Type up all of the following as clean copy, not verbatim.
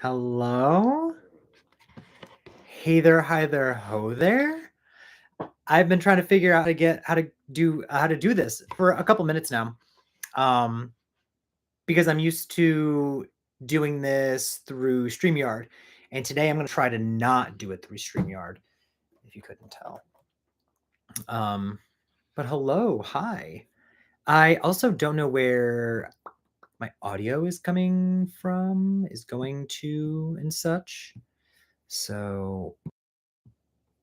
Hello? Hey there, hi there, ho there. I've been trying to figure out how to do this for a couple minutes now. Um, because I'm used to doing this through StreamYard. And today I'm going to try to not do it through StreamYard, if you couldn't tell. Um, but hello, hi. I also don't know where my audio is coming from, is going to, and such. So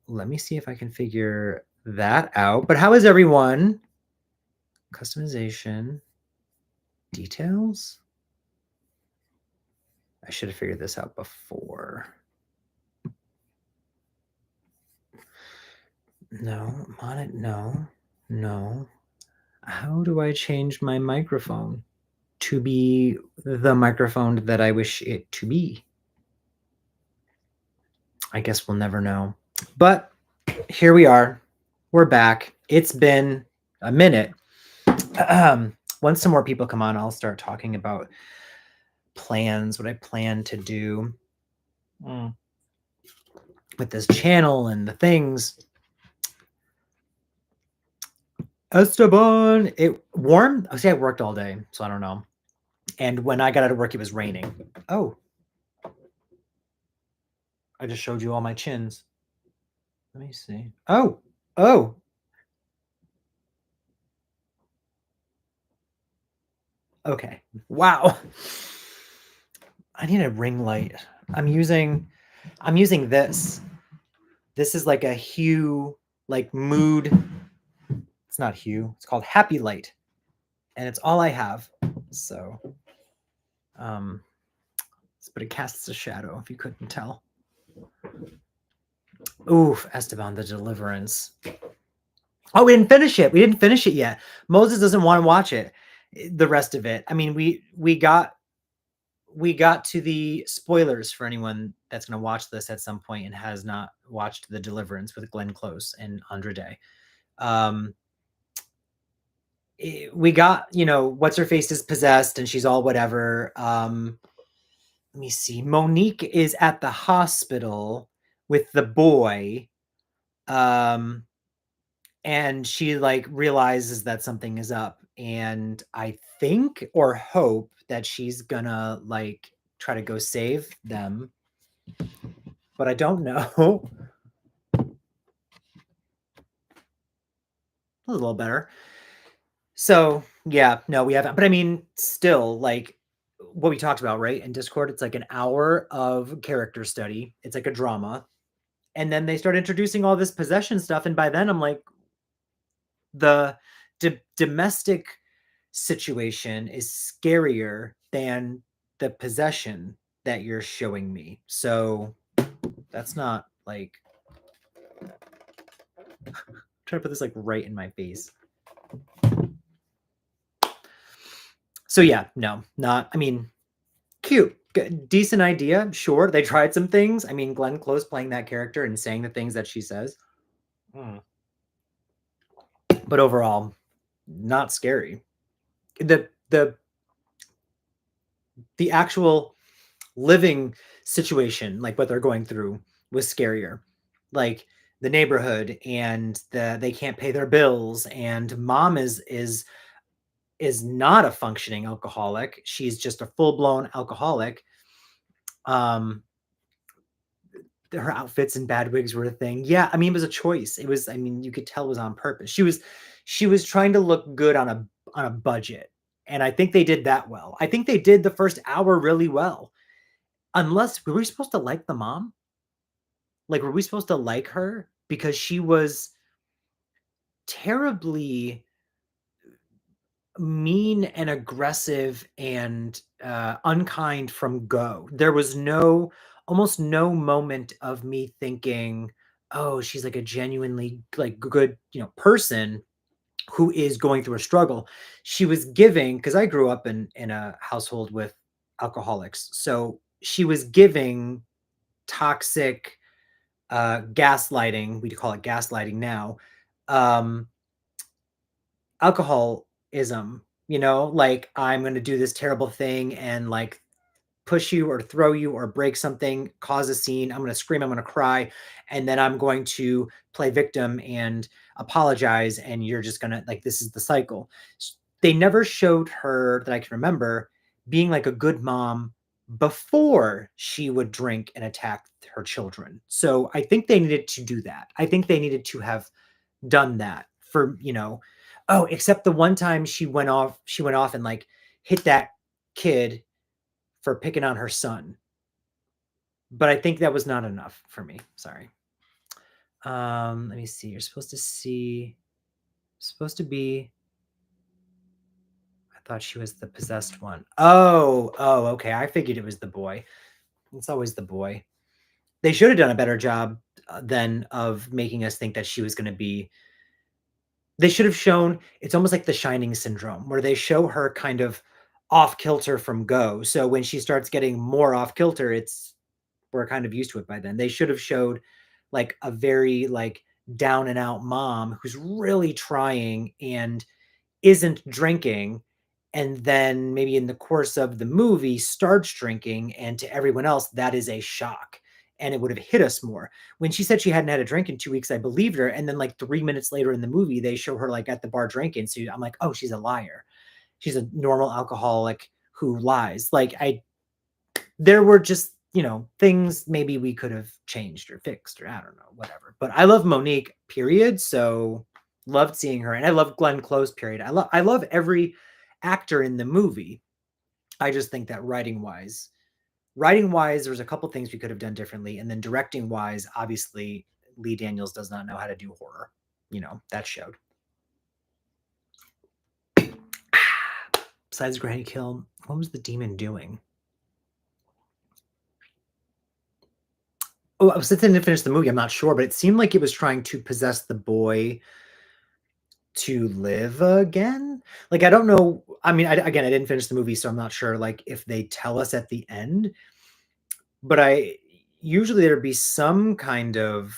let me see if I can figure that out. But how is everyone? Customization. Details? I should have figured this out before. No, on it, no. How do I change my microphone to be the microphone that I wish it to be? I guess we'll never know. But here we are. We're back. It's been a minute. Once some more people come on, I'll start talking about plans, what I plan to do with this channel and the things. Esteban, it warm. I say I worked all day, so I don't know. And when I got out of work, it was raining. Oh, I just showed you all my chins. Let me see. Oh. Okay. Wow. I need a ring light. I'm using this. This is like a hue, like mood. It's not hue. It's called Happy Light. And it's all I have. So but it casts a shadow, if you couldn't tell. Oof, Esteban, the Deliverance. Oh, we didn't finish it. We didn't finish it yet. Moses doesn't want to watch it. The rest of it. I mean, we got to the spoilers for anyone that's going to watch this at some point and has not watched The Deliverance with Glenn Close and Andra Day. We got, what's her face is possessed and she's all whatever. Let me see. Monique is at the hospital with the boy. And she like realizes that something is up, and I think or hope that she's gonna like try to go save them, but I don't know. A little better. So yeah, no, we haven't, but I mean, still, like what we talked about, right? In Discord, it's like an hour of character study. It's like a drama. And then they start introducing all this possession stuff, and by then I'm like, the domestic situation is scarier than the possession that you're showing me. So that's not like I'm trying to put this like right in my face. So yeah, no, not. I mean, cute, decent idea. Sure, they tried some things. I mean, Glenn Close playing that character and saying the things that she says. But overall, not scary. The actual living situation, like what they're going through, was scarier. Like the neighborhood, and they can't pay their bills, and mom is not a functioning alcoholic. She's just a full-blown alcoholic. Her outfits and bad wigs were a thing. Yeah, I mean, it was a choice. It was, I mean, you could tell it was on purpose. She was trying to look good on a budget. And I think they did that well. I think they did the first hour really well. Unless, were we supposed to like the mom? Like, were we supposed to like her? Because she was terribly mean and aggressive and unkind from go. There was almost no moment of me thinking, oh, she's like a genuinely like good, person who is going through a struggle. She was giving, because I grew up in a household with alcoholics. So she was giving toxic gaslighting. We call it gaslighting now. Alcoholism, like I'm going to do this terrible thing and like push you or throw you or break something, cause a scene. I'm going to scream, I'm going to cry, and then I'm going to play victim and apologize. And you're just going to, like, this is the cycle. They never showed her that I can remember being like a good mom before she would drink and attack her children. So I think they needed to do that. I think they needed to have done that for, oh, except the one time she went off and like hit that kid for picking on her son. But I think that was not enough for me. Sorry. Let me see. You're supposed to be, I thought she was the possessed one. Oh, okay. I figured it was the boy. It's always the boy. They should have done a better job then of making us think that she was going to be. They should have shown, it's almost like the Shining syndrome, where they show her kind of off kilter from go. So when she starts getting more off kilter, we're kind of used to it by then. They should have showed like a very like down and out mom who's really trying and isn't drinking, and then maybe in the course of the movie starts drinking, and to everyone else that is a shock, and it would have hit us more. When she said she hadn't had a drink in 2 weeks, I believed her, and then like 3 minutes later in the movie they show her like at the bar drinking, so I'm like, oh, she's a liar, she's a normal alcoholic who lies. Like, there were just, things maybe we could have changed or fixed, or I don't know, whatever. But I love Monique, period. So loved seeing her. And I love Glenn Close, period. I love every actor in the movie. I just think that writing wise, there's a couple things we could have done differently. And then directing wise, obviously, Lee Daniels does not know how to do horror. That showed. Besides Granny Kill, what was the demon doing? Oh, since I didn't finish the movie, I'm not sure, but it seemed like it was trying to possess the boy to live again. Like, I don't know. I mean, I didn't finish the movie, so I'm not sure, like, if they tell us at the end. But usually there'd be some kind of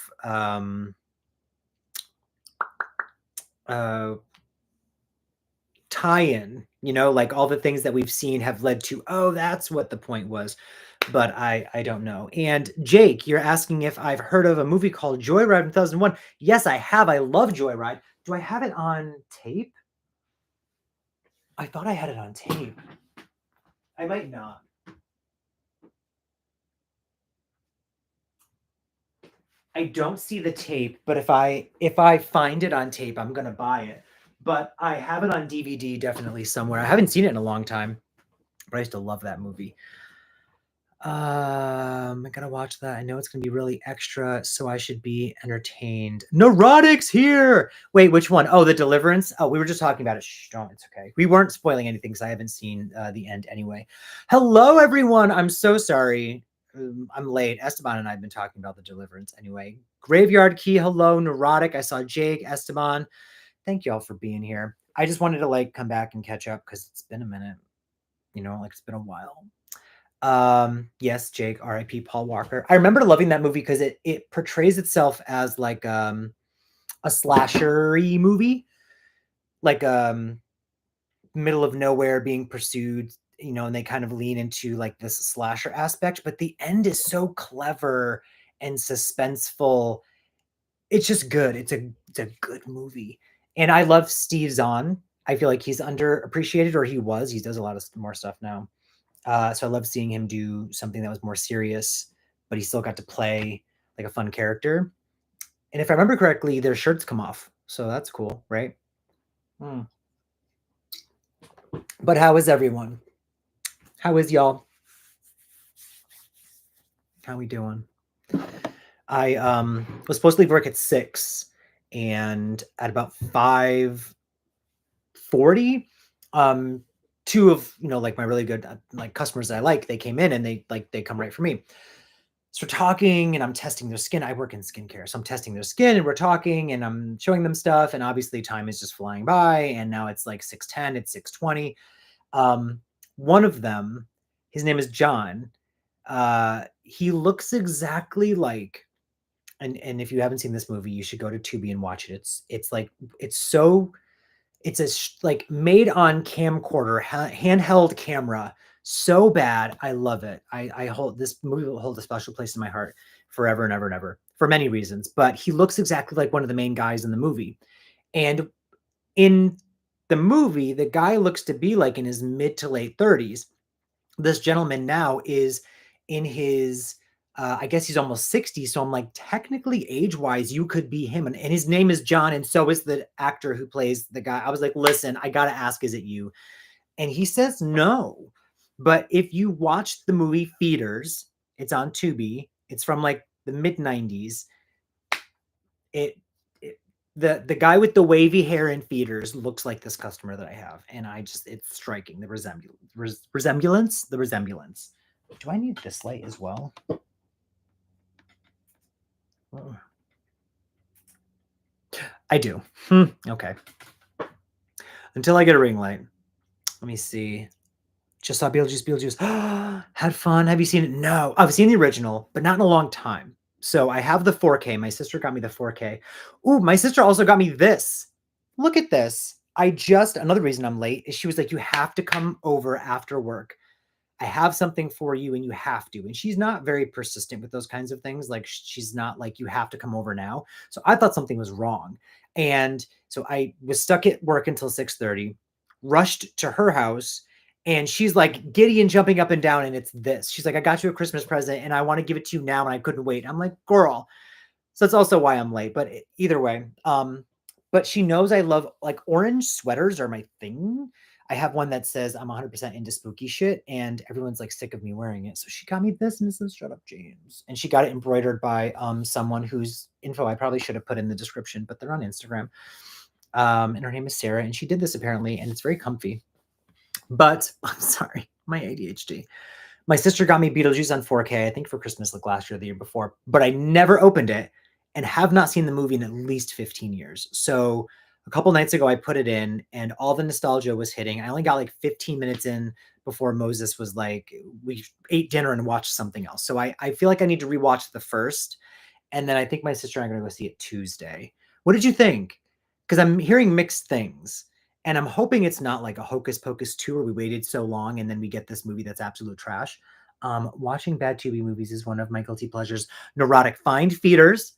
tie-in, like all the things that we've seen have led to, oh, that's what the point was. But I don't know. And Jake, you're asking if I've heard of a movie called Joyride in 2001. Yes, I have. I love Joyride. Do I have it on tape? I thought I had it on tape. I might not. I don't see the tape, but if I find it on tape, I'm gonna buy it. But I have it on DVD definitely somewhere. I haven't seen it in a long time, but I used to love that movie. I gotta watch that. I know it's gonna be really extra, so I should be entertained. Neurotics here. Wait, which one? Oh, The Deliverance. Oh, we were just talking about it. Shh, don't. It's okay. We weren't spoiling anything because I haven't seen the end anyway. Hello, everyone. I'm so sorry. I'm late. Esteban and I have been talking about The Deliverance anyway. Graveyard Key. Hello, Neurotic. I saw Jake, Esteban. Thank you all for being here. I just wanted to like come back and catch up because it's been a minute. Like it's been a while. Yes, Jake, R.I.P. Paul Walker. I remember loving that movie because it portrays itself as like a slasher-y movie, like middle of nowhere being pursued, and they kind of lean into like this slasher aspect, but the end is so clever and suspenseful. It's just good. It's a good movie. And I love Steve Zahn. I feel like he's underappreciated, or he was. He does a lot of more stuff now. So I love seeing him do something that was more serious, but he still got to play like a fun character. And if I remember correctly, their shirts come off. So that's cool, right? But how is everyone? How is y'all? How we doing? I was supposed to leave work at 6, and at about 5:40, two of like my really good like customers that I like, they came in and they come right for me. So we're talking and I'm testing their skin. I work in skincare, so I'm testing their skin and we're talking and I'm showing them stuff, and obviously time is just flying by, and now it's like 6:10, it's 6:20. One of them, his name is John. He looks exactly like, and if you haven't seen this movie, you should go to Tubi and watch it. It's like it's like made on camcorder, handheld camera, So bad. I love it. I hold this movie will hold a special place in my heart forever and ever and ever for many reasons. But he looks exactly like one of the main guys in the movie. And in the movie, the guy looks to be like in his mid to late 30s. This gentleman now is in his I guess he's almost 60. So I'm like, technically age wise, you could be him. And his name is John. And so is the actor who plays the guy. I was like, listen, I got to ask, is it you? And he says no. But if you watch the movie Feeders, it's on Tubi. It's from like the mid 90s. It, it the guy with the wavy hair and Feeders looks like this customer that I have, and it's striking the resemblance. Do I need this light as well? Oh. I do. Okay. Until I get a ring light. Let me see. Just saw Beetlejuice. Had fun. Have you seen it? No. I've seen the original, but not in a long time. So I have the 4K. My sister got me the 4K. Ooh, my sister also got me this. Look at this. Another reason I'm late is she was like, you have to come over after work. I have something for you and you have to. And she's not very persistent with those kinds of things. Like she's not like, you have to come over now. So I thought something was wrong. And so I was stuck at work until 6:30, rushed to her house, and she's like giddy and jumping up and down. And it's this. She's like, I got you a Christmas present and I want to give it to you now. And I couldn't wait. I'm like, girl. So that's also why I'm late. But either way, but she knows I love like orange sweaters are my thing. I have one that says I'm 100% into spooky shit, and everyone's like sick of me wearing it. So she got me this, and it says "Shut Up, James," and she got it embroidered by someone whose info I probably should have put in the description, but they're on Instagram. And her name is Sarah, and she did this apparently, and it's very comfy. But I'm sorry, my ADHD. My sister got me Beetlejuice on 4K, I think for Christmas like last year or the year before, but I never opened it and have not seen the movie in at least 15 years. So a couple nights ago, I put it in and all the nostalgia was hitting. I only got like 15 minutes in before Moses was like, we ate dinner and watched something else. So I feel like I need to rewatch the first. And then I think my sister and I are going to go see it Tuesday. What did you think? Because I'm hearing mixed things. And I'm hoping it's not like a Hocus Pocus 2 where we waited so long and then we get this movie that's absolute trash. Watching bad Tubi movies is one of my guilty pleasures. Neurotic. Find Feeders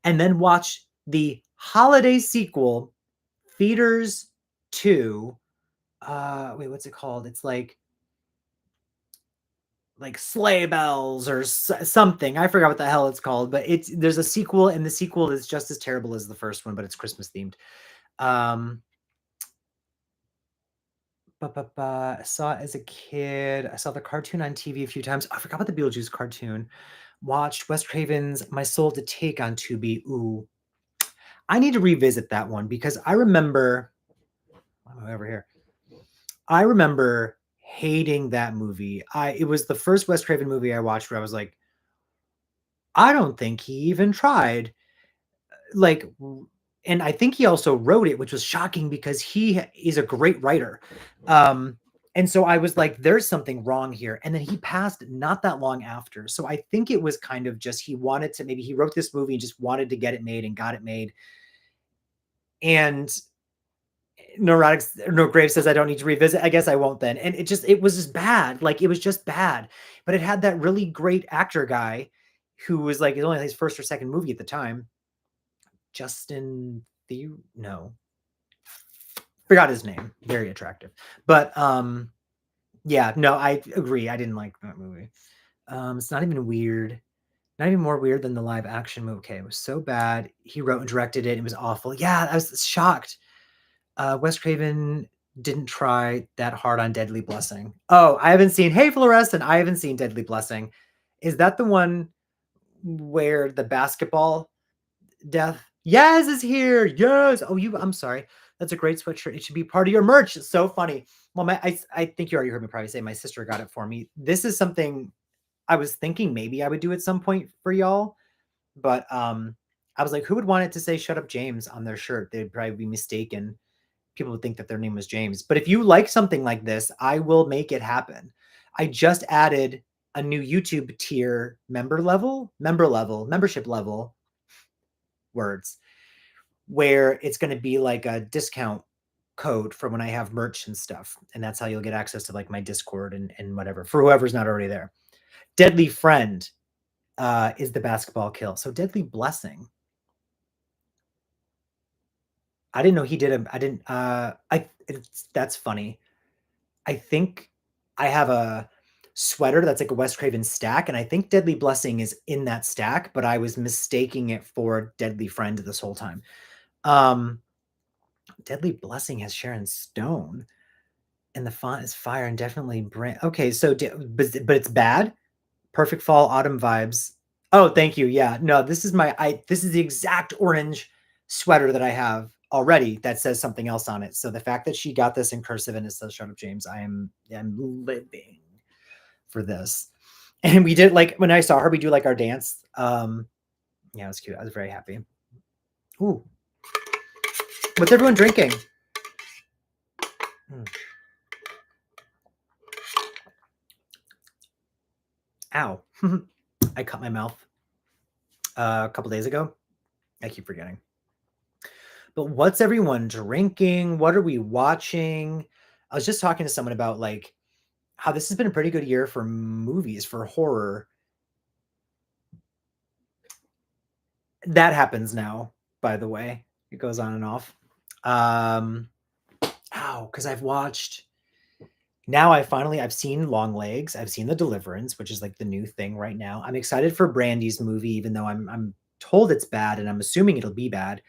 and then watch the holiday sequel, Feeders 2. Wait, what's it called? It's like sleigh bells or something. I forgot what the hell it's called, but there's a sequel, and the sequel is just as terrible as the first one, but it's Christmas themed. I saw it as a kid. I saw the cartoon on TV a few times. I forgot about the Beetlejuice cartoon. Watched Wes Craven's My Soul to Take on Tubi. Ooh, I need to revisit that one because I remember. I'm over here. I remember hating that movie. It was the first Wes Craven movie I watched where I was like, I don't think he even tried. Like, and I think he also wrote it, which was shocking because he is a great writer. And so I was like, there's something wrong here. And then he passed not that long after. So I think it was kind of just maybe he wrote this movie and just wanted to get it made and got it made. And No Grave says I don't need to revisit. I guess I won't then. And it was just bad. Like it was just bad. But it had that really great actor guy who was like, it was only his first or second movie at the time. Justin no. Forgot his name. Very attractive. But yeah, no, I agree. I didn't like that movie. It's not even weird. Not even more weird than the live action movie. Okay, it was so bad. He wrote and directed it. It was awful. Yeah, I was shocked. Wes Craven didn't try that hard on Deadly Blessing. Oh, I haven't seen Hey Fluorescent. I haven't seen Deadly Blessing. Is that the one where the basketball death? Yes, is here. Yes. Oh, I'm sorry. That's a great sweatshirt. It should be part of your merch. It's so funny. Well, I think you already heard me probably say my sister got it for me. This is something I was thinking maybe I would do at some point for y'all, but I was like, who would want it to say "Shut Up, James" on their shirt? They'd probably be mistaken. People would think that their name was James. But if you like something like this, I will make it happen. I just added a new YouTube tier membership level words, where it's going to be like a discount code for when I have merch and stuff, and that's how you'll get access to like my Discord and whatever for whoever's not already there. Deadly Friend is the basketball kill. So Deadly Blessing. I didn't know he did I didn't that's funny. I think I have a sweater that's like a Wes Craven stack, and I think Deadly Blessing is in that stack, but I was mistaking it for Deadly Friend this whole time. Deadly Blessing has Sharon Stone, and the font is fire and definitely brand. Okay, so but it's bad. Perfect fall autumn vibes. Oh, thank you. Yeah, no, this is this is the exact orange sweater that I have already that says something else on it. So the fact that she got this in cursive and it says "Shut up, James," I'm living for this. And we did like when I saw her, we do like our dance. Yeah, it was cute. I was very happy. Ooh, what's everyone drinking? Ow. I cut my mouth a couple days ago. I keep forgetting. But what's everyone drinking? What are we watching? I was just talking to someone about like how this has been a pretty good year for movies, for horror. That happens now, by the way. It goes on and off. Because I've watched now I've seen Long Legs. I've seen The Deliverance, which is like the new thing right now. I'm excited for Brandy's movie, even though I'm told it's bad and I'm assuming it'll be bad,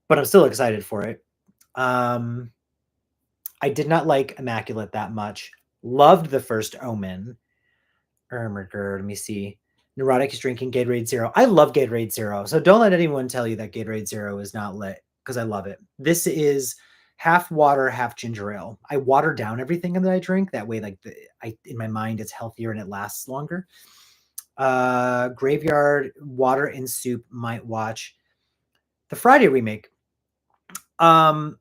but I'm still excited for it. I did not like Immaculate that much. Loved the first Omen. Let me see. Neurotic is drinking Gatorade Zero. I love Gatorade Zero, so don't let anyone tell you that Gatorade Zero is not lit because I love it. This is half water, half ginger ale. I water down everything that I drink. That way, like in my mind, it's healthier and it lasts longer. Graveyard Water and Soup might watch the Friday remake. I'm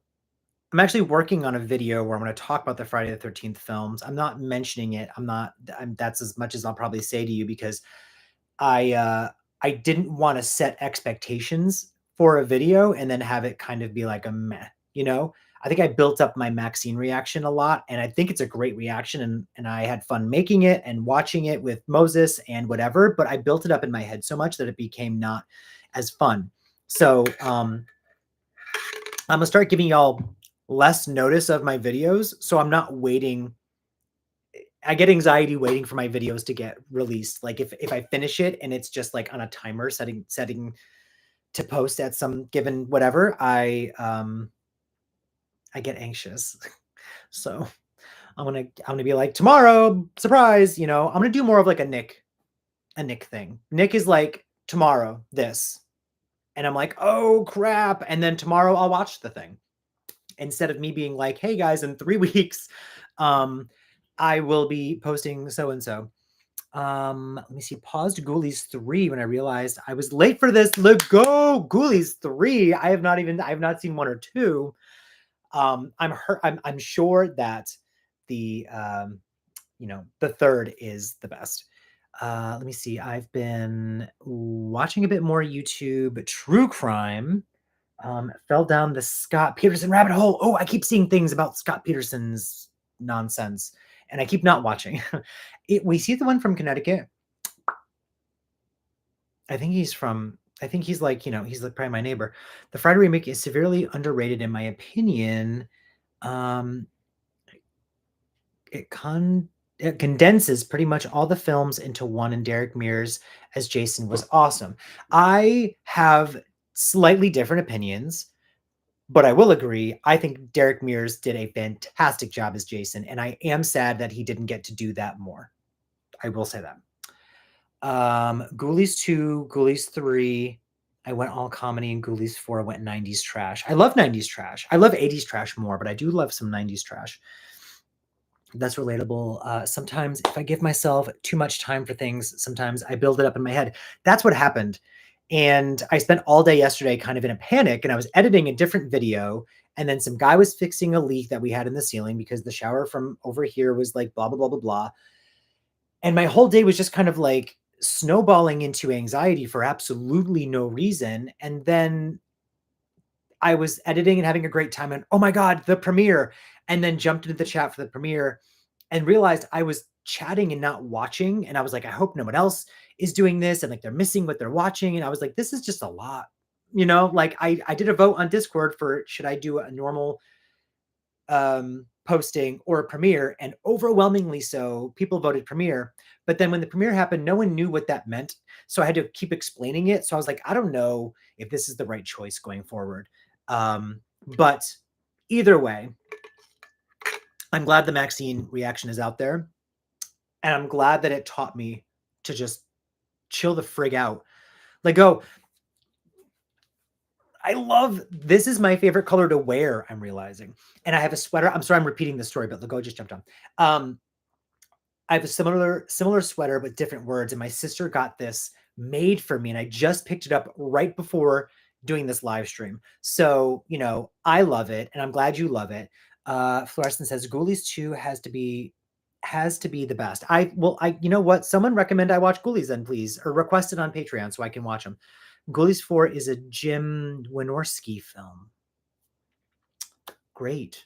actually working on a video where I'm going to talk about the Friday the 13th films. I'm not mentioning it. That's as much as I'll probably say to you because I didn't want to set expectations for a video and then have it kind of be like a meh, you know? I think I built up my Maxine reaction a lot, and I think it's a great reaction, and I had fun making it and watching it with Moses and whatever, but I built it up in my head so much that it became not as fun. So I'm gonna start giving y'all less notice of my videos, so I'm not waiting. I get anxiety waiting for my videos to get released. Like if I finish it and it's just like on a timer setting to post at some given whatever, I get anxious. So I'm gonna be like tomorrow, surprise, you know. I'm gonna do more of like a Nick thing. Nick is like tomorrow this, and I'm like, oh crap, and then tomorrow I'll watch the thing instead of me being like, hey guys, in 3 weeks, I will be posting so and so. Let me see. Paused Ghoulies 3 when I realized I was late for this. Let's go Ghoulies 3. I have not seen 1 or 2. I'm sure that the the third is the best. Let me see. I've been watching a bit more YouTube true crime. Fell down the Scott Peterson rabbit hole. Oh, I keep seeing things about Scott Peterson's nonsense, and I keep not watching. We see the one from Connecticut. I think he's like, he's like probably my neighbor. The Friday remake is severely underrated in my opinion. It condenses pretty much all the films into one, and Derek Mears as Jason was awesome. I have slightly different opinions, but I will agree. I think Derek Mears did a fantastic job as Jason, and I am sad that he didn't get to do that more. I will say that. Ghoulies 2, Ghoulies 3. I went all comedy, and Ghoulies 4 I went 90s trash. I love 90s trash. I love 80s trash more, but I do love some 90s trash. That's relatable. Sometimes if I give myself too much time for things, sometimes I build it up in my head. That's what happened. And I spent all day yesterday kind of in a panic, and I was editing a different video, and then some guy was fixing a leak that we had in the ceiling because the shower from over here was like blah, blah, blah, blah, blah. And my whole day was just kind of like snowballing into anxiety for absolutely no reason. And then I was editing and having a great time and oh my God, the premiere. And then jumped into the chat for the premiere and realized I was chatting and not watching. And I was like, I hope no one else is doing this. And like they're missing what they're watching. And I was like, this is just a lot. Like I did a vote on Discord for should I do a normal posting or a premiere, and overwhelmingly so people voted premiere. But then when the premiere happened, no one knew what that meant, so I had to keep explaining it. So I was like, I don't know if this is the right choice going forward. But either way, I'm glad the Maxine reaction is out there, and I'm glad that it taught me to just chill the frig out. Like, oh, I love this is my favorite color to wear, I'm realizing. And I have a sweater. I'm sorry I'm repeating the story, but Lego just jumped on. I have a similar sweater with different words, and my sister got this made for me, and I just picked it up right before doing this live stream. So, I love it, and I'm glad you love it. Fluorescent says Ghoulies 2 has to be the best. You know what? Someone recommend I watch Ghoulies then, please, or request it on Patreon so I can watch them. Ghoulies 4 is a Jim Wynorski film. Great.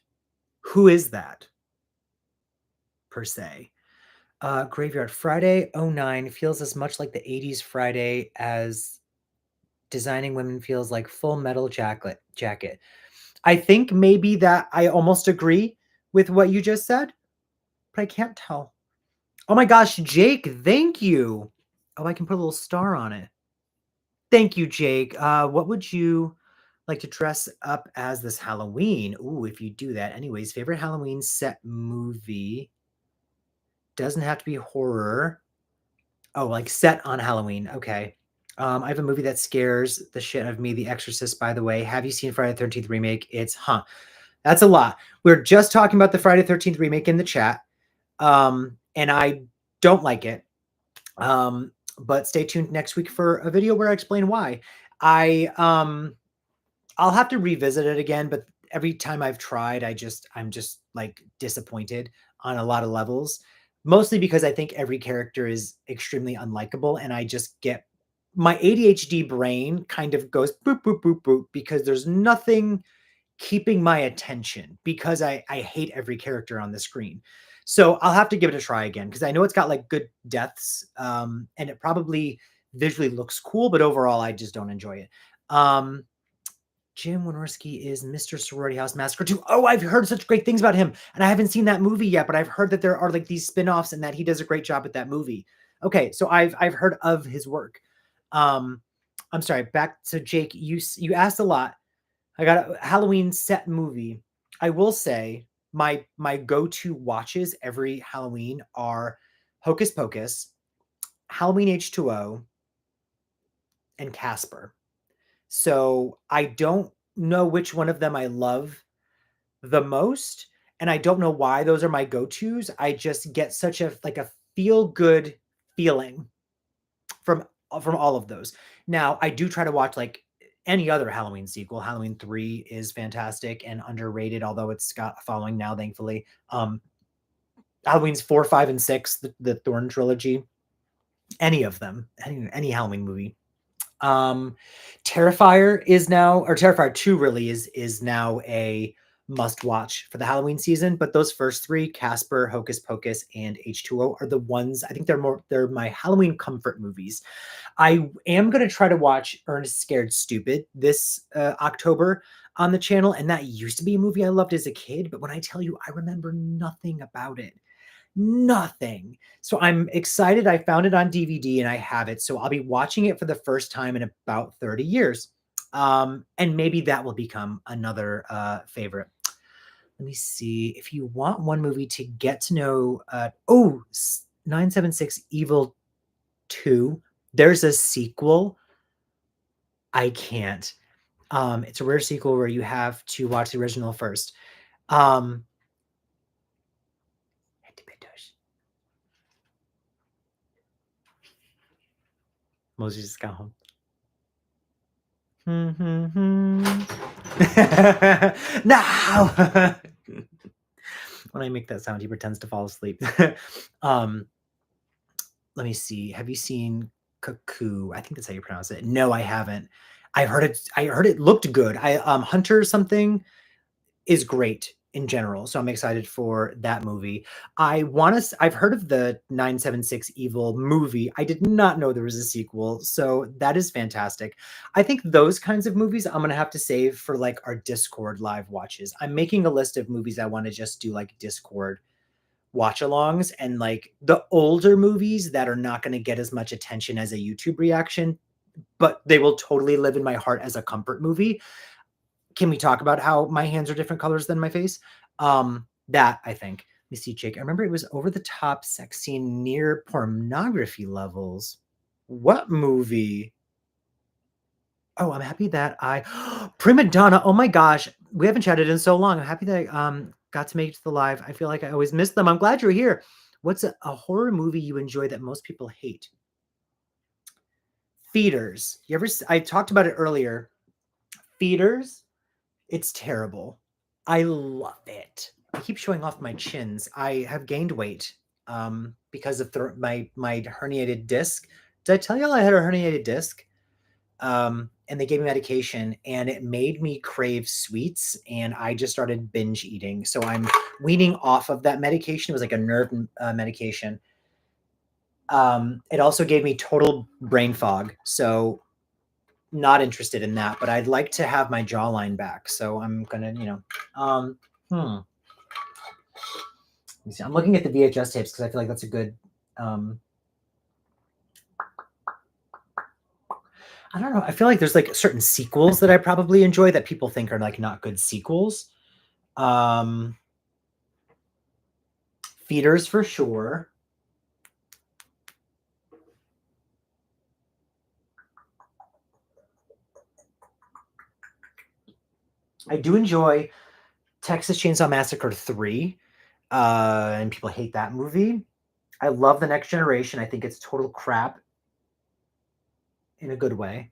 Who is that? Per se. Graveyard Friday 09 feels as much like the 80s Friday as Designing Women feels like Full Metal Jacket. I think maybe that I almost agree with what you just said, but I can't tell. Oh my gosh, Jake, thank you. Oh, I can put a little star on it. Thank you, Jake. What would you like to dress up as this Halloween? Ooh, if you do that. Anyways, favorite Halloween set movie. Doesn't have to be horror. Oh, like set on Halloween. Okay. I have a movie that scares the shit out of me, The Exorcist, by the way. Have you seen Friday the 13th remake? That's a lot. We're just talking about the Friday the 13th remake in the chat. And I don't like it. But stay tuned next week for a video where I explain why. I'll have to revisit it again, but every time I've tried, I'm just like disappointed on a lot of levels. Mostly because I think every character is extremely unlikable, and I just get my ADHD brain kind of goes boop boop boop boop because there's nothing keeping my attention because I hate every character on the screen. So I'll have to give it a try again because I know it's got like good deaths, and it probably visually looks cool, but overall I just don't enjoy it. Jim Wynorski is Mr. Sorority House Massacre 2. Oh, I've heard such great things about him, and I haven't seen that movie yet, but I've heard that there are like these spin-offs and that he does a great job at that movie. Okay, so I've heard of his work. I'm sorry, back to Jake. You asked a lot. I got a Halloween set movie. I will say my go-to watches every Halloween are Hocus Pocus, Halloween H2O, and Casper. So I don't know which one of them I love the most, and I don't know why those are my go-tos. I just get such a feel-good feeling from all of those. Now, I do try to watch like any other Halloween sequel. Halloween 3 is fantastic and underrated, although it's got a following now, thankfully. Halloween's 4, 5, and 6, the Thorn trilogy, any of them, any Halloween movie. Terrifier is now, or Terrifier 2 really is now a must watch for the Halloween season, but those first 3, Casper, Hocus Pocus, and H2O, are the ones I think they're my Halloween comfort movies. I am going to try to watch Ernest Scared Stupid this October on the channel, and that used to be a movie I loved as a kid, but when I tell you I remember nothing about it, nothing. So I'm excited. I found it on DVD and I have it. So I'll be watching it for the first time in about 30 years. And maybe that will become another favorite. Let me see. If you want one movie to get to know, 976 Evil 2, there's a sequel. I can't. It's a rare sequel where you have to watch the original first. Moses just got home. Now, when I make that sound, he pretends to fall asleep. Let me see. Have you seen Cuckoo? I think that's how you pronounce it. No, I haven't. I heard it looked good. Hunter something is great in general, so I'm excited for that movie. I've heard of the 976 Evil movie. I did not know there was a sequel, so that is fantastic. I think those kinds of movies I'm gonna have to save for like our Discord live watches. I'm making a list of movies I want to just do like Discord watch alongs, and like the older movies that are not going to get as much attention as a YouTube reaction, but they will totally live in my heart as a comfort movie. Can we talk about how my hands are different colors than my face? That I think. Let me see, Jake. I remember it was over the top sex scene near pornography levels. What movie? Oh, I'm happy that I Prima Donna. Oh my gosh, we haven't chatted in so long. I'm happy that I got to make it to the live. I feel like I always miss them. I'm glad you're here. What's a horror movie you enjoy that most people hate? Feeders. I talked about it earlier. Feeders. It's terrible. I love it. I keep showing off my chins. I have gained weight because of my herniated disc. Did I tell y'all I had a herniated disc? And they gave me medication, and it made me crave sweets, and I just started binge eating. So I'm weaning off of that medication. It was like a nerve medication. It also gave me total brain fog. So not interested in that, but I'd like to have my jawline back. So I'm gonna, let me see. I'm looking at the VHS tapes because I feel like that's a good. I don't know. I feel like there's like certain sequels that I probably enjoy that people think are like not good sequels. Feeders for sure. I do enjoy Texas Chainsaw Massacre 3, and people hate that movie. I love The Next Generation. I think it's total crap in a good way.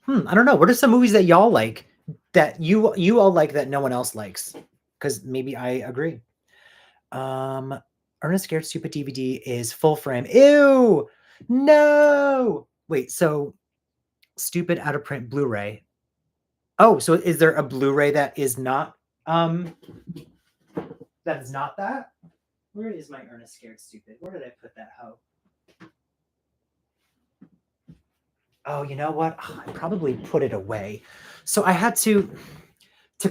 I don't know. What are some movies that y'all like that you all like that no one else likes? Because maybe I agree. Ernest Scared Stupid DVD is full frame. Ew! No! Wait, so stupid out of print Blu-ray. Oh, so is there a Blu-ray that is not that? Where is my Ernest Scared Stupid? Where did I put that hoe? Oh, you know what? I probably put it away. So I had to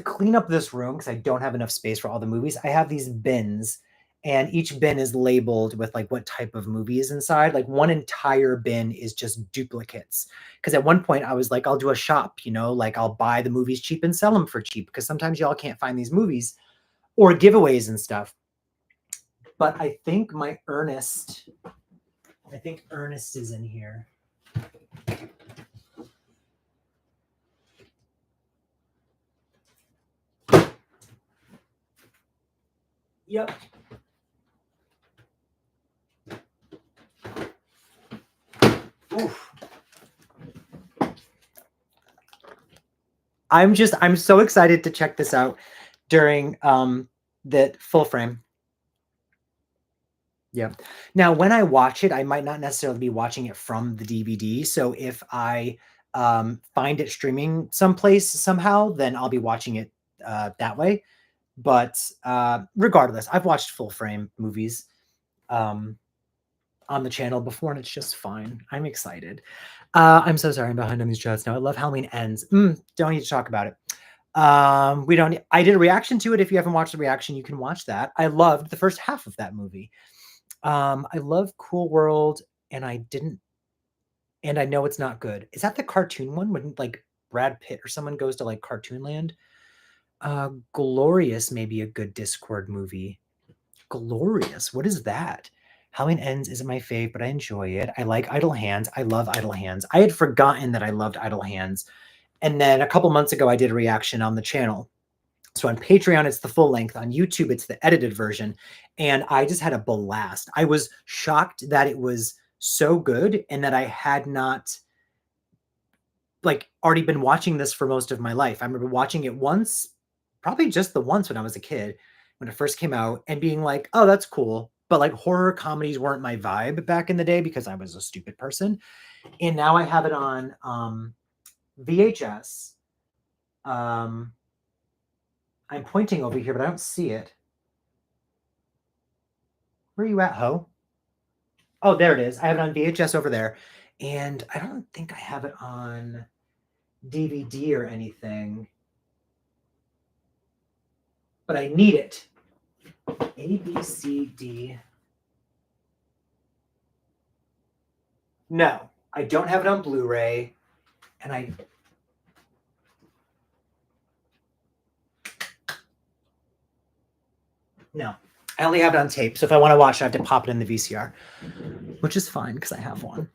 clean up this room because I don't have enough space for all the movies. I have these bins, and each bin is labeled with like what type of movie is inside. Like one entire bin is just duplicates. Because at one point I was like, I'll do a shop, like I'll buy the movies cheap and sell them for cheap because sometimes y'all can't find these movies or giveaways and stuff. But I think Ernest is in here. Yep. Oof. I'm so excited to check this out during the full frame. Yeah. Now, when I watch it, I might not necessarily be watching it from the DVD. So if I find it streaming someplace somehow, then I'll be watching it that way. But regardless, I've watched full frame movies on the channel before, and it's just fine. I'm excited. I'm so sorry I'm behind on these chats now. I love Halloween Ends. Don't need to talk about it. We don't. I did a reaction to it. If you haven't watched the reaction, you can watch that. I loved the first half of that movie. I love Cool World, and I know it's not good. Is that the cartoon one when like Brad Pitt or someone goes to like Cartoon Land? Glorious may be a good Discord movie. Glorious. What is that? Halloween Ends isn't my fave, but I enjoy it. I like Idle Hands. I love Idle Hands. I had forgotten that I loved Idle Hands. And then a couple months ago, I did a reaction on the channel. So on Patreon, it's the full length. On YouTube, it's the edited version. And I just had a blast. I was shocked that it was so good and that I had not like already been watching this for most of my life. I remember watching it once, probably just the once when I was a kid, when it first came out, and being like, oh, that's cool. but like horror comedies weren't my vibe back in the day because I was a stupid person. And now I have it on VHS. I'm pointing over here, but I don't see it. Where are you at, Ho? Oh, there it is. I have it on VHS over there. And I don't think I have it on DVD or anything. But I need it. A, B, C, D. No, I don't have it on Blu-ray. And I no, I only have it on tape. So if I want to watch it, I have to pop it in the VCR, which is fine because I have one.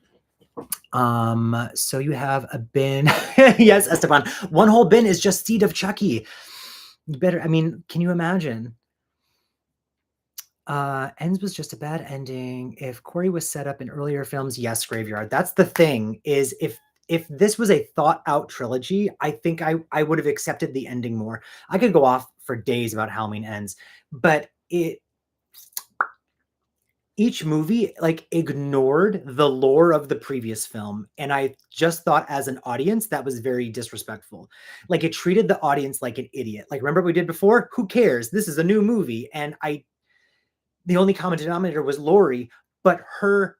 So you have a bin. Yes, Esteban. One whole bin is just Seed of Chucky. You better, I mean, can you imagine? Ends was just a bad ending. If Corey was set up in earlier films, yes, Graveyard. That's the thing, is if this was a thought out trilogy, I think I would have accepted the ending more. I could go off for days about Halloween Ends, but each movie like ignored the lore of the previous film, and I just thought as an audience that was very disrespectful. Like, it treated the audience like an idiot. Like, remember what we did before? Who cares? This is a new movie. And the only common denominator was Laurie, but her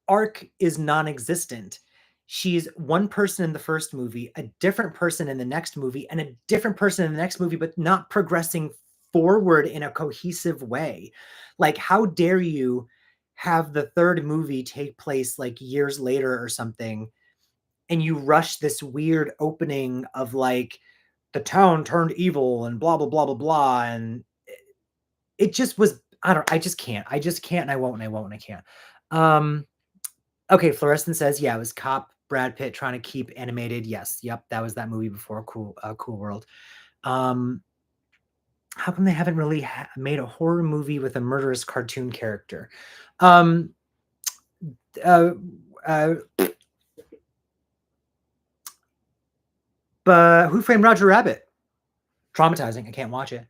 arc is non-existent. She's one person in the first movie, a different person in the next movie, and a different person in the next movie, but not progressing forward in a cohesive way. Like, how dare you have the third movie take place like years later or something, and you rush this weird opening of like the town turned evil and blah blah blah blah blah, and it just was, I just can't, and I won't, and I won't, and I can't. Okay, Fluorescent says, yeah, it was Cop Brad Pitt trying to keep animated. Yes, yep, that was that movie before Cool World. How come they haven't really made a horror movie with a murderous cartoon character? But Who Framed Roger Rabbit? Traumatizing. I can't watch it.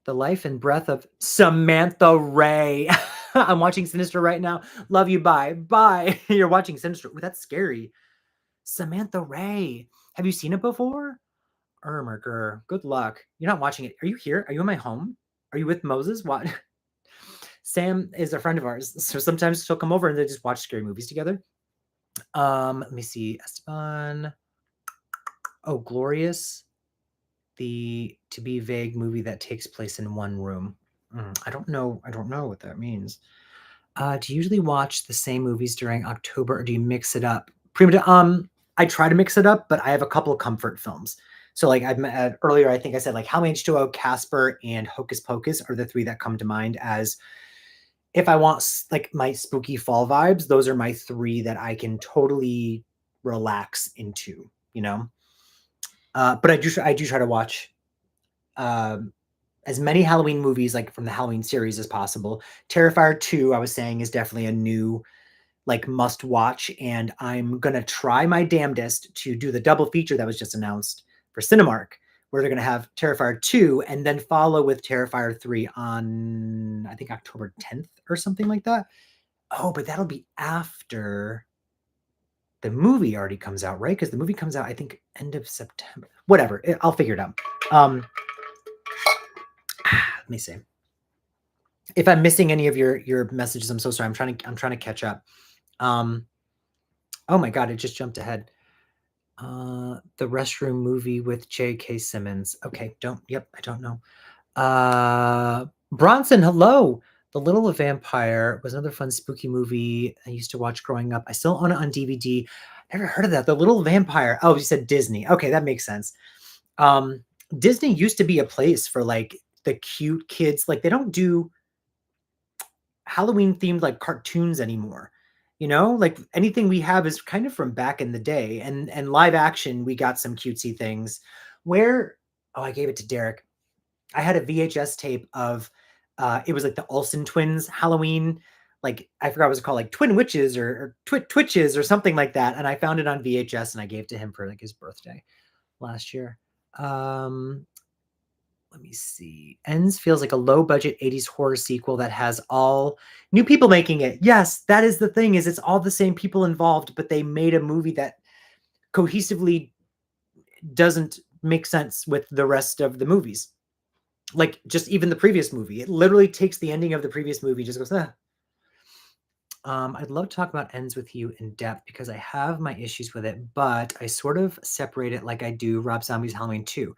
The Life and Breath of Samantha Ray. I'm watching Sinister right now. Love you. Bye. Bye. You're watching Sinister. Ooh, that's scary. Samantha Ray. Have you seen it before? Ermerger. Good luck. You're not watching it. Are you here? Are you in my home? Are you with Moses? What? Sam is a friend of ours, so sometimes she'll come over and they just watch scary movies together. Let me see. Esteban. Oh, Glorious. The To Be Vague movie that takes place in one room. I don't know what that means. Do you usually watch the same movies during October, or do you mix it up? I try to mix it up, but I have a couple of comfort films. So like earlier, I think I said like Halloween H2O, Casper, and Hocus Pocus are the three that come to mind as if I want like my spooky fall vibes. Those are my three that I can totally relax into, you know. But I do try to watch as many Halloween movies like from the Halloween series as possible. Terrifier 2, I was saying, is definitely a new like must watch, and I'm gonna try my damnedest to do the double feature that was just announced for Cinemark, where they're gonna have Terrifier 2 and then follow with Terrifier 3 on I think October 10th or something like that. Oh, but that'll be after the movie already comes out, right? Because the movie comes out, I think, end of September. Whatever, I'll figure it out. Let me see. If I'm missing any of your messages, I'm so sorry. I'm trying to catch up. Oh my God, it just jumped ahead. The Restroom movie with J.K. Simmons. Okay, I don't know. Bronson, hello. The Little Vampire was another fun spooky movie I used to watch growing up. I still own it on DVD. Never heard of that. The Little Vampire. Oh, you said Disney. Okay, that makes sense. Disney used to be a place for like the cute kids. Like, they don't do Halloween themed like cartoons anymore. You know, like anything we have is kind of from back in the day, and live action, we got some cutesy things where, oh, I gave it to Derek. I had a VHS tape of, it was like the Olsen twins Halloween, like I forgot what it was called, like Twin Witches or Twitches or something like that. And I found it on VHS and I gave it to him for like his birthday last year. let me see. Ends feels like a low budget 80s horror sequel that has all new people making it. Yes, that is the thing, is it's all the same people involved, but they made a movie that cohesively doesn't make sense with the rest of the movies. Like just even the previous movie, it literally takes the ending of the previous movie, just goes, ah. I'd love to talk about Ends with you in depth because I have my issues with it, but I sort of separate it like I do Rob Zombie's Halloween 2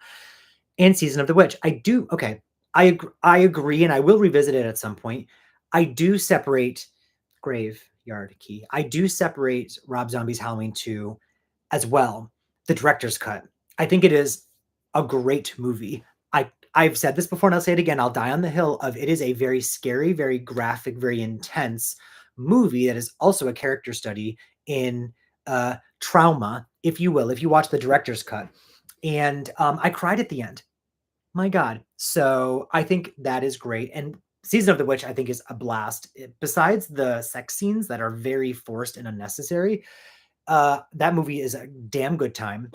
and Season of the Witch. I do. Okay. I agree, and I will revisit it at some point. I do separate Graveyard Key. I do separate Rob Zombie's Halloween 2 as well. The director's cut. I think it is a great movie. I've said this before and I'll say it again. I'll die on the hill of it is a very scary, very graphic, very intense movie that is also a character study in trauma, if you will, if you watch the director's cut. And I cried at the end. My God. So I think that is great. And Season of the Witch, I think, is a blast. Besides the sex scenes that are very forced and unnecessary, that movie is a damn good time.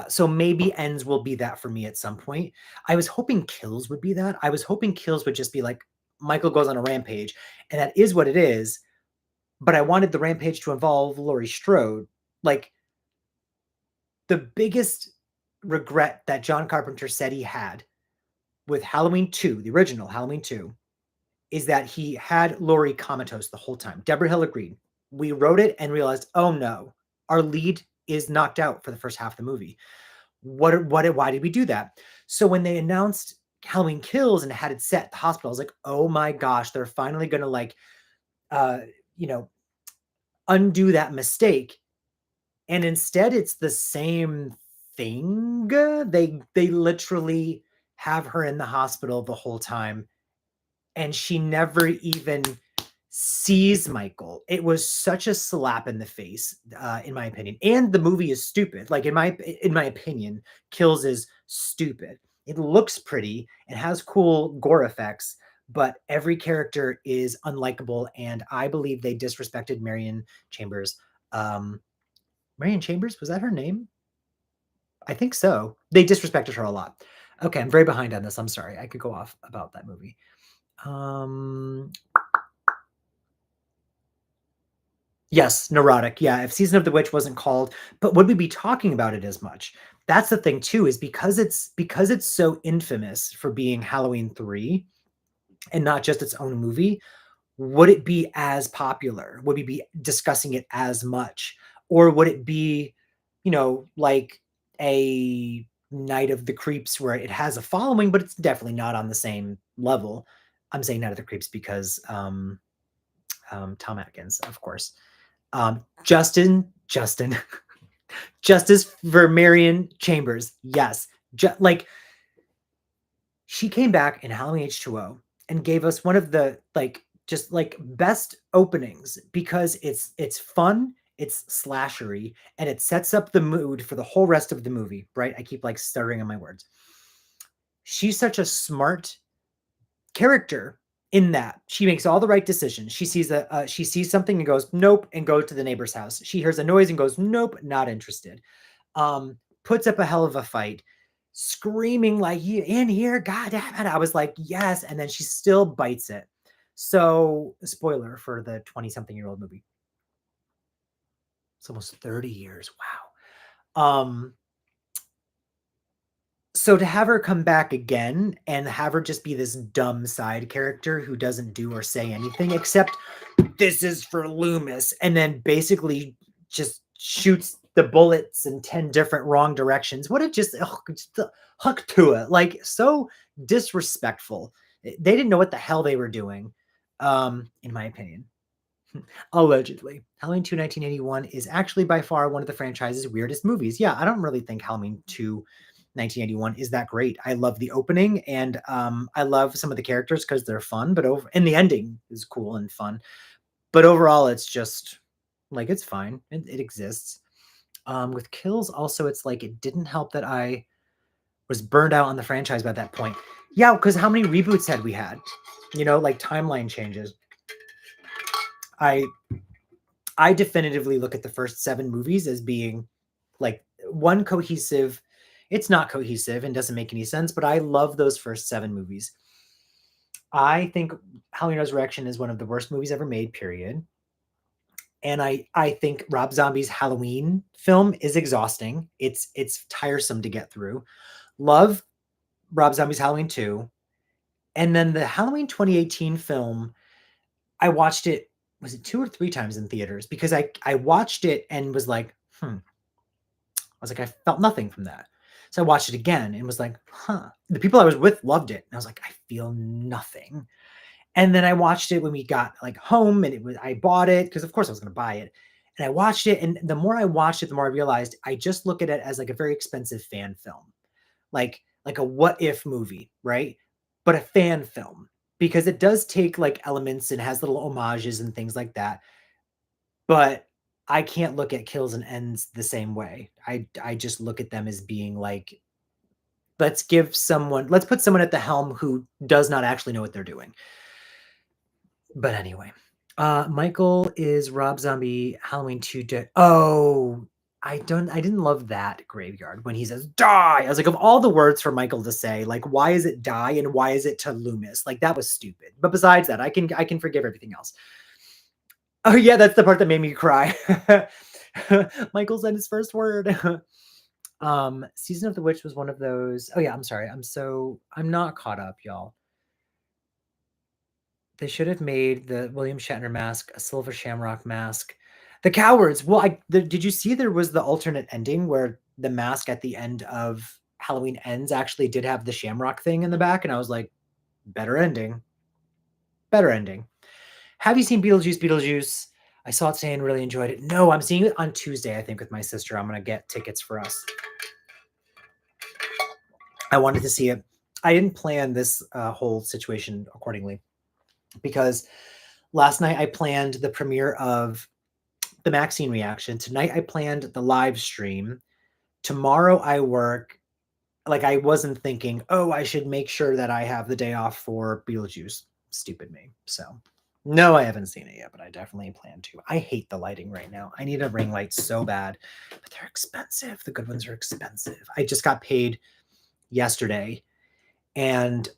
So maybe Ends will be that for me at some point. I was hoping Kills would be that. I was hoping Kills would just be like Michael goes on a rampage, and that is what it is. But I wanted the rampage to involve Laurie Strode. Like the biggest regret that John Carpenter said he had with Halloween 2, the original Halloween 2, is that he had Laurie comatose the whole time. Deborah Hill agreed. We wrote it and realized, oh no, our lead is knocked out for the first half of the movie. Why did we do that? So when they announced Halloween Kills and had it set at the hospital, I was like, oh my gosh, they're finally gonna like undo that mistake. And instead it's the same thing. They literally have her in the hospital the whole time, and she never even sees Michael. It was such a slap in the face, in my opinion. And the movie is stupid. Like in my opinion, Kills is stupid. It looks pretty. It has cool gore effects, but every character is unlikable. And I believe they disrespected Marion Chambers. Marion Chambers, was that her name? I think so. They disrespected her a lot. Okay, I'm very behind on this. I'm sorry. I could go off about that movie. Yes, neurotic. Yeah, if Season of the Witch wasn't called, but would we be talking about it as much? That's the thing too, is because it's so infamous for being Halloween 3 and not just its own movie, would it be as popular? Would we be discussing it as much? Or would it be, like a Night of the Creeps where it has a following, but it's definitely not on the same level? I'm saying Night of the Creeps because Tom Atkins, of course. Justin, Justice for Marion Chambers. Yes. Like she came back in Halloween H2O and gave us one of the just best openings because it's fun, it's slashery, and it sets up the mood for the whole rest of the movie, right? I keep stuttering on my words. She's such a smart character in that she makes all the right decisions. She sees something and goes nope, and goes to the neighbor's house. She hears a noise and goes nope, not interested. Puts up a hell of a fight, screaming like in here, god damn it. I was like yes, and then she still bites it. So spoiler for the 20-something-year-old movie. It's almost 30 years. Wow. So to have her come back again and have her just be this dumb side character who doesn't do or say anything except this is for Loomis, and then basically just shoots the bullets in 10 different wrong directions. What it just the hook to it. Like so disrespectful. They didn't know what the hell they were doing, in my opinion. Allegedly. Halloween 2 1981 is actually by far one of the franchise's weirdest movies. Yeah, I don't really think Halloween 2 1981 is that great. I love the opening and I love some of the characters because they're fun, and the ending is cool and fun. But overall, it's just it's fine. It exists. With Kills, also, it's it didn't help that I was burned out on the franchise by that point. Yeah, because how many reboots had we had? Timeline changes. I definitively look at the first 7 movies as being one cohesive It's not cohesive and doesn't make any sense, but I love those first 7 movies. I think Halloween Resurrection is one of the worst movies ever made, period. And I think Rob Zombie's Halloween film is exhausting. It's tiresome to get through. Love Rob Zombie's Halloween 2. And then the Halloween 2018 film, I watched it, was it 2 or 3 times in theaters? Because I watched it and was like, "Hmm." I was like, "I felt nothing from that." So I watched it again and was like, "Huh." The people I was with loved it, and I was like, "I feel nothing." And then I watched it when we got, like, home, and I bought it because of course I was gonna buy it. And I watched it, and the more I watched it, the more I realized I just look at it as, like, a very expensive fan film. Like a what if movie, right? But a fan film, because it does take, like, elements and has little homages and things like that, but I can't look at kills and ends the same way. I just look at them as being like, let's put someone at the helm who does not actually know what they're doing. But anyway, Michael is Rob Zombie Halloween 2 oh, I didn't love that graveyard when he says die. I was like, of all the words for Michael to say, like, why is it die and why is it to Loomis? Like, that was stupid. But besides that, I can forgive everything else. Oh yeah, that's the part that made me cry. Michael said his first word. Season of the Witch was one of those. Oh yeah, I'm sorry. I'm not caught up, y'all. They should have made the William Shatner mask a silver shamrock mask. The cowards. Well, did you see there was the alternate ending where the mask at the end of Halloween Ends actually did have the shamrock thing in the back, and I was like, better ending. Better ending. Have you seen Beetlejuice? Beetlejuice. I saw it today and really enjoyed it. No, I'm seeing it on Tuesday, I think, with my sister. I'm gonna get tickets for us. I wanted to see it. I didn't plan this whole situation accordingly because last night I planned the premiere of the Maxine reaction. Tonight I planned the live stream. Tomorrow I work. Like, I wasn't thinking, oh, I should make sure that I have the day off for Beetlejuice. Stupid me. So no, I haven't seen it yet, but I definitely plan to. I hate the lighting right now. I need a ring light so bad, but they're expensive. The good ones are expensive. I just got paid yesterday, and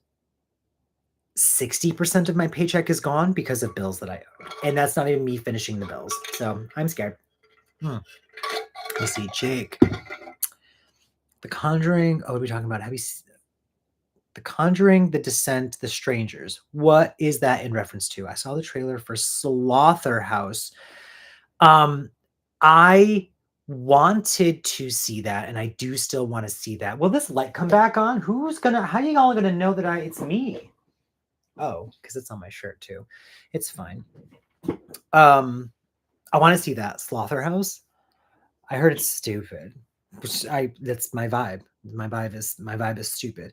60% of my paycheck is gone because of bills that I owe. And that's not even me finishing the bills. So I'm scared. Let's see, Jake. The Conjuring. Oh, what are we talking about? The Conjuring, The Descent, The Strangers. What is that in reference to? I saw the trailer for Slaughterhouse. I wanted to see that, and I do still want to see that. Will this light come back on? How are you all gonna know that it's me? Oh, because it's on my shirt too. It's fine. I want to see that Slaughterhouse. I heard it's stupid. That's my vibe. My vibe is stupid.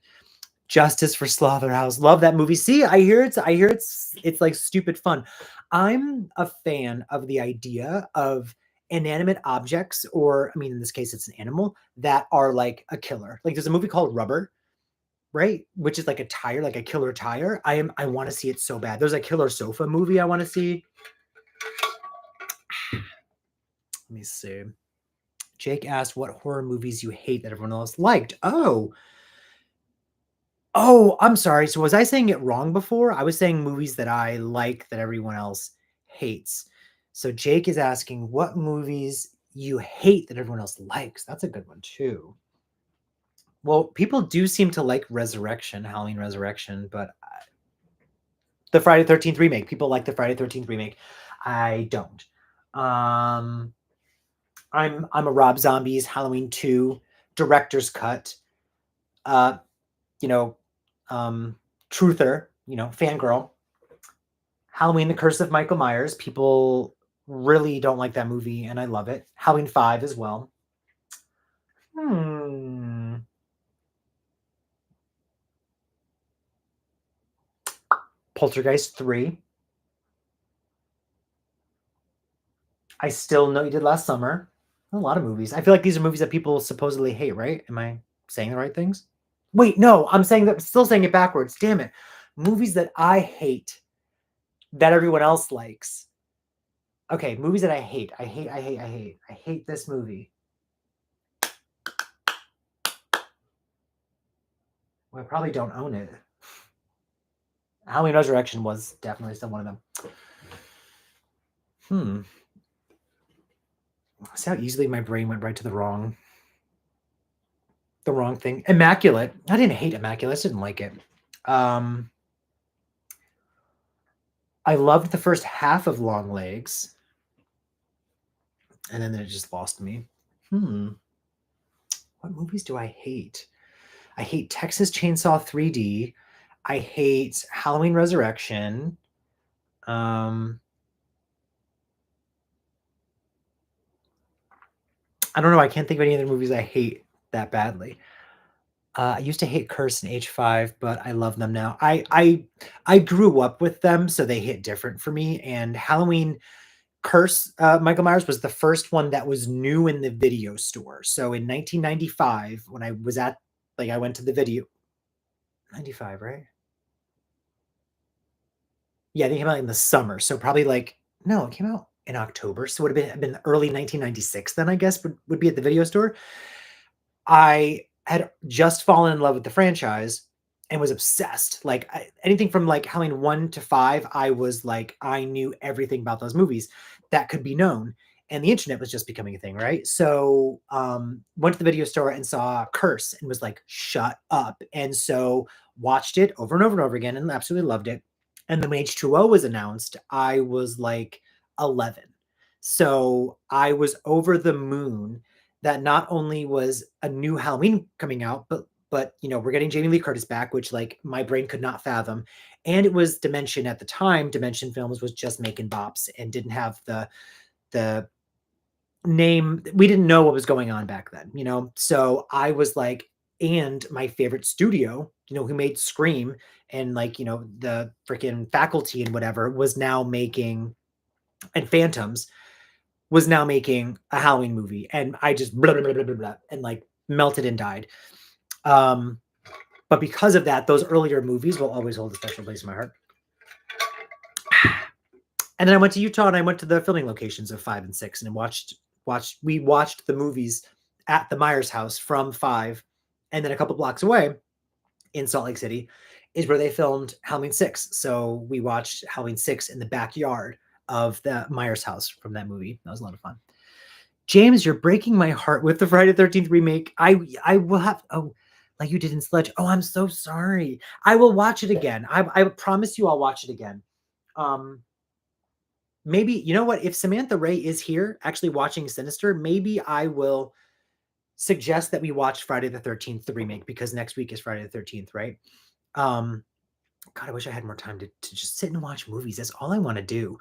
Justice for Slaughterhouse. Love that movie. See, I hear it's like stupid fun. I'm a fan of the idea of inanimate objects, or I mean, in this case, it's an animal that are like a killer. Like, there's a movie called Rubber, right? Which is like a tire, like a killer tire. I want to see it so bad. There's a killer sofa movie I want to see. Let me see. Jake asked what horror movies you hate that everyone else liked. Oh, I'm sorry. So was I saying it wrong before? I was saying movies that I like that everyone else hates. So Jake is asking what movies you hate that everyone else likes. That's a good one too. Well, people do seem to like Halloween Resurrection, but the Friday 13th remake, people like the Friday 13th remake. I don't. I'm a Rob Zombie's Halloween 2 director's cut. Uh, you know, truther, fangirl. Halloween: The Curse of Michael Myers. People really don't like that movie, and I love it. Halloween 5 as well. Poltergeist 3. I Still Know You Did Last Summer. A lot of movies. I feel like these are movies that people supposedly hate, right? Am I saying the right things? Wait, no, still saying it backwards. Damn it. Movies that I hate that everyone else likes. Okay, movies that I hate. I hate this movie. Well, I probably don't own it. Halloween Resurrection was definitely still one of them. See how easily my brain went right to the wrong thing. Immaculate. I didn't hate Immaculate. I just didn't like it. I loved the first half of Long Legs, and then it just lost me. What movies do I hate? I hate Texas Chainsaw 3D. I hate Halloween Resurrection. I don't know. I can't think of any other movies I hate that badly. I used to hate Curse and H5, but I love them now. I grew up with them, so they hit different for me. And Halloween Curse, Michael Myers was the first one that was new in the video store. So in 1995, when I was at, like, I went to the video. 95, right? Yeah, I think it came out in the summer. So probably like, no, it came out in October. So it would have been early 1996 then, I guess, would be at the video store. I had just fallen in love with the franchise and was obsessed. Like anything from like Halloween 1 to 5, I was like, I knew everything about those movies that could be known. And the internet was just becoming a thing, right? So went to the video store and saw Curse and was like, shut up. And so watched it over and over and over again and absolutely loved it. And then when H2O was announced, I was like 11. So I was over the moon that not only was a new Halloween coming out, but you know, we're getting Jamie Lee Curtis back, which like my brain could not fathom. And it was Dimension at the time. Dimension Films was just making bops and didn't have the name. We didn't know what was going on back then, you know? So I was like, and my favorite studio, you know, who made Scream and like, you know, the freaking Faculty and whatever was now making, and Phantoms was now making a Halloween movie, and I just blah, blah, blah, blah, blah, blah, and like melted and died. But because of that, those earlier movies will always hold a special place in my heart. And then I went to Utah and I went to the filming locations of 5 and 6 and watched the movies at the Myers house from 5, and then a couple blocks away in Salt Lake City is where they filmed Halloween 6. So we watched Halloween 6 in the backyard of the Myers house from that movie. That was a lot of fun. James, you're breaking my heart with the Friday the 13th remake. I will have, oh, like you did in Sledge. Oh, I'm so sorry. I will watch it again. I promise you I'll watch it again. Maybe, you know what? If Samantha Ray is here actually watching Sinister, maybe I will suggest that we watch Friday the 13th, the remake, because next week is Friday the 13th, right? God, I wish I had more time to just sit and watch movies. That's all I want to do.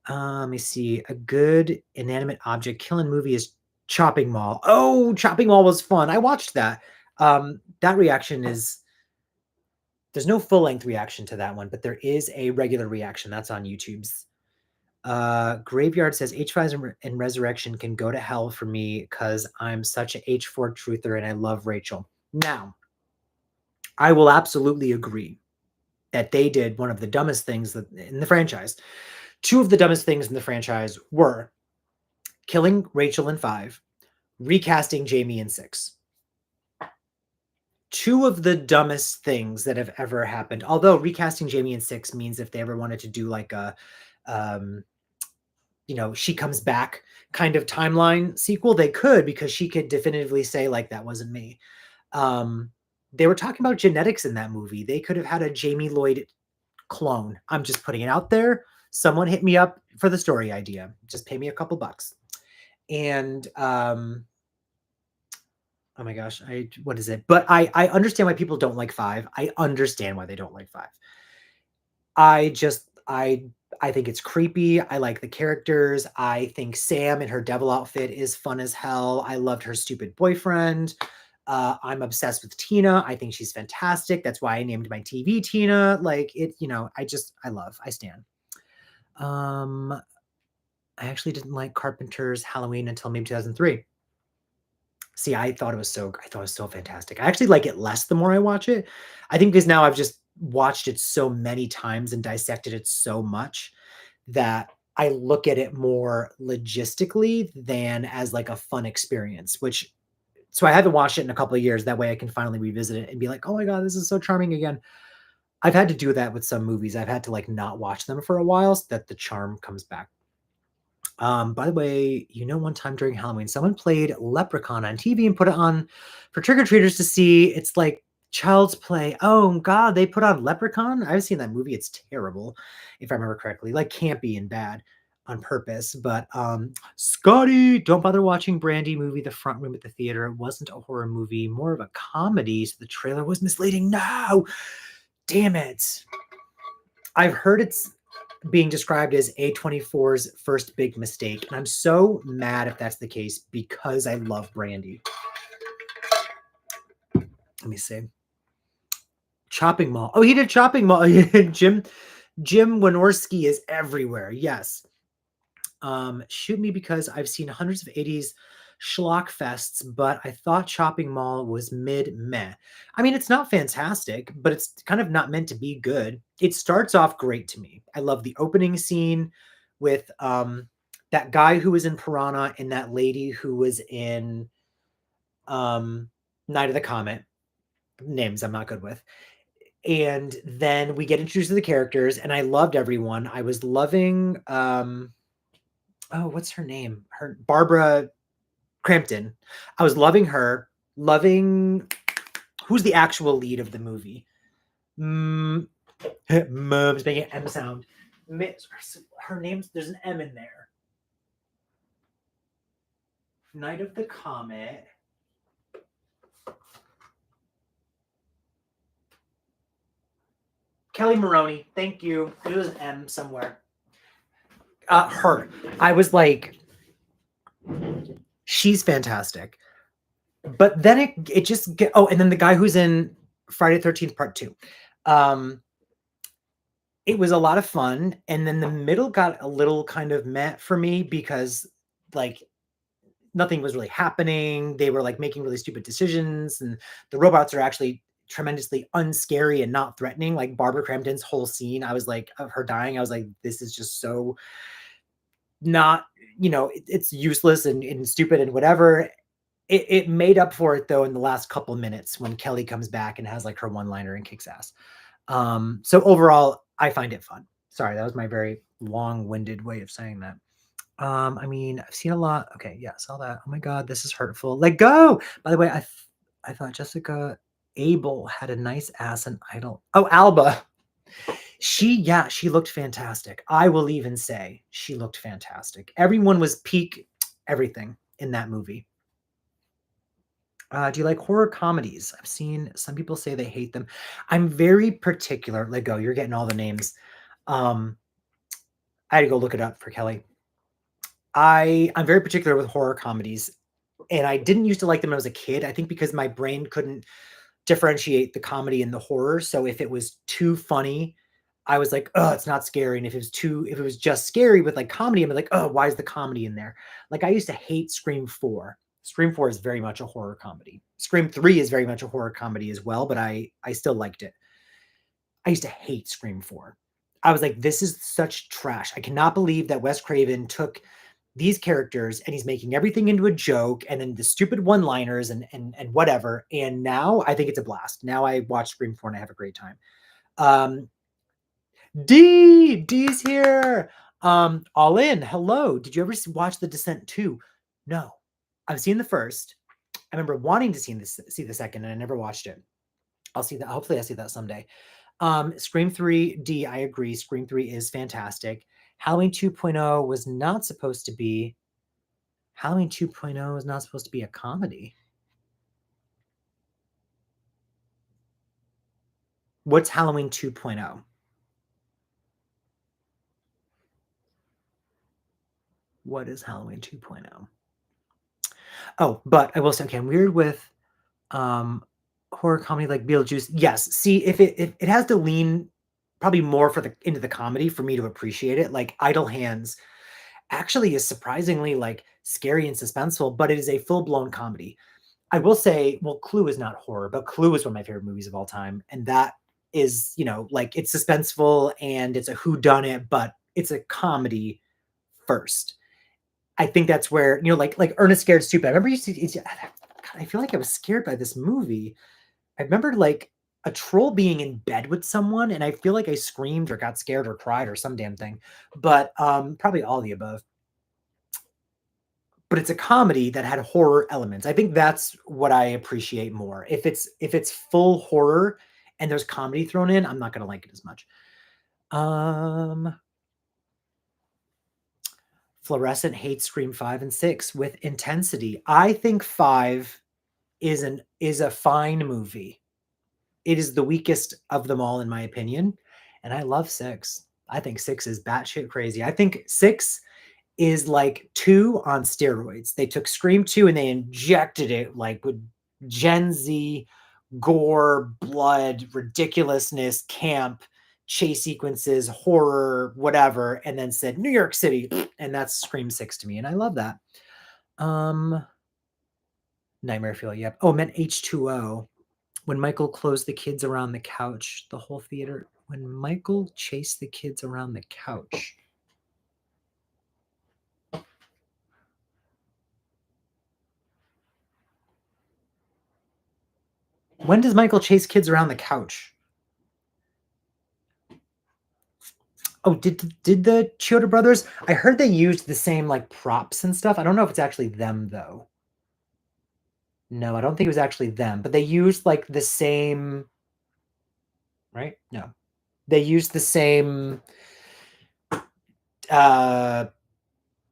Let me see. A good inanimate object killing movie is Chopping Mall. Oh, Chopping Mall was fun. I watched that. That reaction is, there's no full length reaction to that one, but there is a regular reaction that's on YouTube's. Graveyard says H5 and Resurrection can go to hell for me because I'm such a H4 truther and I love Rachel. Now, I will absolutely agree that they did one of the dumbest things in the franchise. Two of the dumbest things in the franchise were killing Rachel in 5, recasting Jamie in 6. Two of the dumbest things that have ever happened. Although recasting Jamie in 6 means if they ever wanted to do like a, you know, she comes back kind of timeline sequel, they could, because she could definitively say like, that wasn't me. They were talking about genetics in that movie. They could have had a Jamie Lloyd clone. I'm just putting it out there. Someone hit me up for the story idea. Just pay me a couple bucks. And oh my gosh, what is it? But I understand why people don't like 5. I understand why they don't like 5. I think it's creepy. I like the characters. I think Sam in her devil outfit is fun as hell. I loved her stupid boyfriend. I'm obsessed with Tina. I think she's fantastic. That's why I named my TV Tina. Like it, you know, I stand. I actually didn't like Carpenter's Halloween until maybe 2003. See, I thought it was so fantastic. I actually like it less the more I watch it. I think because now I've just watched it so many times and dissected it so much that I look at it more logistically than as like a fun experience, which So I haven't watched it in a couple of years. That way I can finally revisit it and be like, oh my God, this is so charming again. I've had to do that with some movies. I've had to like not watch them for a while so that the charm comes back. By the way, one time during Halloween, someone played Leprechaun on TV and put it on for trick-or-treaters to see. It's like Child's Play. Oh God, they put on Leprechaun? I've seen that movie. It's terrible, if I remember correctly. Like campy and bad on purpose. But Scotty, don't bother watching Brandy movie, The Front Room at the Theater. It wasn't a horror movie, more of a comedy. So the trailer was misleading. No, damn it. I've heard it's being described as A24's first big mistake. And I'm so mad if that's the case because I love Brandy. Let me see. Chopping Mall. Oh, he did Chopping Mall. Jim Wynorski is everywhere. Yes. Shoot me because I've seen hundreds of 80s schlock fests, but I thought Chopping Mall was meh. I mean, it's not fantastic, but it's kind of not meant to be good. It starts off great to me. I love the opening scene with that guy who was in Piranha and that lady who was in Night of the Comet. Names I'm not good with. And then we get introduced to the characters, and I loved everyone. I was loving what's her name? Barbara Crampton. I was loving her. Loving who's the actual lead of the movie? Just making an M sound. Her name's there's an M in there. Night of the Comet. Kelly Maroney. Thank you. It was an M somewhere. Her. I was like, she's fantastic. But then it just and then the guy who's in Friday the 13th Part 2. It was a lot of fun, and then the middle got a little kind of meh for me because like nothing was really happening. They were like making really stupid decisions, and the robots are actually tremendously unscary and not threatening. Like Barbara Crampton's whole scene, I was like, of her dying, I was like, this is just so not, it's useless and stupid and whatever. It made up for it though in the last couple minutes when Kelly comes back and has like her one-liner and kicks ass. So overall, I find it fun. Sorry, that was my very long-winded way of saying that. I mean, I've seen a lot. Okay, yeah, saw that. Oh my God, this is hurtful. Let go. By the way, I thought Jessica Abel had a nice ass and Idol. Oh, Alba. She looked fantastic. I will even say she looked fantastic. Everyone was peak everything in that movie. Do you like horror comedies? I've seen some people say they hate them. I'm very particular. Let go. You're getting all the names. I had to go look it up for Kelly. I'm very particular with horror comedies, and I didn't used to like them when I was a kid. I think because my brain couldn't differentiate the comedy and the horror. So if it was too funny, I was like, oh, it's not scary. And if it was just scary with like comedy, I'm like, oh, why is the comedy in there? Like I used to hate Scream 4. Scream 4 is very much a horror comedy. Scream 3 is very much a horror comedy as well, but I still liked it. I used to hate Scream 4. I was like, this is such trash. I cannot believe that Wes Craven took these characters and he's making everything into a joke and then the stupid one-liners and whatever. And now I think it's a blast. Now I watch Scream 4 and I have a great time. D's here. All in. Hello. Did you ever watch The Descent 2? No. I've seen the first. I remember wanting to see the second, and I never watched it. I'll see that. Hopefully, I'll see that someday. Scream 3, D. I agree. Scream 3 is fantastic. Halloween 2.0 was not supposed to be. Halloween 2.0 is not supposed to be a comedy. What's Halloween 2.0? What is Halloween 2.0? Oh, but I will say, okay, I'm weird with horror comedy like Beetlejuice. Yes, see, if it has to lean probably more into the comedy for me to appreciate it. Like Idle Hands actually is surprisingly like scary and suspenseful, but it is a full-blown comedy. I will say, well, Clue is not horror, but Clue is one of my favorite movies of all time, and that is, like it's suspenseful and it's a whodunit, but it's a comedy first. I think that's where, like Ernest Scared Stupid. I remember God, I feel like I was scared by this movie. I remember like a troll being in bed with someone, and I feel like I screamed or got scared or cried or some damn thing. But probably all the above. But it's a comedy that had horror elements. I think that's what I appreciate more. If it's full horror and there's comedy thrown in, I'm not gonna like it as much. Um Fluorescent hates Scream 5 and 6 with intensity. I think 5 is a fine movie. It is the weakest of them all in my opinion, and I love 6. I think 6 is batshit crazy. I think 6 is like 2 on steroids. They took Scream 2 and they injected it like with Gen Z gore, blood, ridiculousness, camp, chase sequences, horror, whatever, and then said New York City, and that's Scream 6 to me, and I love that. Nightmare Fuel, yep. Oh, I meant H2O. When Michael closed the kids around the couch, the whole theater. When Michael chased the kids around the couch. When does Michael chase kids around the couch? Oh, did the Chioda brothers? I heard they used the same like props and stuff. I don't know if it's actually them though. No, I don't think it was actually them, but they used like the same, right? No. They used the same uh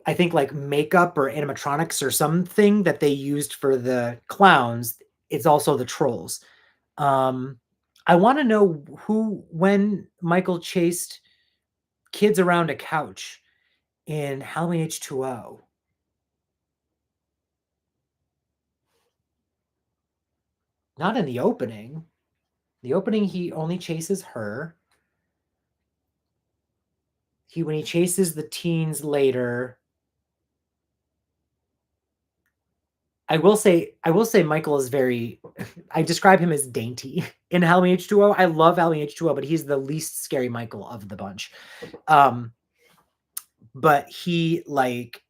I think like makeup or animatronics or something that they used for the clowns. It's also the trolls. Um I want to know who when Michael chased kids around a couch in Halloween H2O. Not in the opening. The opening, he only chases her. When he chases the teens later. I will say Michael is very I describe him as dainty in Halloween H2O. I love Halloween H2O, but he's the least scary Michael of the bunch. But he like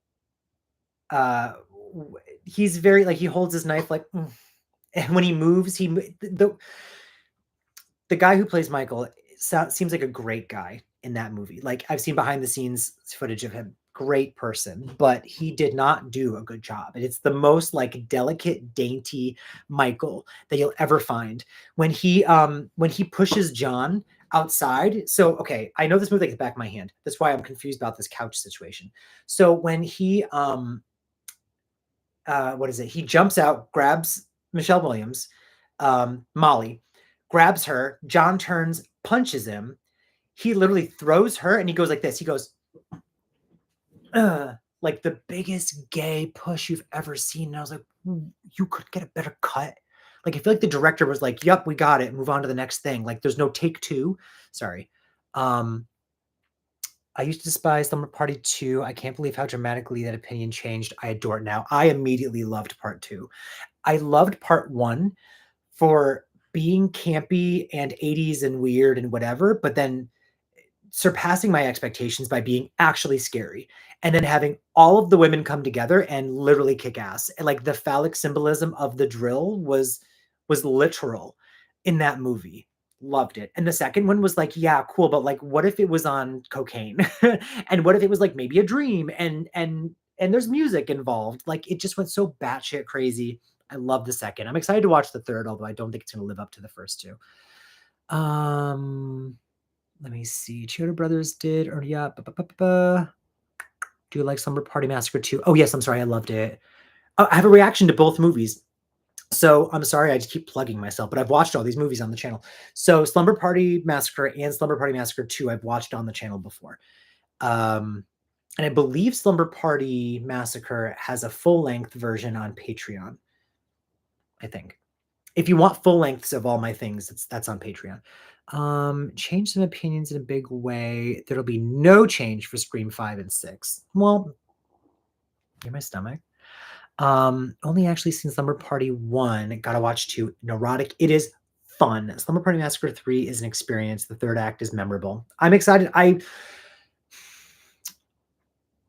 he's very like he holds his knife like and when he moves the guy who plays Michael seems like a great guy in that movie. Like I've seen behind the scenes footage of him, great person, but he did not do a good job. And it's the most like delicate, dainty Michael that you'll ever find. When he pushes John outside. So okay, I know this movie like the back of my hand. That's why I'm confused about this couch situation. So when he what is it? He jumps out, grabs Michelle Williams, Molly, grabs her. John turns, punches him. He literally throws her, and he goes like this. He goes, like the biggest gay push you've ever seen. And I was like, you could get a better cut. Like I feel like the director was like, "Yep, we got it. Move on to the next thing." Like there's no take two. Sorry. I used to despise Slumber Party 2. I can't believe how dramatically that opinion changed. I adore it now. I immediately loved part 2. I loved part 1 for being campy and 80s and weird and whatever, but then surpassing my expectations by being actually scary. And then having all of the women come together and literally kick ass. And like the phallic symbolism of the drill was literal in that movie. Loved it. And the second one was like, yeah, cool, but like what if it was on cocaine? And what if it was like maybe a dream and there's music involved? Like it just went so batshit crazy. I love the second. I'm excited to watch the third, although I don't think it's going to live up to the first two. Let me see. Chioda Brothers did, or yeah. Do you like Slumber Party Massacre 2? Oh, yes. I'm sorry. I loved it. I have a reaction to both movies. So I'm sorry, I just keep plugging myself, but I've watched all these movies on the channel. So Slumber Party Massacre and Slumber Party Massacre 2, I've watched on the channel before. And I believe Slumber Party Massacre has a full-length version on Patreon, I think. If you want full lengths of all my things, that's on Patreon. Change some opinions in a big way. There'll be no change for Scream 5 and 6. Well, in my stomach. Only actually seen Slumber Party 1. Gotta watch 2. Neurotic. It is fun. Slumber Party Massacre 3 is an experience. The third act is memorable. I'm excited.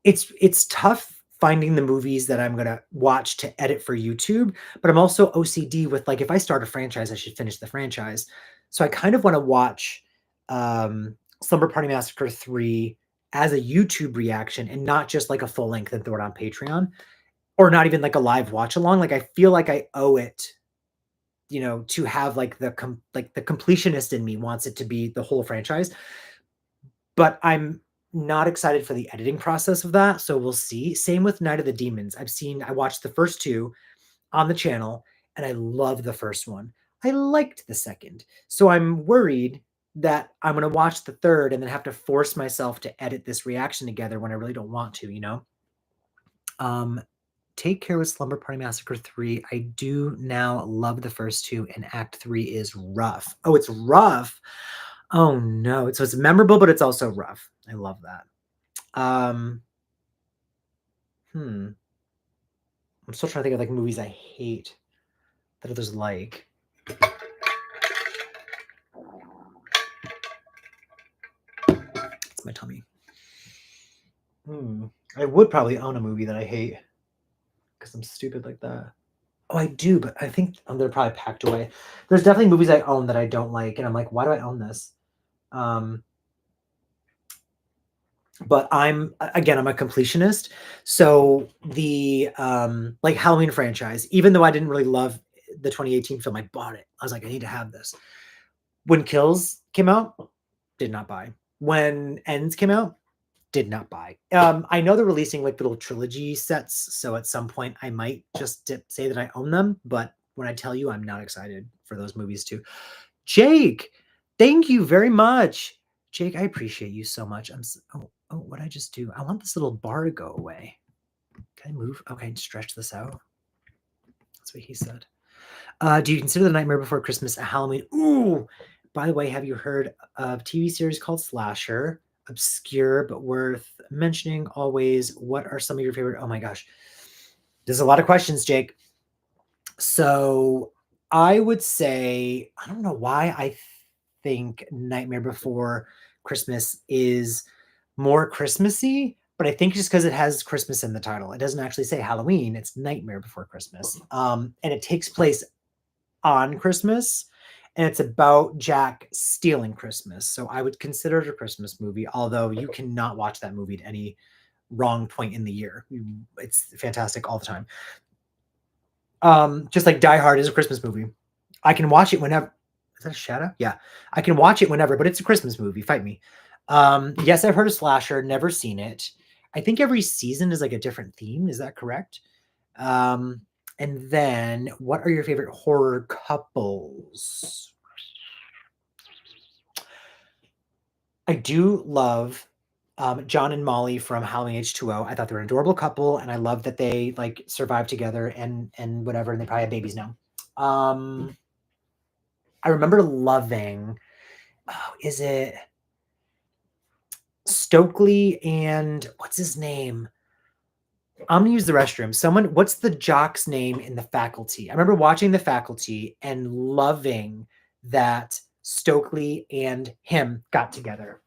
It's tough finding the movies that I'm gonna watch to edit for YouTube, but I'm also OCD with, like, if I start a franchise, I should finish the franchise. So I kind of wanna watch, Slumber Party Massacre 3 as a YouTube reaction and not just like a full length and throw it on Patreon, or not even like a live watch along. Like, I feel like I owe it, to have like the completionist in me wants it to be the whole franchise, but I'm not excited for the editing process of that, so we'll see. Same with Night of the Demons. I watched the first 2 on the channel, and I love the first one. I liked the second. So I'm worried that I'm gonna watch the third and then have to force myself to edit this reaction together when I really don't want to, you know? Um, Take Care with Slumber Party Massacre 3. I do now love the first 2, and Act 3 is rough. Oh, it's rough? Oh, no. It's memorable, but it's also rough. I love that. Um, hmm. I'm still trying to think of, like, movies I hate that others like. It's my tummy. Hmm. I would probably own a movie that I hate because I'm stupid like that. Oh, I do, but I think, they're probably packed away. There's definitely movies I own that I don't like, and I'm like, "Why do I own this?" Um, but again, I'm a completionist, so like, Halloween franchise, even though I didn't really love the 2018 film, I bought it. I was like, "I need to have this." When Kills came out, did not buy. When Ends came out, did not buy. I know they're releasing like little trilogy sets, so at some point I might just say that I own them. But when I tell you, I'm not excited for those movies too. Jake, thank you very much. Jake, I appreciate you so much. Oh, what did I just do? I want this little bar to go away. Can I move? Okay, stretch this out. That's what he said. Do you consider The Nightmare Before Christmas a Halloween? Ooh, by the way, have you heard of TV series called Slasher? Obscure but worth mentioning always. What are some of your favorite? Oh my gosh, there's a lot of questions, Jake. So I would say I don't know why I think Nightmare Before Christmas is more Christmassy, but I think just because it has Christmas in the title. It doesn't actually say Halloween. It's Nightmare Before Christmas, and it takes place on Christmas, and it's about Jack stealing Christmas. So I would consider it a Christmas movie, although you cannot watch that movie at any wrong point in the year. It's fantastic all the time. Just like Die Hard is a Christmas movie. I can watch it whenever. Is that a shadow? Yeah. I can watch it whenever, but it's a Christmas movie. Fight me. Yes, I've heard of Slasher, never seen it. I think every season is like a different theme. Is that correct? Um, and then what are your favorite horror couples? I do love John and Molly from Howling H2O. I thought they were an adorable couple, and I love that they like survived together and whatever, and they probably have babies now. Um, I remember loving. Oh, is it Stokely and what's his name? I'm gonna use the restroom. Someone, what's the jock's name in the faculty? I remember watching the faculty and loving that Stokely and him got together.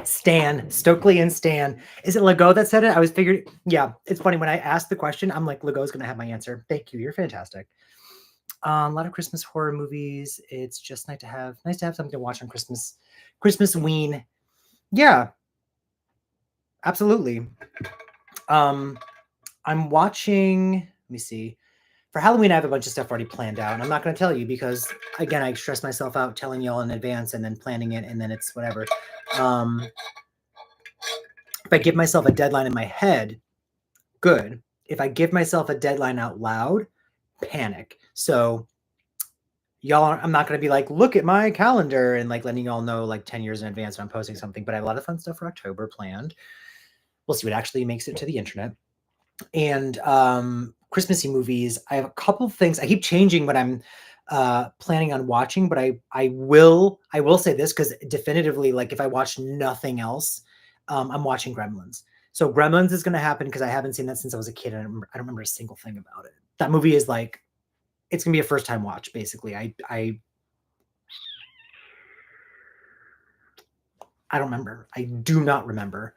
Stan, Stokely and Stan. Is it Legault that said it? I was figured. Yeah, it's funny when I asked the question, I'm like, Legault's gonna have my answer. Thank you. You're fantastic. A lot of Christmas horror movies. It's just nice to have something to watch on Christmas. Christmas ween. Yeah, absolutely. I'm watching. Let me see. For Halloween, I have a bunch of stuff already planned out, and I'm not going to tell you because, again, I stress myself out telling y'all in advance and then planning it, and then it's whatever. If I give myself a deadline in my head, good. If I give myself a deadline out loud, panic. So I'm not going to be like, look at my calendar and like letting y'all know like 10 years in advance when I'm posting something, but I have a lot of fun stuff for October planned. We'll see what actually makes it to the internet. And Christmassy movies, I have a couple of things. I keep changing what I'm planning on watching, but I will say this because definitively, like if I watch nothing else, I'm watching Gremlins. So Gremlins is going to happen because I haven't seen that since I was a kid, and I don't remember a single thing about it. That movie is like, it's going to be a first time watch. Basically, I don't remember. I do not remember.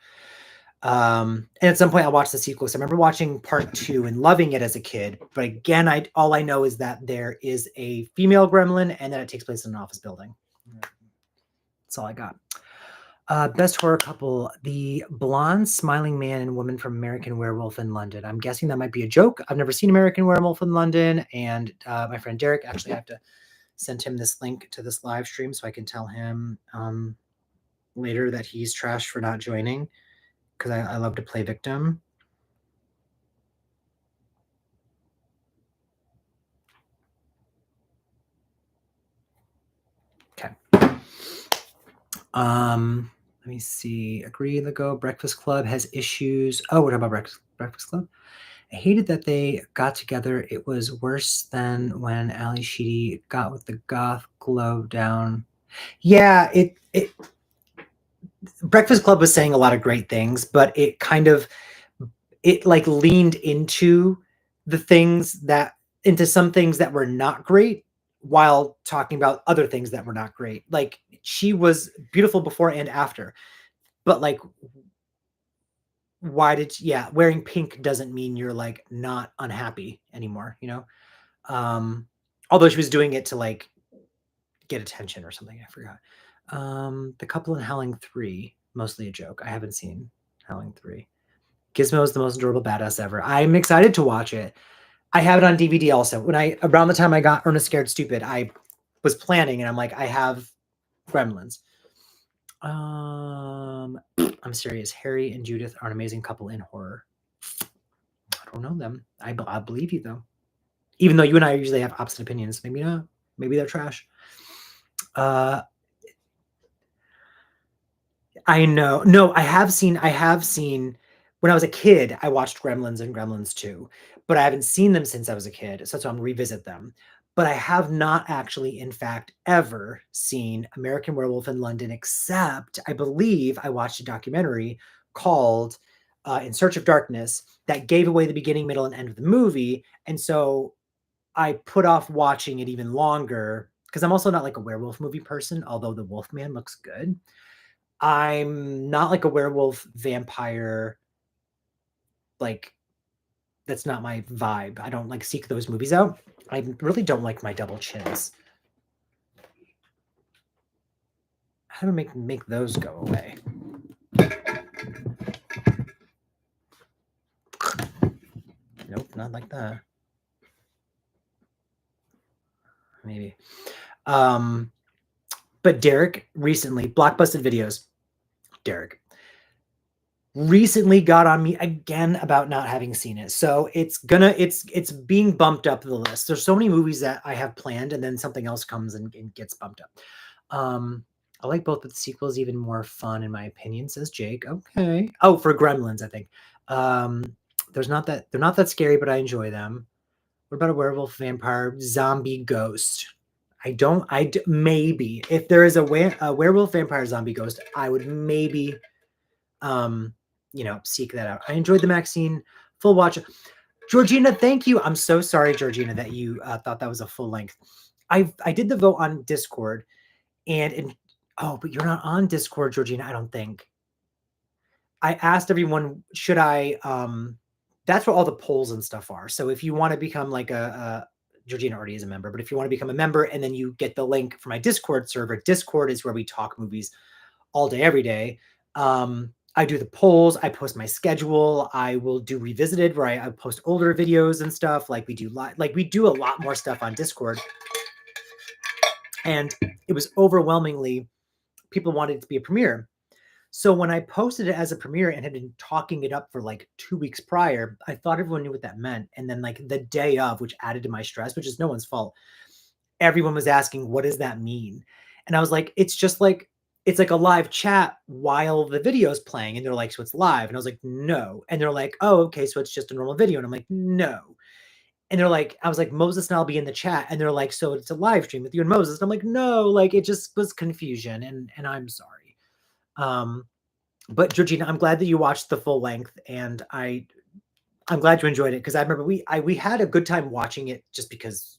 And at some point I'll watch the sequel. So I remember watching part 2 and loving it as a kid. But again, all I know is that there is a female gremlin and that it takes place in an office building. That's all I got. Best horror couple, the blonde smiling man and woman from American Werewolf in London. I'm guessing that might be a joke. I've never seen American Werewolf in London. And my friend Derek, actually I have to send him this link to this live stream so I can tell him later that he's trash for not joining. Because I love to play victim. Okay. Let me see. Agree, Lego. Breakfast Club has issues. Oh, we're talking about Breakfast Club. I hated that they got together. It was worse than when Ali Sheedy got with the goth glow down. Yeah, it Breakfast Club was saying a lot of great things, but it kind of like leaned into some things that were not great while talking about other things that were not great. Like she was beautiful before and after, but like wearing pink doesn't mean you're like not unhappy anymore, you know? Although she was doing it to like get attention or something, I forgot. The couple in Howling 3, mostly a joke. I haven't seen Howling 3. Gizmo is the most adorable badass ever. I'm excited to watch it. I have it on DVD also. Around the time I got Ernest Scared Stupid, I was planning and I'm like, I have Gremlins. I'm serious. Harry and Judith are an amazing couple in horror. I don't know them. I believe you though. Even though you and I usually have opposite opinions. Maybe not. Maybe they're trash. I know. No, I have seen when I was a kid, I watched Gremlins and Gremlins 2, but I haven't seen them since I was a kid. So I'm revisit them. But I have not actually, in fact, ever seen American Werewolf in London, except I believe I watched a documentary called In Search of Darkness that gave away the beginning, middle, and end of the movie. And so I put off watching it even longer because I'm also not like a werewolf movie person, although The Wolfman looks good. I'm not like a werewolf vampire, like that's not my vibe. I don't like seek those movies out. I really don't like my double chins. How do I make those go away? Nope, not like that. Maybe. But Derek recently, Blockbusted Videos, Derek recently got on me again about not having seen it. So it's being bumped up the list. There's so many movies that I have planned and then something else comes and gets bumped up. I like both, but the sequel is even more fun in my opinion, says Jake. Okay. Oh, for Gremlins, I think. They're not that scary, but I enjoy them. What about a werewolf, vampire, zombie, ghost? Maybe if there is a werewolf, vampire, zombie, ghost, I would maybe seek that out. I enjoyed the Maxine full watch. Georgina, thank you. I'm so sorry, Georgina, that you thought that was a full length. I did the vote on Discord, but you're not on Discord, Georgina, I don't think. I asked everyone, should I, that's where all the polls and stuff are. So if you want to become like Georgina already is a member, but if you want to become a member and then you get the link for my Discord server, Discord is where we talk movies all day, every day. I do the polls, I post my schedule, I will do revisited where I post older videos and stuff. Like we do we do a lot more stuff on Discord. And it was overwhelmingly people wanted it to be a premiere. So when I posted it as a premiere and had been talking it up for like 2 weeks prior, I thought everyone knew what that meant. And then like the day of, which added to my stress, which is no one's fault, everyone was asking, what does that mean? And I was like, it's like a live chat while the video's playing. And they're like, so it's live. And I was like, no. And they're like, oh, okay. So it's just a normal video. And I'm like, no. And they're like, I was like, Moses and I'll be in the chat. And they're like, so it's a live stream with you and Moses. And I'm like, no, like it just was confusion. And I'm sorry. But Georgina, I'm glad that you watched the full length, and I'm glad you enjoyed it, because I remember we had a good time watching it just because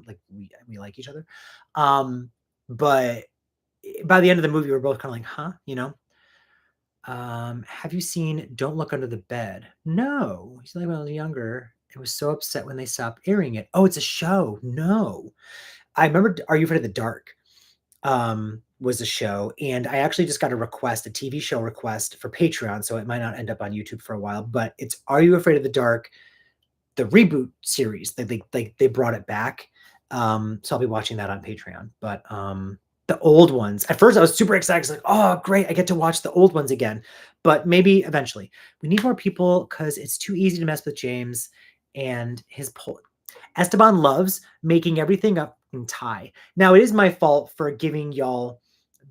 like we like each other. But by the end of the movie, we were both kind of like, huh, you know. Have you seen Don't Look Under the Bed? No. He's like when I was younger. I was so upset when they stopped airing it. Oh, it's a show. No. I remember Are You Afraid of the Dark? Was a show, and I actually just got a TV show request for Patreon, so it might not end up on YouTube for a while, but it's Are You Afraid of the Dark, the reboot series. They brought it back. So I'll be watching that on Patreon. But the old ones, at first I was super excited. It's like, oh great, I get to watch the old ones again. But maybe eventually. We need more people because it's too easy to mess with James and his pull. Esteban loves making everything up in tie. Now, it is my fault for giving y'all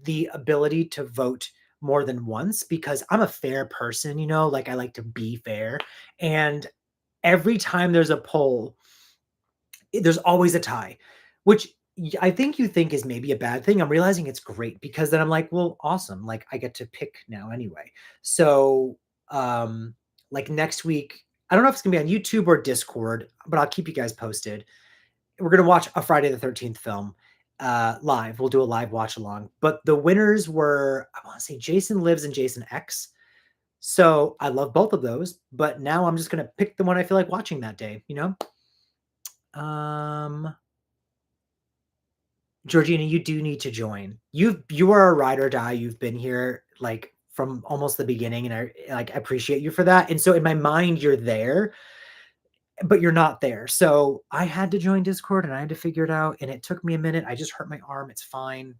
the ability to vote more than once, because I'm a fair person, you know, like I like to be fair. And every time there's a poll, there's always a tie, which I think you think is maybe a bad thing. I'm realizing it's great, because then I'm like, well, awesome. Like I get to pick now anyway. So, like next week, I don't know if it's gonna be on YouTube or Discord, but I'll keep you guys posted. We're gonna watch a Friday the 13th film live. We'll do a live watch along. But the winners were, I want to say, Jason Lives and Jason X. So I love both of those, but now I'm just gonna pick the one I feel like watching that day, you know? Georgina, you do need to join. You are a ride or die. You've been here like from almost the beginning, and I appreciate you for that. And so in my mind, you're there, but you're not there. So I had to join Discord and I had to figure it out, and it took me a minute. I just hurt my arm. It's fine.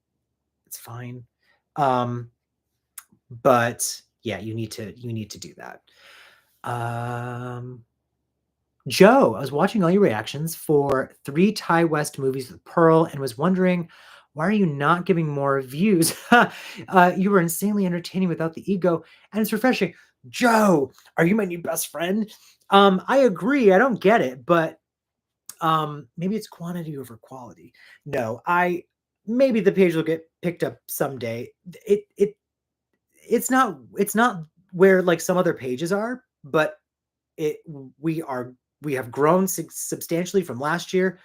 It's fine. But yeah, you need to do that. Joe, I was watching all your reactions for 3 Ty West movies with Pearl and was wondering, why are you not giving more views? You were insanely entertaining without the ego, and it's refreshing. Joe, are you my new best friend? I agree. I don't get it, but maybe it's quantity over quality. No, maybe the page will get picked up someday. It's not where like some other pages are, but it we have grown substantially from last year,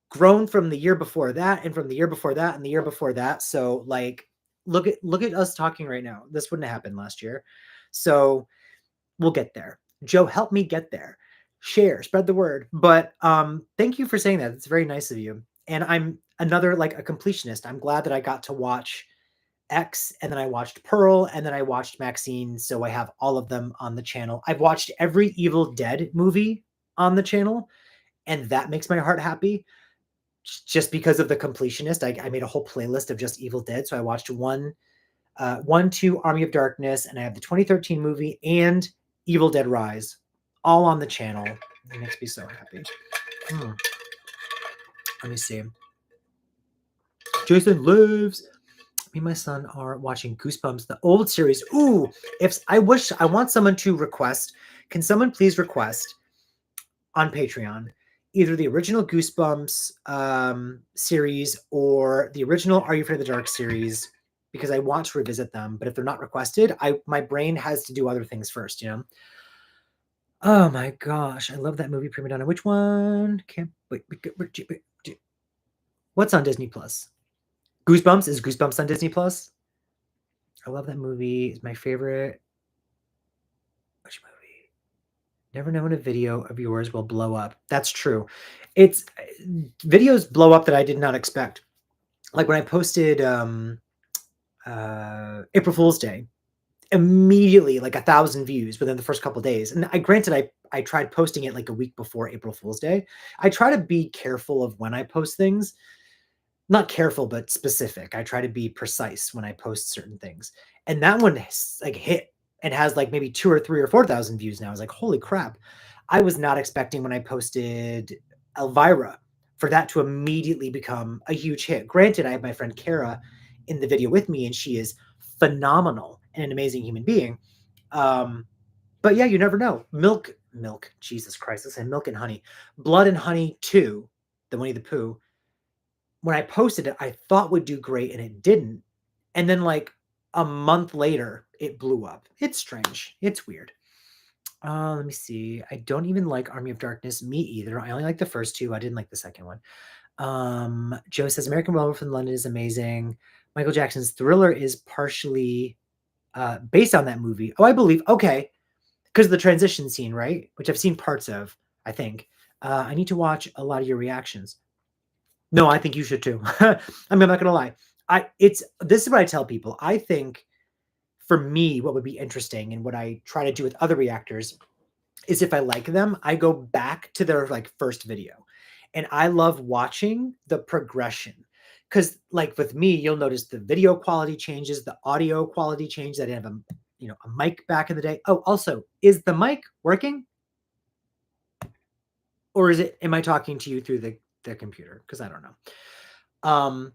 grown from the year before that, and from the year before that, and the year before that. So like look at us talking right now. This wouldn't have happened last year. So we'll get there. Joe, help me get there. Share, spread the word. But thank you for saying that. It's very nice of you. And I'm another like a completionist. I'm glad that I got to watch X, and then I watched Pearl, and then I watched Maxine. So I have all of them on the channel. I've watched every Evil Dead movie on the channel, and that makes my heart happy just because of the completionist. I made a whole playlist of just Evil Dead. So I watched 2 Army of Darkness, and I have the 2013 movie and Evil Dead Rise all on the channel. It makes me so happy. Let me see. Jason Lives. Me and my son are watching Goosebumps, the old series. Ooh, I want someone to request. Can someone please request on Patreon either the original Goosebumps series or the original Are You Afraid of the Dark series? Because I want to revisit them, but if they're not requested, my brain has to do other things first, you know? Oh my gosh, I love that movie, Prima Donna. Which one? Can't wait. What's on Disney Plus? Goosebumps? Is Goosebumps on Disney Plus? I love that movie. It's my favorite. Never know when a video of yours will blow up. That's true. It's videos blow up that I did not expect. Like when I posted April Fool's Day, immediately like 1,000 views within the first couple of days. And I tried posting it like a week before April Fool's Day. I try to be careful of when I post things. Not careful, but specific. I try to be precise when I post certain things. And that one like hit and has like maybe 2 or 3 or 4,000 views now. I was like, "Holy crap." I was not expecting when I posted Elvira for that to immediately become a huge hit. Granted, I have my friend Kara in the video with me, and she is phenomenal and an amazing human being. Um, but yeah, you never know. Milk, Jesus Christ, I said Milk and Honey. Blood and Honey 2, the Winnie the Pooh, when I posted it, I thought would do great and it didn't. And then like a month later, it blew up. It's strange. It's weird. Let me see. I don't even like Army of Darkness. Me either. I only like the first two. I didn't like the second one. Joe says American Werewolf in London is amazing. Michael Jackson's Thriller is partially based on that movie. Oh, I believe. Okay, because of the transition scene, right? Which I've seen parts of. I think. I need to watch a lot of your reactions. No, I think you should too. I mean, I'm not gonna lie. This is what I tell people. I think for me, what would be interesting and what I try to do with other reactors is if I like them, I go back to their like first video. And I love watching the progression. Cause like with me, you'll notice the video quality changes, the audio quality changes. I didn't have a mic back in the day. Oh, also, is the mic working? Or am I talking to you through the computer? Because I don't know.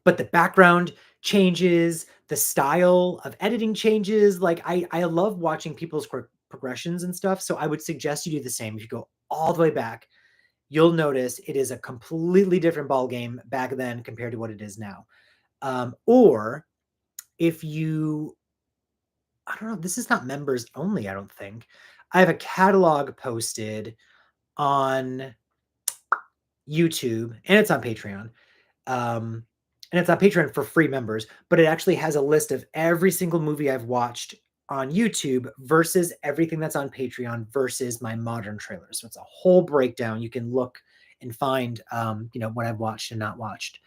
But the background changes, the style of editing changes. Like I love watching people's progressions and stuff. So I would suggest you do the same. If you go all the way back, you'll notice it is a completely different ball game back then compared to what it is now. Or if you, I don't know, this is not members only, I don't think. I have a catalog posted on YouTube and it's on Patreon. And it's on Patreon for free members, but it actually has a list of every single movie I've watched on YouTube versus everything that's on Patreon versus my modern trailers. So it's a whole breakdown. You can look and find, what I've watched and not watched.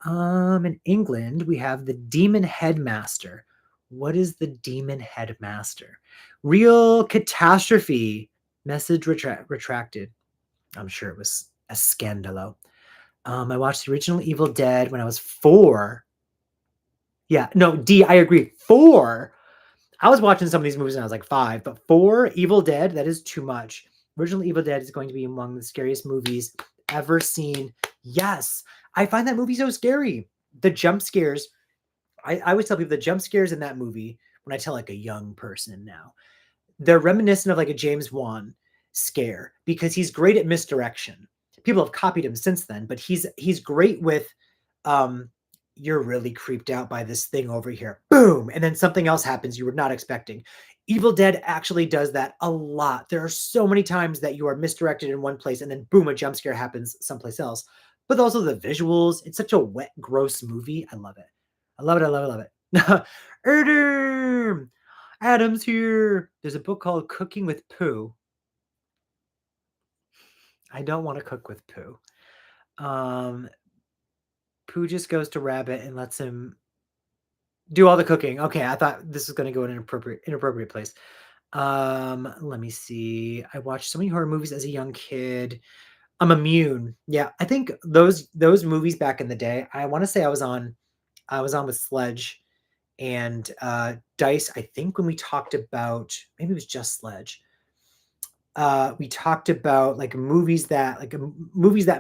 In England, we have the Demon Headmaster. What is the Demon Headmaster? Real catastrophe. Message retracted. I'm sure it was a scandalo. I watched the original Evil Dead when I was 4. Yeah, no, D, I agree. 4. I was watching some of these movies when I was like 5, but 4, Evil Dead, that is too much. Original Evil Dead is going to be among the scariest movies ever seen. Yes, I find that movie so scary. The jump scares, I always tell people the jump scares in that movie, when I tell like a young person now, they're reminiscent of like a James Wan scare because he's great at misdirection. People have copied him since then, but he's great with um you're really creeped out by this thing over here. Boom, and then something else happens you were not expecting. Evil Dead actually does that a lot. There are so many times that you are misdirected in one place and then boom, a jump scare happens someplace else. But also the visuals, it's such a wet, gross movie. I love it. I love it. I love it. I love it. Erder! Adam's here. There's a book called Cooking with Pooh. I don't want to cook with Pooh. Pooh just goes to Rabbit and lets him do all the cooking. Okay, I thought this was going to go in an inappropriate place. Let me see. I watched so many horror movies as a young kid. I'm immune. Yeah, I think those movies back in the day. I want to say I was on with Sledge and Dice. I think when we talked about, maybe it was just Sledge. We talked about like movies that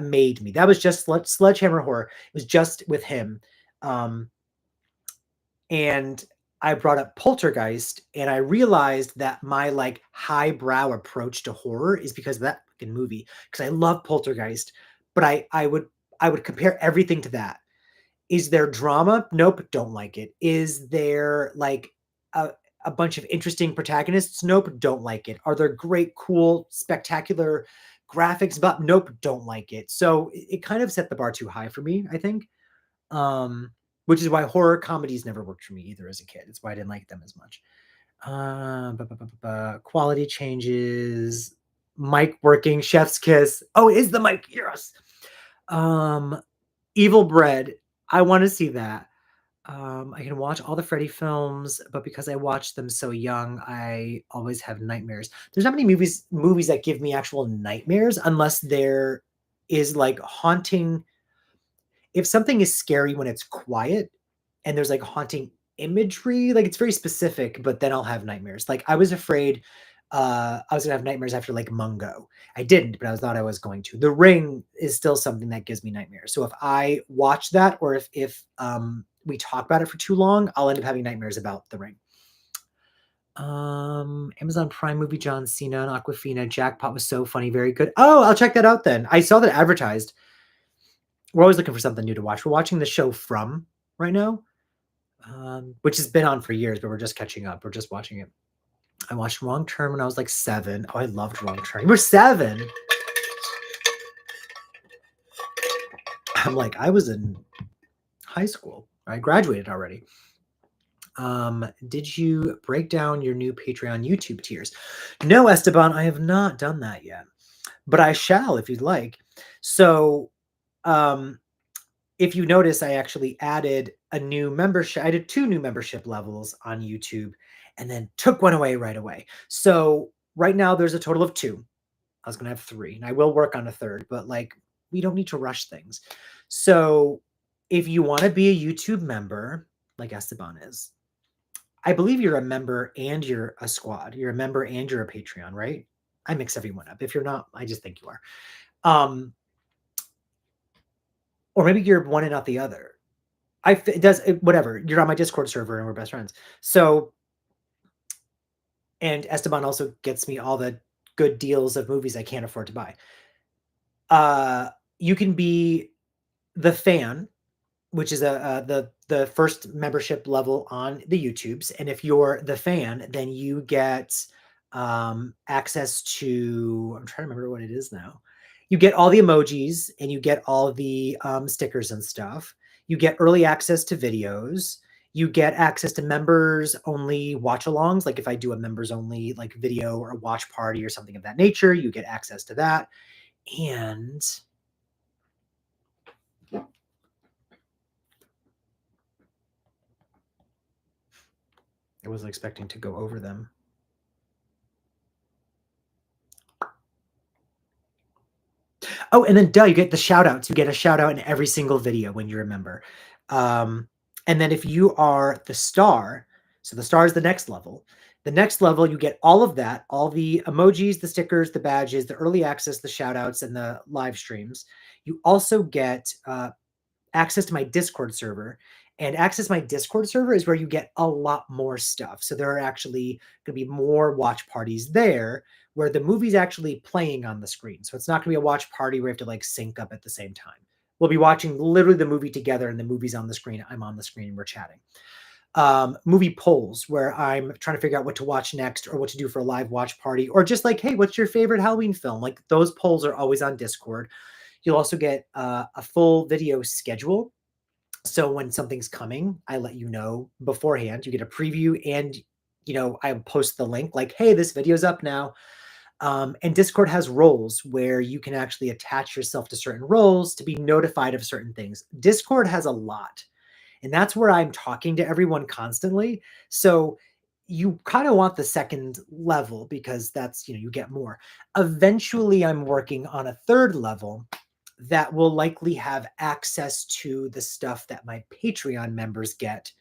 made me. That was just Sledgehammer Horror. It was just with him. And I brought up Poltergeist, and I realized that my like highbrow approach to horror is because of that fucking movie. Because I love Poltergeist, but I would compare everything to that. Is there drama? Nope, don't like it. Is there like a bunch of interesting protagonists? Nope, don't like it. Are there great, cool, spectacular graphics? But nope, don't like it. So it kind of set the bar too high for me, I think. Which is why horror comedies never worked for me either as a kid. It's why I didn't like them as much. Quality changes. Mic working, Chef's Kiss. Oh, it is the mic. Yes. Evil Bread. I want to see that. I can watch all the Freddy films, but because I watched them so young, I always have nightmares. There's not many movies that give me actual nightmares unless there is like haunting. If something is scary when it's quiet and there's like haunting imagery, like it's very specific, but then I'll have nightmares. Like I was afraid I was gonna have nightmares after like Mungo. I didn't, but I thought I was going to. The Ring is still something that gives me nightmares. So if I watch that or if we talk about it for too long, I'll end up having nightmares about The Ring. Amazon Prime movie John Cena and Aquafina. Jackpot was so funny, very good. Oh, I'll check that out then. I saw that advertised. We're always looking for something new to watch. We're watching the show From right now, which has been on for years, but we're just catching up. We're just watching it. I watched Wrong Turn when I was like 7. Oh, I loved Wrong Turn. You were 7. I'm like, I was in high school. I graduated already. Did you break down your new Patreon YouTube tiers? No, Esteban, I have not done that yet, but I shall if you'd like. So, if you notice, I actually added a new membership. I did 2 new membership levels on YouTube and then took one away right away. So right now there's a total of 2. I was going to have 3 and I will work on a third, but like we don't need to rush things. So if you want to be a YouTube member, like Esteban is, I believe you're a member and you're a squad. You're a member and you're a Patreon, right? I mix everyone up. If you're not, I just think you are. Or maybe you're one and not the other. Whatever. You're on my Discord server and we're best friends. So, and Esteban also gets me all the good deals of movies I can't afford to buy. You can be the fan, which is the first membership level on the YouTubes, and if you're the fan, then you get access to. I'm trying to remember what it is now. You get all the emojis and you get all the stickers and stuff. You get early access to videos. You get access to members only watch alongs. Like if I do a members only like video or a watch party or something of that nature, you get access to that. And I wasn't expecting to go over them. Oh, and then you get the shout outs. You get a shout out in every single video when you're a member. And then if you are the star, so the star is the next level. The next level, you get all of that, all the emojis, the stickers, the badges, the early access, the shout outs, and the live streams. You also get access to my Discord server. And access to my Discord server is where you get a lot more stuff. So there are actually going to be more watch parties there where the movie's actually playing on the screen. So it's not going to be a watch party where you have to like sync up at the same time. We'll be watching literally the movie together and the movie's on the screen. I'm on the screen and we're chatting. Movie polls where I'm trying to figure out what to watch next or what to do for a live watch party or just like, hey, what's your favorite Halloween film? Like those polls are always on Discord. You'll also get a full video schedule. So when something's coming, I let you know beforehand. You get a preview and, I post the link like, hey, this video's up now. And Discord has roles where you can actually attach yourself to certain roles to be notified of certain things. Discord has a lot. And that's where I'm talking to everyone constantly. So you kind of want the second level because that's, you get more. Eventually, I'm working on a third level that will likely have access to the stuff that my Patreon members get.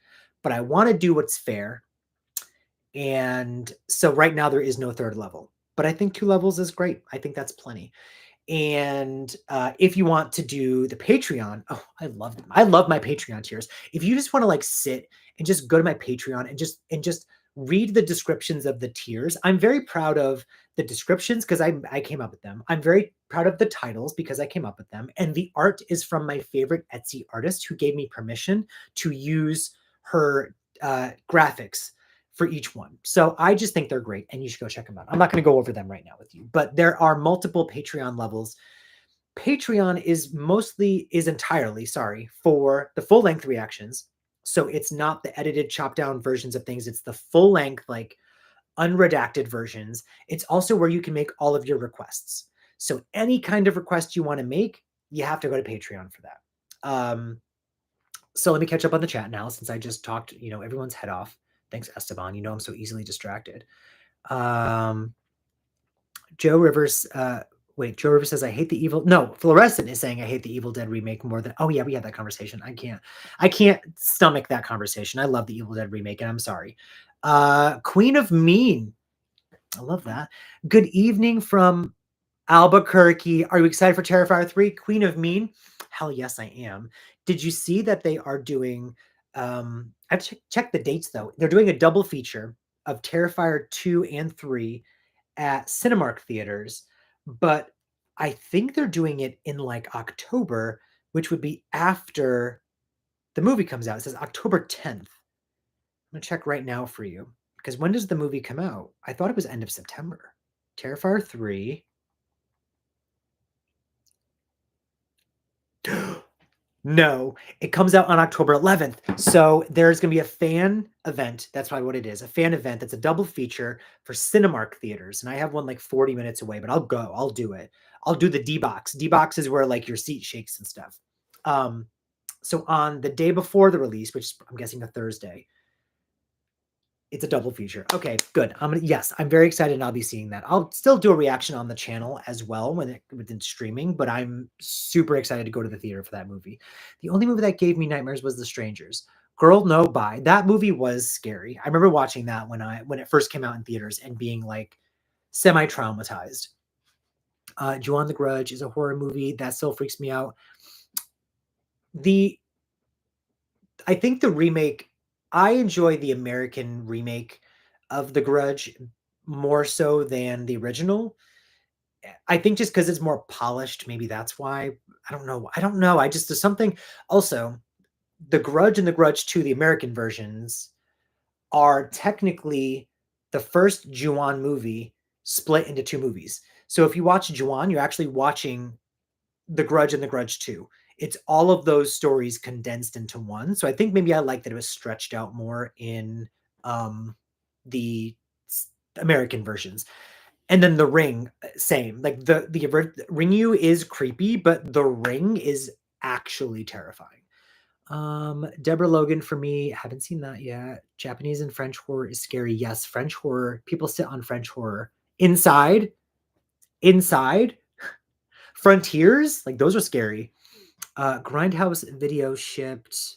But I want to do what's fair. And so right now there is no third level, but I think 2 levels is great. I think that's plenty. And if you want to do the Patreon, oh, I love them. I love my Patreon tiers. If you just want to like sit and just go to my Patreon and just read the descriptions of the tiers, I'm very proud of the descriptions because I came up with them. I'm very proud of the titles because I came up with them. And the art is from my favorite Etsy artist who gave me permission to use her graphics for each one. So I just think they're great and you should go check them out. I'm not going to go over them right now with you, but there are multiple Patreon levels. Patreon is entirely, for the full length reactions. So it's not the edited chop down versions of things. It's the full length, like unredacted versions. It's also where you can make all of your requests. So any kind of request you want to make, you have to go to Patreon for that. So let me catch up on the chat now, since I just talked, everyone's head off. Thanks, Esteban. I'm so easily distracted. Joe Rivers, Joe Rivers says, I hate the evil. No, Fluorescent is saying, I hate the Evil Dead remake more than. Oh yeah, we had that conversation. I can't stomach that conversation. I love the Evil Dead remake, and I'm sorry. Queen of Mean. I love that. Good evening from Albuquerque. Are you excited for Terrifier 3? Queen of Mean? Hell yes, I am. Did you see that they are doing, I've checked the dates though. They're doing a double feature of Terrifier 2 and 3 at Cinemark theaters, but I think they're doing it in like October, which would be after the movie comes out. It says October 10th. I'm gonna check right now for you, because when does the movie come out? I thought it was end of September. Terrifier 3. No, it comes out on October 11th. So there's going to be a fan event. That's probably what it is. A fan event that's a double feature for Cinemark theaters. And I have one like 40 minutes away, but I'll go. I'll do it. I'll do the D-Box. D-Box is where like your seat shakes and stuff. So on the day before the release, which I'm guessing a Thursday, it's a double feature. Okay, good. Yes, I'm very excited, and I'll be seeing that. I'll still do a reaction on the channel as well within streaming, but I'm super excited to go to the theater for that movie. The only movie that gave me nightmares was The Strangers. Girl No Bye. That movie was scary. I remember watching that when it first came out in theaters and being like semi-traumatized. Ju-On the Grudge is a horror movie that still freaks me out. I think the remake, I enjoy the American remake of The Grudge more so than the original. I think just because it's more polished, maybe that's why. I don't know. There's something. Also, The Grudge and The Grudge 2, the American versions, are technically the first Ju-On movie split into two movies. So if you watch Ju-On, you're actually watching The Grudge and The Grudge 2. It's all of those stories condensed into one. So I think maybe I like that it was stretched out more in the American versions. And then The Ring, same. Like the Ringu is creepy, but The Ring is actually terrifying. Deborah Logan, for me, haven't seen that yet. Japanese and French horror is scary. Yes, French horror. People sit on French horror. Inside. Frontiers, like those are scary. Grindhouse video shipped.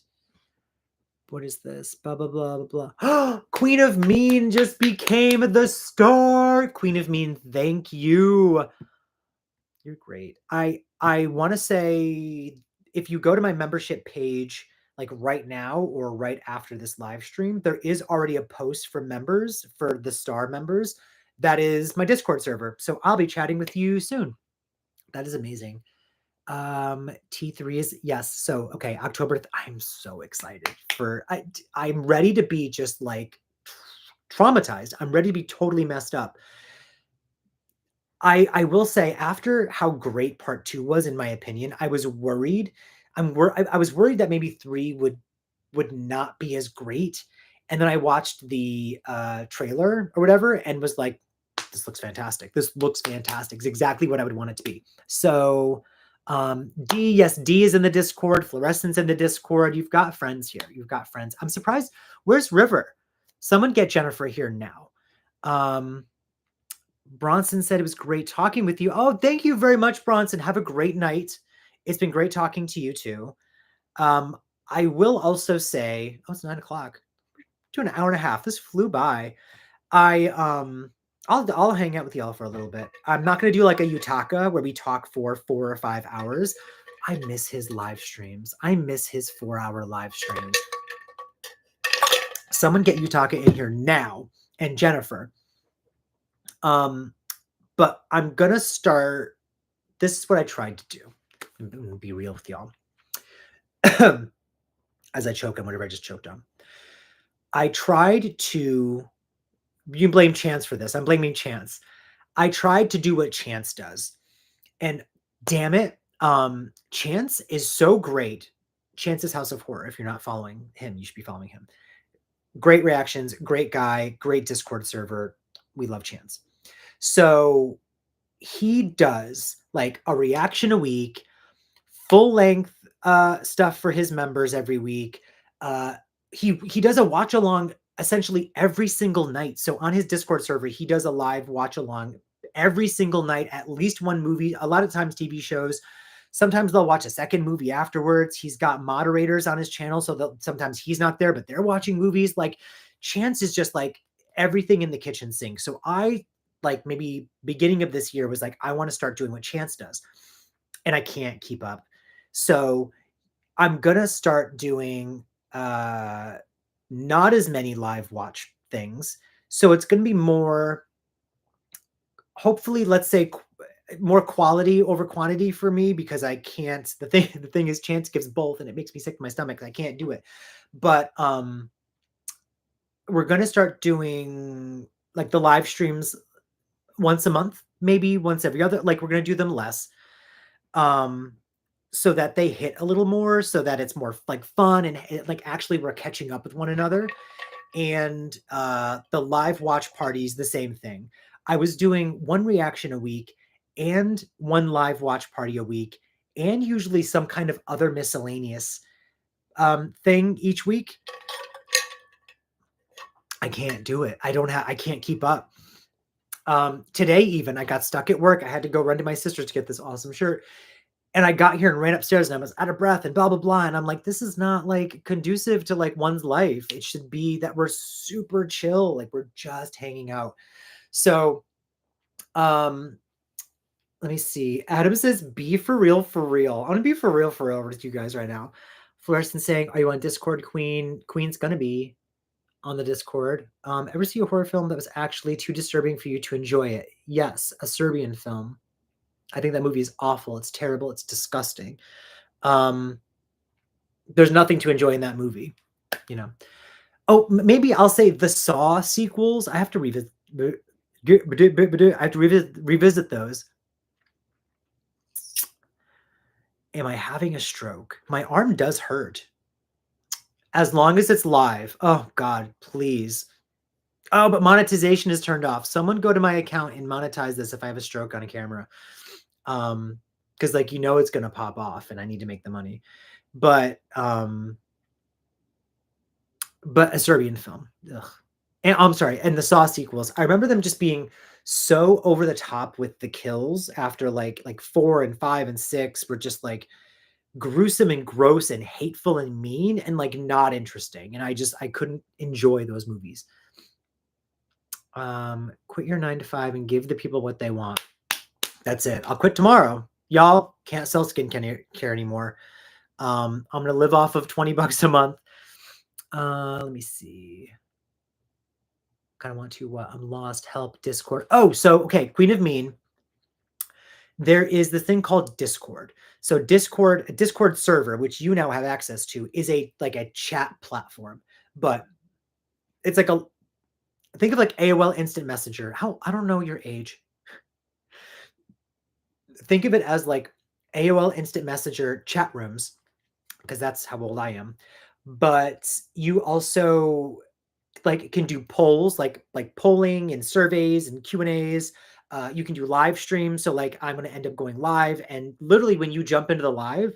What is this? Blah blah blah blah blah. Queen of Mean just became the star. Queen of Mean, thank you. You're great. I want to say, if you go to my membership page like right now or right after this live stream, there is already a post for members, for the star members. That is my Discord server. So I'll be chatting with you soon. That is amazing. T3 is yes. So okay, October. I'm so excited for. I'm ready to be just like traumatized. I'm ready to be totally messed up. I will say, after how great part 2 was, in my opinion, I was worried. I was worried that maybe 3 would not be as great. And then I watched the trailer or whatever and was like, this looks fantastic. This looks fantastic. It's exactly what I would want it to be. So D is in the Discord. Fluorescence in the Discord. You've got friends here. You've got friends. I'm surprised. Where's River? Someone get Jennifer here now. Bronson said it was great talking with you. Oh, thank you very much, Bronson. Have a great night. It's been great talking to you too. I will also say, oh, it's 9 o'clock. Doing an hour and a half. This flew by. I'll hang out with y'all for a little bit. I'm not going to do like a Yutaka where we talk for 4 or 5 hours. I miss his live streams. I miss his 4-hour live streams. Someone get Yutaka in here now, and Jennifer. But I'm going to start. This is what I tried to do. I'm going to be real with y'all. As I choke on whatever I just choked on. I tried to. You can blame Chance for this. I'm blaming Chance. I tried to do what Chance does. And damn it, Chance is so great. Chance's House of Horror. If you're not following him, you should be following him. Great reactions, great guy, great Discord server. we love Chance. So he does like a reaction a week, full length stuff for his members every week. Uh, he does a watch along essentially every single night. So on his Discord server, he does a live watch along every single night, at least one movie. A lot of times TV shows. Sometimes they'll watch a second movie afterwards. He's got moderators on his channel, so sometimes he's not there, but they're watching movies. Like Chance is just like everything in the kitchen sink. So I like maybe beginning of this year was like, I want to start doing what Chance does, and I can't keep up. So I'm gonna start doing not as many live watch things. So it's gonna be more, hopefully, let's say more quality over quantity for me, because I can't. The thing is, Chance gives both, and it makes me sick to my stomach. I can't do it. But we're gonna start doing like the live streams once a month, maybe once every other. Like we're gonna do them less. Um, so that they hit a little more, so that it's more like fun and like actually we're catching up with one another. And the live watch parties, the same thing. I was doing one reaction a week and one live watch party a week, and usually some kind of other miscellaneous thing each week. I can't do it. I can't keep up. Today even I got stuck at work. I had to go run to my sister's to get this awesome shirt. And I got here and ran upstairs and I was out of breath and blah, blah, blah. And I'm like, this is not like conducive to like one's life. It should be that we're super chill. Like we're just hanging out. So, let me see. Adam says, be for real, for real. I want to be for real with you guys right now. Fluorescent saying, are you on Discord, Queen? Queen's going to be on the Discord. Ever see a horror film that was actually too disturbing for you to enjoy it? Yes. A Serbian film. I think that movie is awful. It's terrible. It's disgusting. There's nothing to enjoy in that movie, you know. Oh, maybe I'll say the Saw sequels. I have to revisit. I have to revisit those. Am I having a stroke? My arm does hurt. As long as it's live. Oh God, please. Oh, but monetization is turned off. Someone go to my account and monetize this if I have a stroke on a camera. Because like it's gonna pop off and I need to make the money. But a Serbian film. Ugh. And I'm sorry, and the Saw sequels. I remember them just being so over the top with the kills after like 4 and 5 and 6 were just like gruesome and gross and hateful and mean and like not interesting. And I couldn't enjoy those movies. Quit your 9 to 5 and give the people what they want. That's it. I'll quit tomorrow. Y'all can't sell skincare anymore. I'm gonna live off of $20 a month. Let me see. Kind of want to I'm lost, help, Discord. Oh, so okay, Queen of Mean. There is the thing called Discord. So Discord, a Discord server, which you now have access to, is a chat platform. But it's like think of like AOL Instant Messenger. I don't know your age. Think of it as like AOL Instant Messenger chat rooms, because that's how old I am. But you also can do polls, like polling and surveys and Q&As. You can do live streams. So like I'm going to end up going live, and literally when you jump into the live,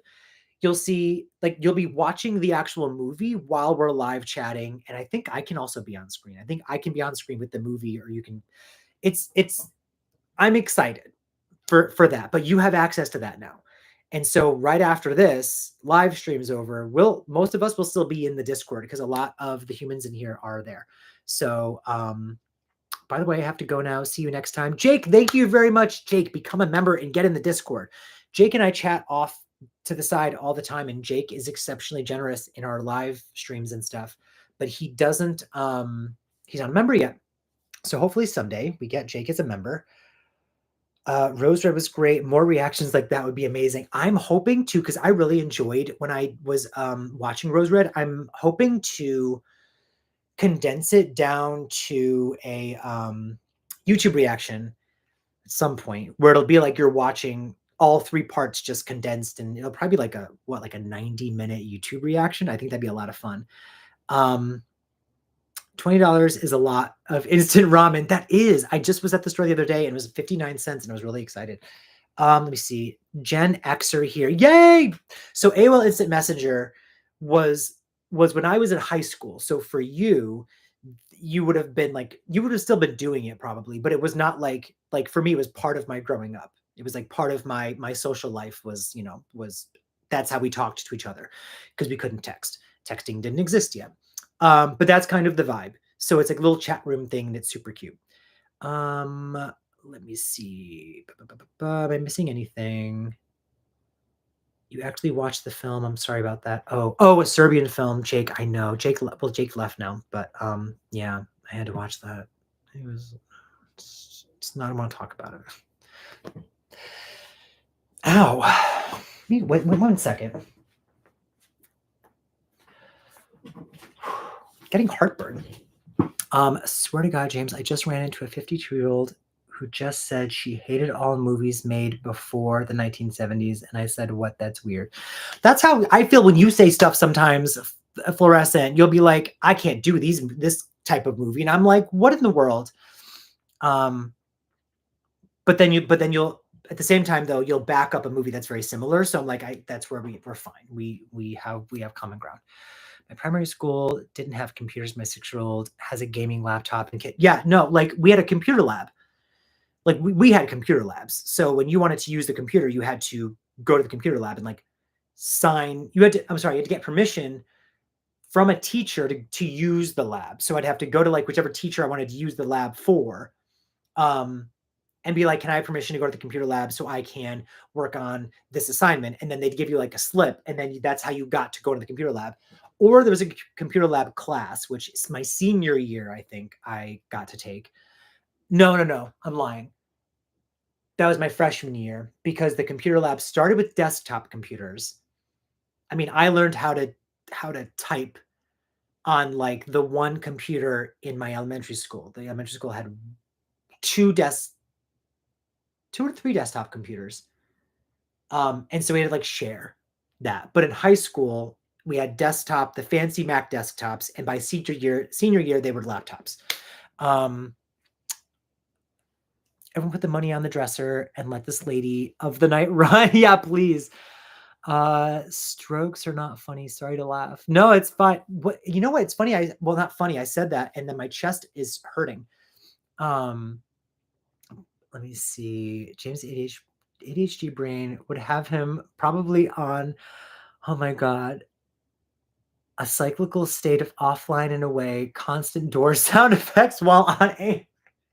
you'll see you'll be watching the actual movie while we're live chatting. And I think I can also be on screen. I think I can be on screen with the movie, or you can. I'm excited for that, but you have access to that now. And so right after this live stream's over, most of us will still be in the Discord, because a lot of the humans in here are there. So, by the way, I have to go now. See you next time. Jake, thank you very much. Jake, become a member and get in the Discord. Jake and I chat off to the side all the time, and Jake is exceptionally generous in our live streams and stuff, but he doesn't, he's not a member yet. So hopefully someday we get Jake as a member. Rose Red was great. More reactions like that would be amazing. I'm hoping to, because I really enjoyed when I was watching Rose Red. I'm hoping to condense it down to a YouTube reaction at some point, where it'll be like you're watching all 3 parts just condensed, and it'll probably be like a 90-minute YouTube reaction. I think that'd be a lot of fun. $20 is a lot of instant ramen. That is. I just was at the store the other day and it was 59 cents and I was really excited. Let me see. Gen Xer here. Yay! So AOL Instant Messenger was when I was in high school. So for you, you would have been like you would have still been doing it probably, but it was not like for me it was part of my growing up. It was like part of my social life was, was that's how we talked to each other because we couldn't text. Texting didn't exist yet. But that's kind of the vibe. So it's like a little chat room thing and it's super cute. Let me see. Am I missing anything? You actually watched the film. I'm sorry about that. Oh, a Serbian film, Jake. I know. Jake left now, but yeah, I had to watch that. It was it's not I want to talk about it. Ow. Wait 1 second. Getting heartburn. Swear to God, James, I just ran into a 52-year-old who just said she hated all movies made before the 1970s. And I said, what? That's weird. That's how I feel when you say stuff sometimes, Fluorescent. You'll be like, I can't do this type of movie. And I'm like, what in the world? But then you'll at the same time though, you'll back up a movie that's very similar. So I'm like, that's where we're fine. We have common ground. My primary school didn't have computers. My 6-year-old has a gaming laptop and kit. Yeah, no, like we had a computer lab. Like we had computer labs. So when you wanted to use the computer, you had to go to the computer lab and like you had to get permission from a teacher to use the lab. So I'd have to go to like whichever teacher I wanted to use the lab for, and be like, can I have permission to go to the computer lab so I can work on this assignment? And then they'd give you like a slip, and then that's how you got to go to the computer lab. Or there was a computer lab class, which is my senior year, I think I got to take. No, I'm lying. That was my freshman year because the computer lab started with desktop computers. I mean, I learned how to type on like the one computer in my elementary school. The elementary school had 2 or 3 desktop computers. And so we had to like share that. But in high school, we had the fancy Mac desktops, and by senior year, they were laptops. Everyone put the money on the dresser and let this lady of the night run. Yeah, please. Strokes are not funny. Sorry to laugh. No, it's fine. You know what? It's funny. Not funny. I said that, and then my chest is hurting. Let me see. James ADHD brain would have him probably on, oh my God, a cyclical state of offline and away, constant door sound effects while on a.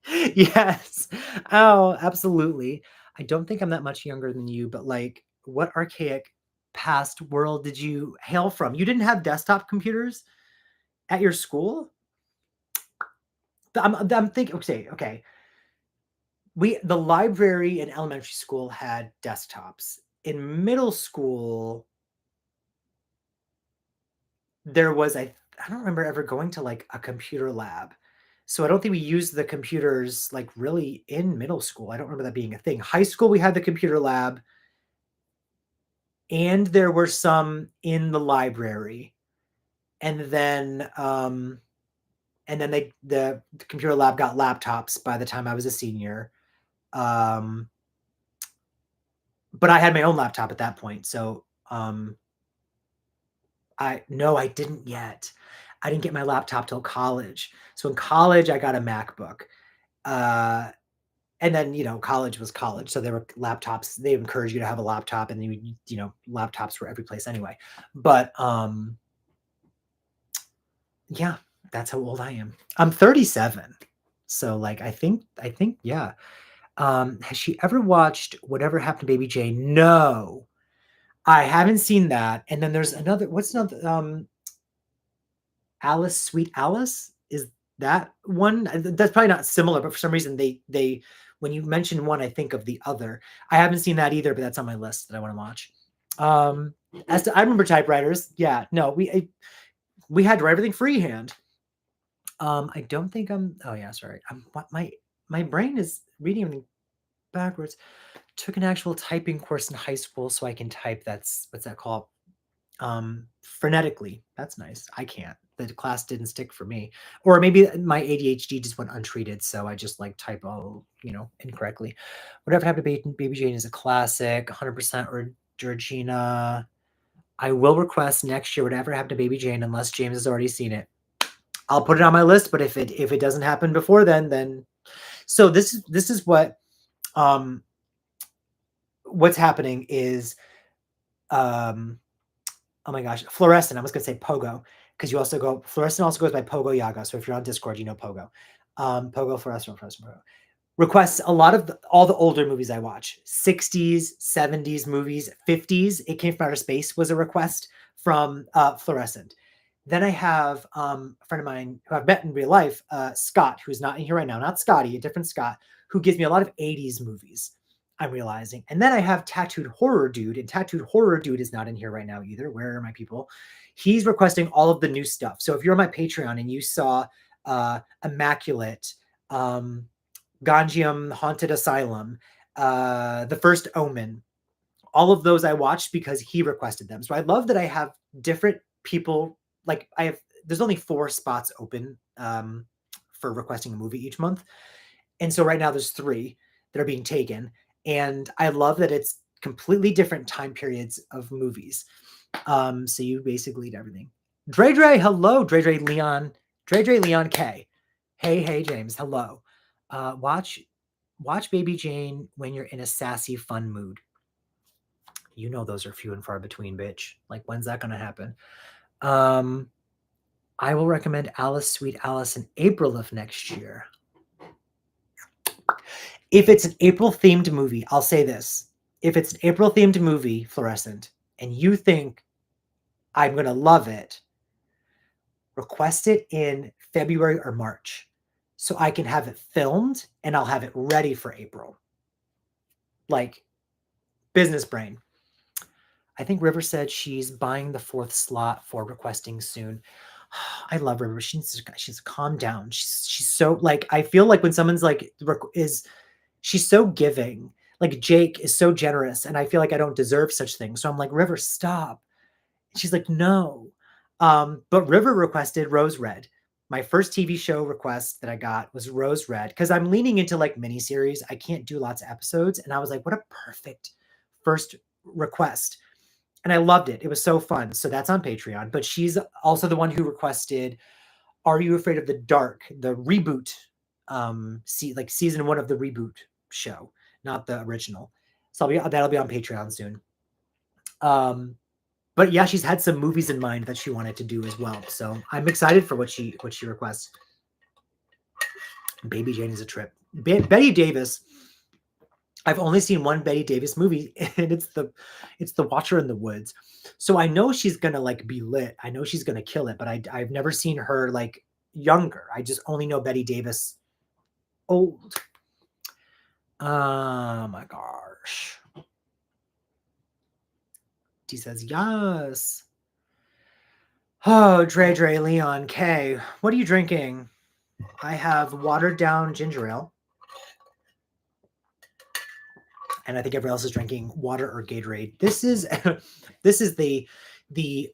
Yes. Oh, absolutely. I don't think I'm that much younger than you, but like, what archaic past world did you hail from? You didn't have desktop computers at your school? I'm thinking, okay. The library in elementary school had desktops. In middle school, there was I don't remember ever going to like a computer lab. So I don't think we used the computers like really in middle school. I don't remember that being a thing. High school, we had the computer lab, and there were some in the library. And then the computer lab got laptops by the time I was a senior. But I had my own laptop at that point. So I didn't yet. I didn't get my laptop till college. So in college, I got a MacBook. And then, college was college. So there were laptops. They encourage you to have a laptop, and laptops were every place anyway. But yeah, that's how old I am. I'm 37. So like I think yeah. Has she ever watched Whatever Happened to Baby Jane? No. I haven't seen that. And then there's what's another Alice, Sweet Alice? Is that one? That's probably not similar, but for some reason they when you mention one, I think of the other. I haven't seen that either, but that's on my list that I want to watch. I remember typewriters. Yeah, no, we had to write everything freehand. I don't think oh yeah, sorry. My brain is reading everything backwards. Took an actual typing course in high school so I can type. What's that called? Phonetically. That's nice. I can't. the class didn't stick for me. Or maybe my ADHD just went untreated, so I just like typo, incorrectly. Whatever Happened to Baby Jane is a classic. 100% or Georgina. I will request next year Whatever Happened to Baby Jane unless James has already seen it. I'll put it on my list, but if it doesn't happen before then so this is what's happening is oh my gosh, Fluorescent. I was gonna say Pogo because Fluorescent also goes by Pogo Yaga. So if you're on Discord, you know Pogo. Pogo, Fluorescent, Pogo. Requests a lot of all the older movies I watch, 60s, 70s movies, 50s. It Came from Outer Space was a request from Fluorescent. Then I have a friend of mine who I've met in real life, Scott, who's not in here right now, not Scotty, a different Scott, who gives me a lot of 80s movies. I'm realizing. And then I have Tattooed Horror Dude, and Tattooed Horror Dude is not in here right now either. Where are my people? He's requesting all of the new stuff. So if you're on my Patreon and you saw Immaculate, Ganjiam Haunted Asylum, The First Omen, all of those I watched because he requested them. So I love that I have different people. Like there's only 4 spots open for requesting a movie each month. And so right now there's 3 that are being taken. And I love that it's completely different time periods of movies. So you basically eat everything. Dre, hello, Dre Leon. Dre Leon K. Hey, James, hello. Watch Baby Jane when you're in a sassy, fun mood. You know those are few and far between, bitch. Like, when's that gonna happen? I will recommend Alice, Sweet Alice in April of next year. If it's an April-themed movie, I'll say this. If it's an April-themed movie, Fluorescent, and you think I'm going to love it, request it in February or March so I can have it filmed and I'll have it ready for April. Like, business brain. I think River said she's buying the 4th slot for requesting soon. I love River. She's calm down. She's so, like, I feel like when someone's like she's so giving. Like, Jake is so generous, and I feel like I don't deserve such things. So I'm like, River, stop. She's like, no. But River requested Rose Red. My first TV show request that I got was Rose Red because I'm leaning into like miniseries. I can't do lots of episodes. And I was like, what a perfect first request. And I loved it. It was so fun. So that's on Patreon. But she's also the one who requested Are You Afraid of the Dark, the reboot, like season 1 of the reboot show, not the original. So that'll be on Patreon soon. But yeah, she's had some movies in mind that she wanted to do as well. So I'm excited for what she requests. Baby Jane is a trip. Betty Davis. I've only seen one Betty Davis movie, and it's the Watcher in the Woods. So I know she's gonna like be lit. I know she's gonna kill it, but I've never seen her like younger. I just only know Betty Davis old. Oh my gosh. He says, yes. Oh, Dre Leon K. What are you drinking? I have watered down ginger ale. And I think everyone else is drinking water or Gatorade. This is the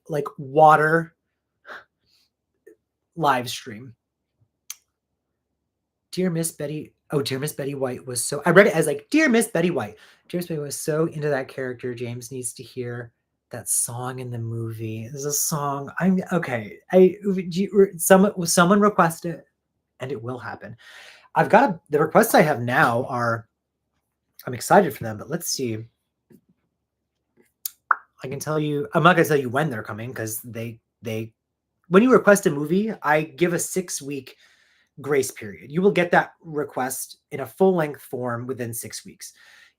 like water live stream. Dear Miss Betty. Oh, Dear Miss Betty White was so. I read it as like, Dear Miss Betty White. Dear Miss Betty was so into that character. James needs to hear that song in the movie. There's a song. I'm okay. Someone request it, and it will happen. I've got the requests I have now are. I'm excited for them, but let's see. I can tell you. I'm not going to tell you when they're coming because they. When you request a movie, I give a 6-week grace period. You will get that request in a full-length form within 6 weeks.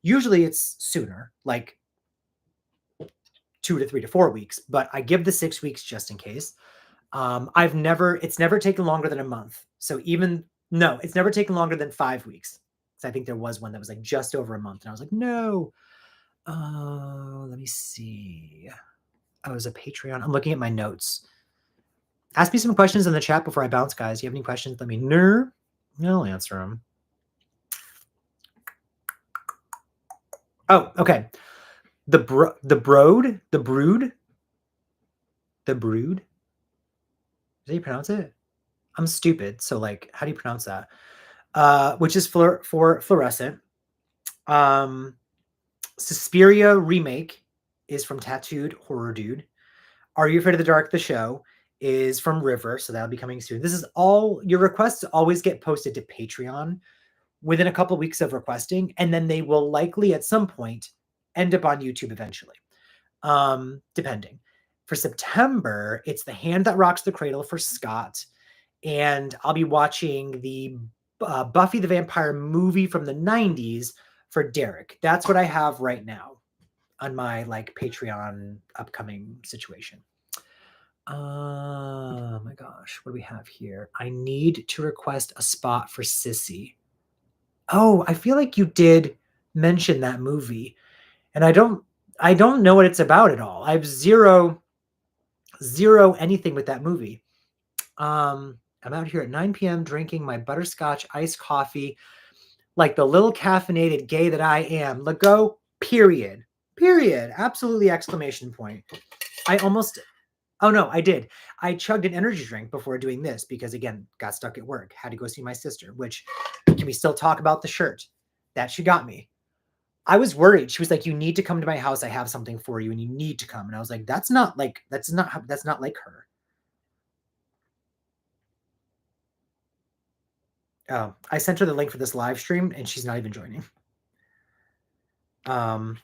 Usually it's sooner, like 2 to 3 to 4 weeks, but I give the 6 weeks just in case. It's never taken longer than a month. So it's never taken longer than 5 weeks. So I think there was one that was like just over a month. And I was like, no. Let me see. Oh, it was a Patreon. I'm looking at my notes. Ask me some questions in the chat before I bounce, guys. You have any questions? Let me know. I'll answer them. Oh, okay. The Brood. how you pronounce it? I'm stupid. So like, how do you pronounce that? Which is for fluorescent. Suspiria remake is from Tattooed Horror Dude. Are You Afraid of the Dark? The show is from River, so that'll be coming soon. This is all your requests always get posted to Patreon within a couple of weeks of requesting, and then they will likely at some point end up on YouTube eventually, depending. For September, it's The Hand That Rocks the Cradle for Scott, and I'll be watching the Buffy the Vampire movie from the 90s for Derek. That's what I have right now on my like Patreon upcoming situation. Oh my gosh, what do we have here? I need to request a spot for Sissy. Oh, I feel like you did mention that movie, and I don't know what it's about at all. I have zero anything with that movie. I'm out here at 9 p.m. drinking my butterscotch iced coffee like the little caffeinated gay that I am. Lego, period. Period. Absolutely exclamation point. Oh no, I did. I chugged an energy drink before doing this because again, got stuck at work, had to go see my sister, which can we still talk about the shirt that she got me? I was worried. She was like, "You need to come to my house. I have something for you and you need to come." And I was like, that's not like her. Oh, I sent her the link for this live stream and she's not even joining. I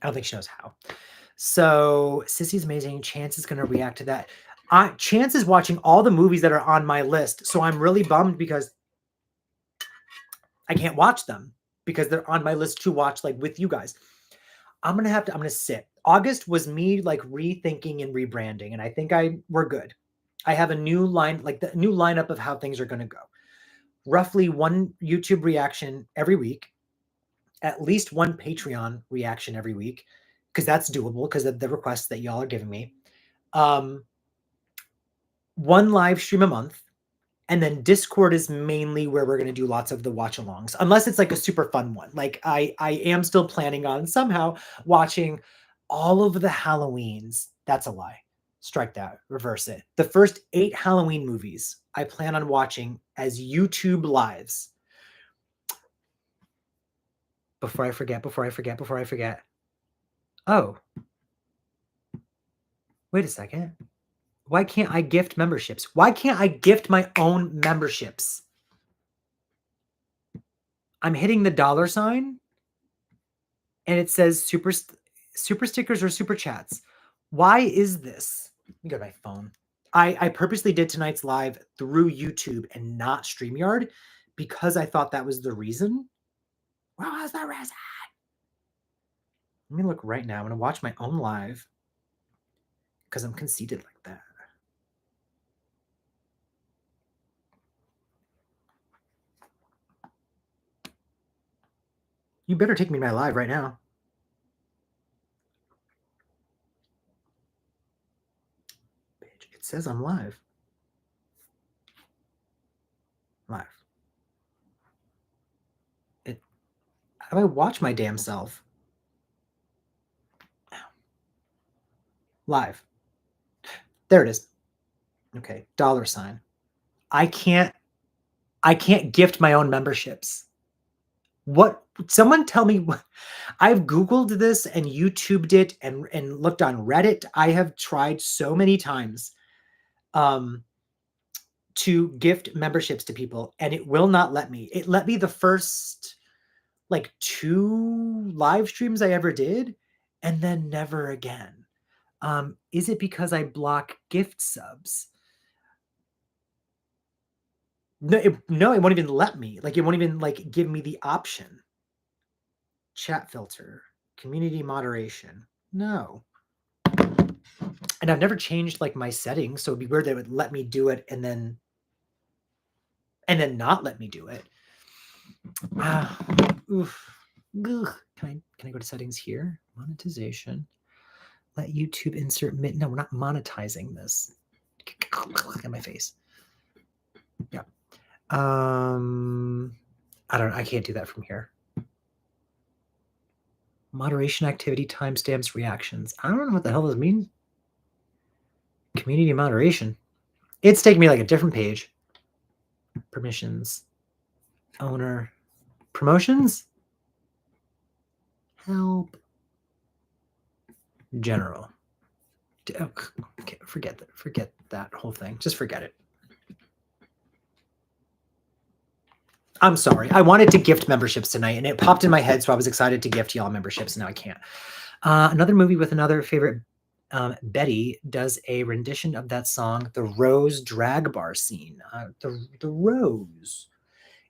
don't think she knows how. So Sissy's amazing. Chance is going to react to that. Chance is watching all the movies that are on my list. So I'm really bummed because I can't watch them because they're on my list to watch like with you guys. I'm going to sit. August was me like rethinking and rebranding. And I think we're good. I have a new line, like the new lineup of how things are going to go. Roughly one YouTube reaction every week, at least one Patreon reaction every week, because that's doable because of the requests that y'all are giving me. One live stream a month, and then Discord is mainly where we're going to do lots of the watch alongs, unless it's like a super fun one. Like I am still planning on somehow watching all of the Halloweens. That's a lie. Strike that, reverse it. The first 8 Halloween movies I plan on watching as YouTube lives. Before I forget. Oh. Wait a second. Why can't I gift memberships? Why can't I gift my own memberships? I'm hitting the $sign and it says super stickers or super chats. Why is this? Let me go to my phone. I purposely did tonight's live through YouTube and not StreamYard because I thought that was the reason. What was the reason? Let me look right now. I'm going to watch my own live because I'm conceited like that. You better take me to my live right now. Bitch, it says I'm live. Live. How do I watch my damn self? Live. There it is. Okay, $sign. I can't gift my own memberships. What? Someone tell me what. I've Googled this and YouTubed it and looked on Reddit. I have tried so many times to gift memberships to people and it will not let me. It let me the first like 2 live streams I ever did and then never again. Is it because I block gift subs? No, it won't even let me. Like, it won't even like give me the option. Chat filter, community moderation. No. And I've never changed like my settings, so it'd be weird that it would let me do it and then not let me do it. Oof. Ugh. Can I go to settings here? Monetization. Let YouTube insert no, we're not monetizing this. Look at my face. Yeah. I don't know. I can't do that from here. Moderation activity, timestamps, reactions. I don't know what the hell this means. Community moderation. It's taking me like a different page. Permissions, owner, promotions, help, general. Okay, forget that whole thing. Just forget it. I'm sorry. I wanted to gift memberships tonight, and it popped in my head, so I was excited to gift y'all memberships. Now I can't. Another movie with another favorite. Betty does a rendition of that song, the Rose drag bar scene. The Rose.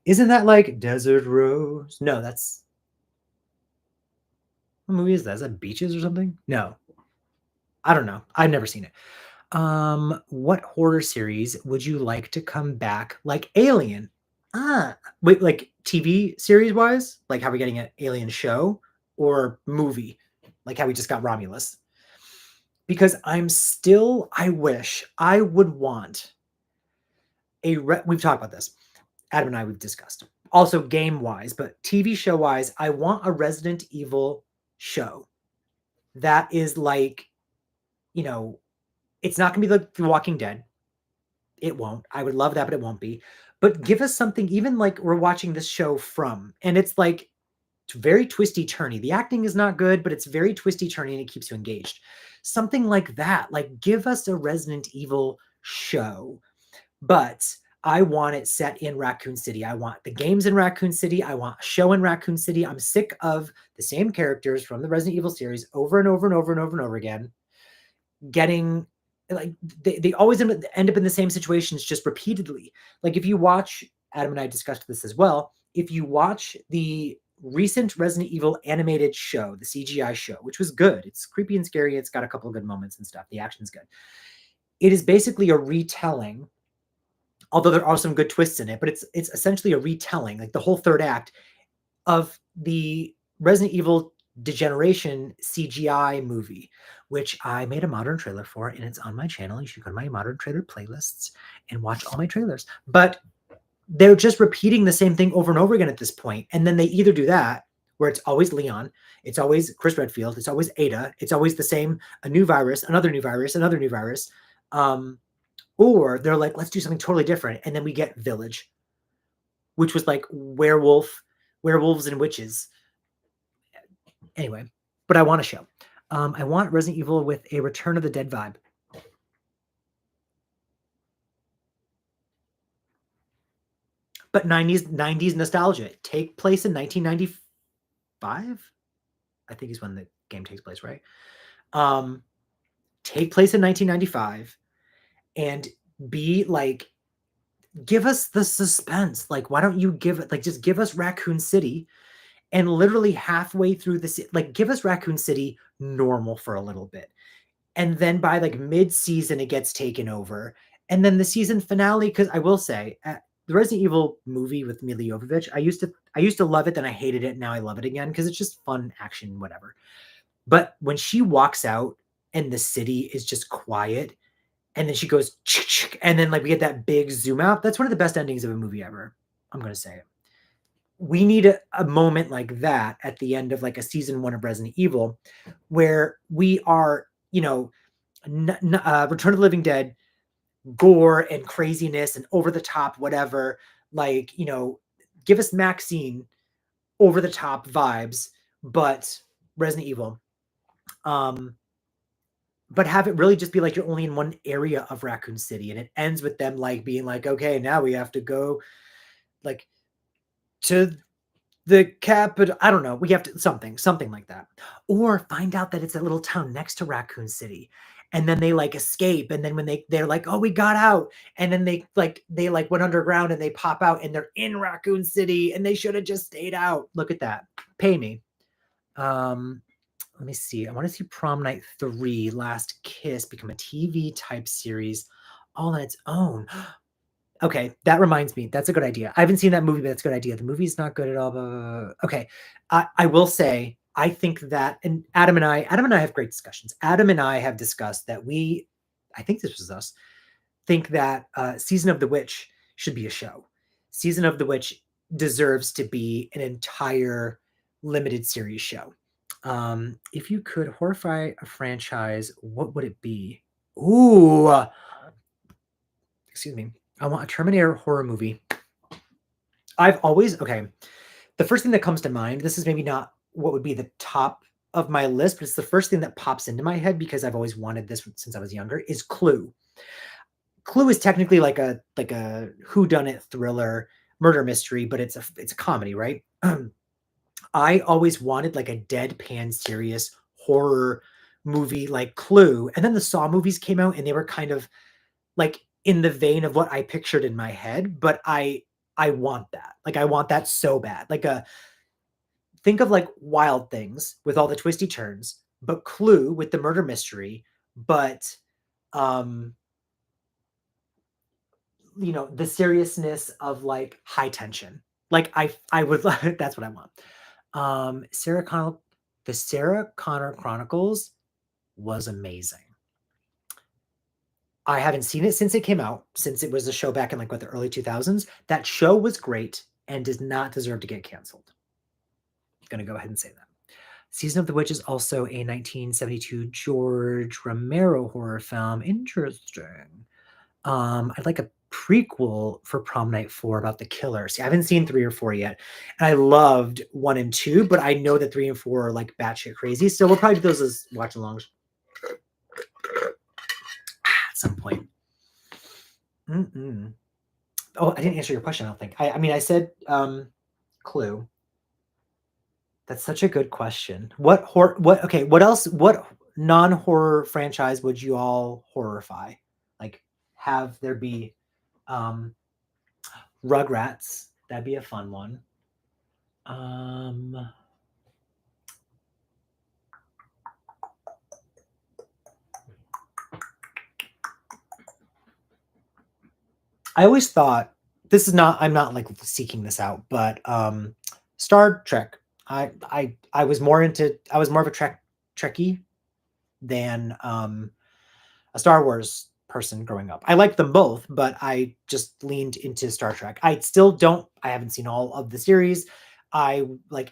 Isn't that like Desert Rose? No, that's what movie is that? Is that Beaches or something? No, I don't know. I've never seen it. What horror series would you like to come back like Alien? Wait, like TV series wise? Like how we getting an Alien show or movie? Like how we just got Romulus? Because I wish I would want we've talked about this. Adam and I, we've discussed. Also game wise, but TV show wise, I want a Resident Evil show that is like, you know, it's not going to be like The Walking Dead. It won't. I would love that, but it won't be. But give us something, even like we're watching this show From, and it's like it's very twisty turny. The acting is not good, but it's very twisty turny and it keeps you engaged. Something like that. Like give us a Resident Evil show, but I want it set in Raccoon City. I want the games in Raccoon City. I want a show in Raccoon City. I'm sick of the same characters from the Resident Evil series over and over and over and over and over again. Getting like they always end up in the same situations just repeatedly. Like if you watch, Adam and I discussed this as well. If you watch the recent Resident Evil animated show, the CGI show, which was good. It's creepy and scary. It's got a couple of good moments and stuff. The action's good. It is basically a retelling, although there are some good twists in it, but it's essentially a retelling, like the whole third act of the Resident Evil Degeneration CGI movie, which I made a modern trailer for, and it's on my channel. You should go to my modern trailer playlists and watch all my trailers. But they're just repeating the same thing over and over again at this point. And then they either do that, where it's always Leon, it's always Chris Redfield, it's always Ada, it's always the same, a new virus, another new virus, another new virus. Or they're like, let's do something totally different. And then we get Village, which was like werewolves and witches. Anyway, but I want a show. I want Resident Evil with a Return of the Dead vibe. But 90s nostalgia. Take place in 1995. I think is when the game takes place, right? Take place in 1995 and be like, give us the suspense. Like, why don't you give it, like, just give us Raccoon City, and literally halfway through this, like, give us Raccoon City normal for a little bit. And then by like mid-season, it gets taken over. And then the season finale, because I will say, the Resident Evil movie with Milla Jovovich, I used to love it, then I hated it, now I love it again because it's just fun action, whatever. But when she walks out and the city is just quiet, and then she goes, and then like we get that big zoom out. That's one of the best endings of a movie ever. I'm gonna say it. We need a moment like that at the end of like a season 1 of Resident Evil, where we are, Return of the Living Dead, gore and craziness and over the top, whatever. Like, give us Maxine, over the top vibes, but Resident Evil. But have it really just be like you're only in one area of Raccoon City, and it ends with them like being like, okay, now we have to go like to the capital. I don't know. We have to something like that, or find out that it's a little town next to Raccoon City, and then they like escape, and then when they're like, oh, we got out, and then they went underground and they pop out and they're in Raccoon City, and they should have just stayed out. Look at that. Pay me. Let me see. I want to see Prom Night 3, Last Kiss become a TV type series all on its own. Okay, that reminds me. That's a good idea. I haven't seen that movie, but that's a good idea. The movie's not good at all. Okay. I will say, I think that, and Adam and I have great discussions. Adam and I have discussed that I think this was us, think that Season of the Witch should be a show. Season of the Witch deserves to be an entire limited series show. If you could horrify a franchise, what would it be? Ooh, excuse me. I want a Terminator horror movie. I've always okay. The first thing that comes to mind, this is maybe not what would be the top of my list, but it's the first thing that pops into my head because I've always wanted this since I was younger, is Clue. Clue is technically like a whodunit thriller murder mystery, but it's a comedy, right? I always wanted like a deadpan serious horror movie like Clue, and then the Saw movies came out and they were kind of like in the vein of what I pictured in my head, but I want that. Like I want that so bad. Like a think of like Wild Things with all the twisty turns, but Clue with the murder mystery, but um the seriousness of like high tension. Like I would that's what I want. Sarah Connor The Sarah Connor Chronicles was amazing. I haven't seen it since it came out, since it was a show back in like what the early 2000s. That show was great and does not deserve to get canceled. I'm gonna go ahead and say that. Season of the Witch is also a 1972 George Romero horror film. Interesting. I'd like a prequel for Prom Night 4 about the killer. See, I haven't seen 3 or 4 yet. And I loved 1 and 2, but I know that 3 and 4 are like batshit crazy. So we'll probably do those as watch alongs at some point. Oh, I didn't answer your question, I don't think. I mean, I said Clue. That's such a good question. What else, what non-horror franchise would you all horrify? Like have there be Rugrats. That'd be a fun one. I always thought this is not I'm not like seeking this out, but Star Trek. I was more of a Trekkie than a Star Wars person growing up. I liked them both, but I just leaned into Star Trek. I haven't seen all of the series. I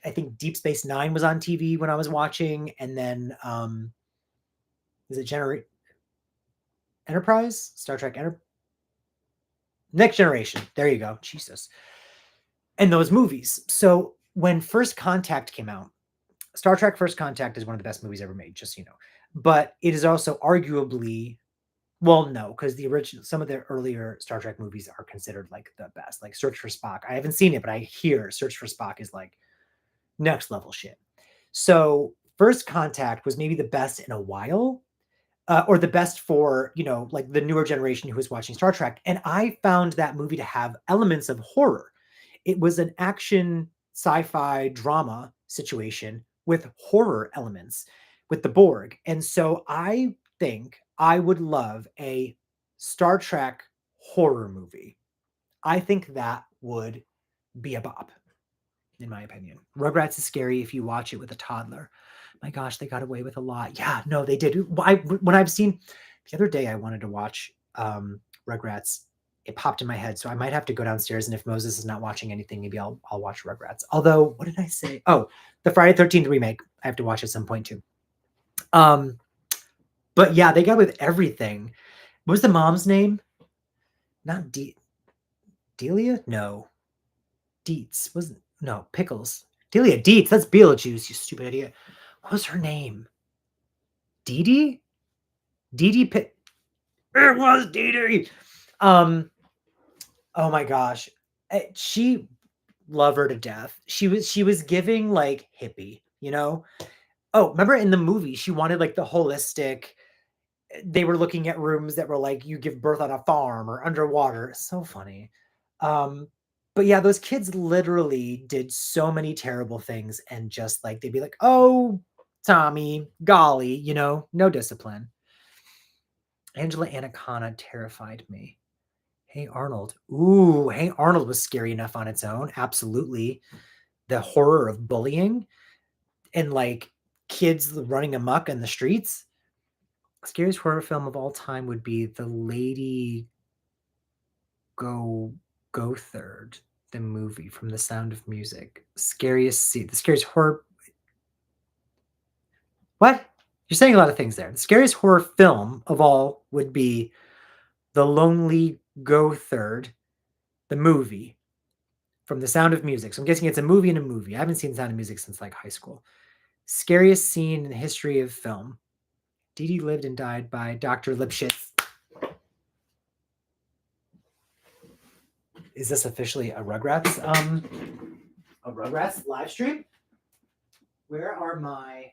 think Deep Space Nine was on TV when I was watching, and then is it Enterprise? Star Trek Next Generation. There you go. Jesus. And those movies. So when First Contact came out, Star Trek First Contact is one of the best movies ever made, just so you know. But it is also arguably, well, no, because some of the earlier Star Trek movies are considered like the best. Like Search for Spock. I haven't seen it, but I hear Search for Spock is like next level shit. So First Contact was maybe the best in a while, or the best for like the newer generation who was watching Star Trek. And I found that movie to have elements of horror. It was an action sci-fi drama situation with horror elements with the Borg. And so I think I would love a Star Trek horror movie. I think that would be a bop, in my opinion. Rugrats is scary if you watch it with a toddler. My gosh, they got away with a lot. Yeah, no, they did. When I've seen the other day, I wanted to watch Rugrats. It popped in my head, so I might have to go downstairs. And if Moses is not watching anything, maybe I'll watch Rugrats. Although, what did I say? Oh, the Friday 13th remake. I have to watch at some point too. But yeah, they got with everything. What was the mom's name? Not Delia? No. Dietz. No, Pickles. Delia Dietz. That's Beetlejuice, you stupid idiot. What was her name? Dee Dee? Dee Dee Pitt. It was Dee Dee. Oh my gosh. She love her to death. She was giving like hippie, you know? Oh, remember in the movie, she wanted like the holistic. They were looking at rooms that were like you give birth on a farm or underwater. So funny. But yeah, those kids literally did so many terrible things and just like they'd be like, "Oh, Tommy, golly, no discipline." Angela Anaconda terrified me. Hey Arnold. Ooh, Hey Arnold was scary enough on its own. Absolutely. The horror of bullying and like kids running amok in the streets. Scariest horror film of all time would be The Lady Go Third, the movie from The Sound of Music. The scariest horror. What? You're saying a lot of things there. The scariest horror film of all would be The Lonely Go Third, the movie from The Sound of Music. So I'm guessing it's a movie and a movie. I haven't seen Sound of Music since like high school. Scariest scene in the history of film. Dee Dee lived and died by Dr. Lipschitz. Is this officially a Rugrats live stream? Where are my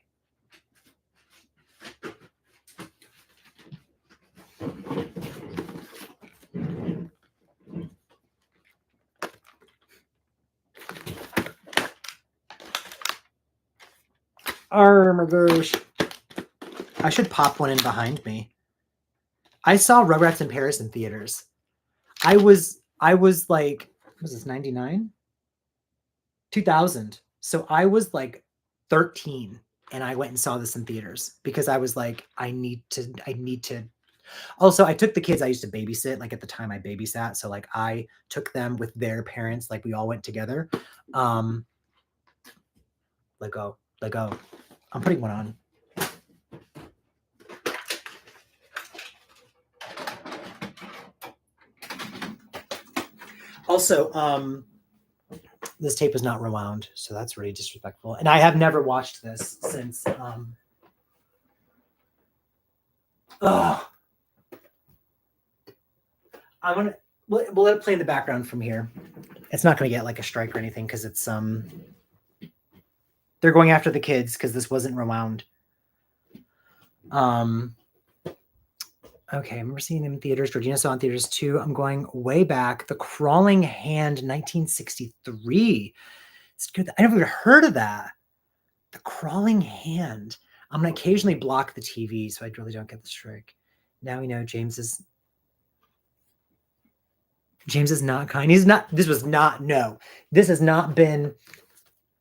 oh my gosh. I should pop one in behind me. I saw Rugrats in Paris in theaters. I was like, what was this, 99? 2000. So I was like 13 and I went and saw this in theaters because I was like, I need to. Also, I took the kids I used to babysit, like at the time I babysat. So like I took them with their parents, like we all went together. Let go. I'm putting one on. Also, this tape is not rewound, so that's really disrespectful. And I have never watched this since. I'm gonna we'll let it play in the background from here. It's not gonna get like a strike or anything because it's they're going after the kids because this wasn't rewound. Okay, I remember seeing them in theaters. Georgina saw in theaters too. I'm going way back. The Crawling Hand, 1963. It's good. I never even heard of that. The Crawling Hand. I'm gonna occasionally block the TV so I really don't get the strike. Now we know James is not kind. He's not. This has not been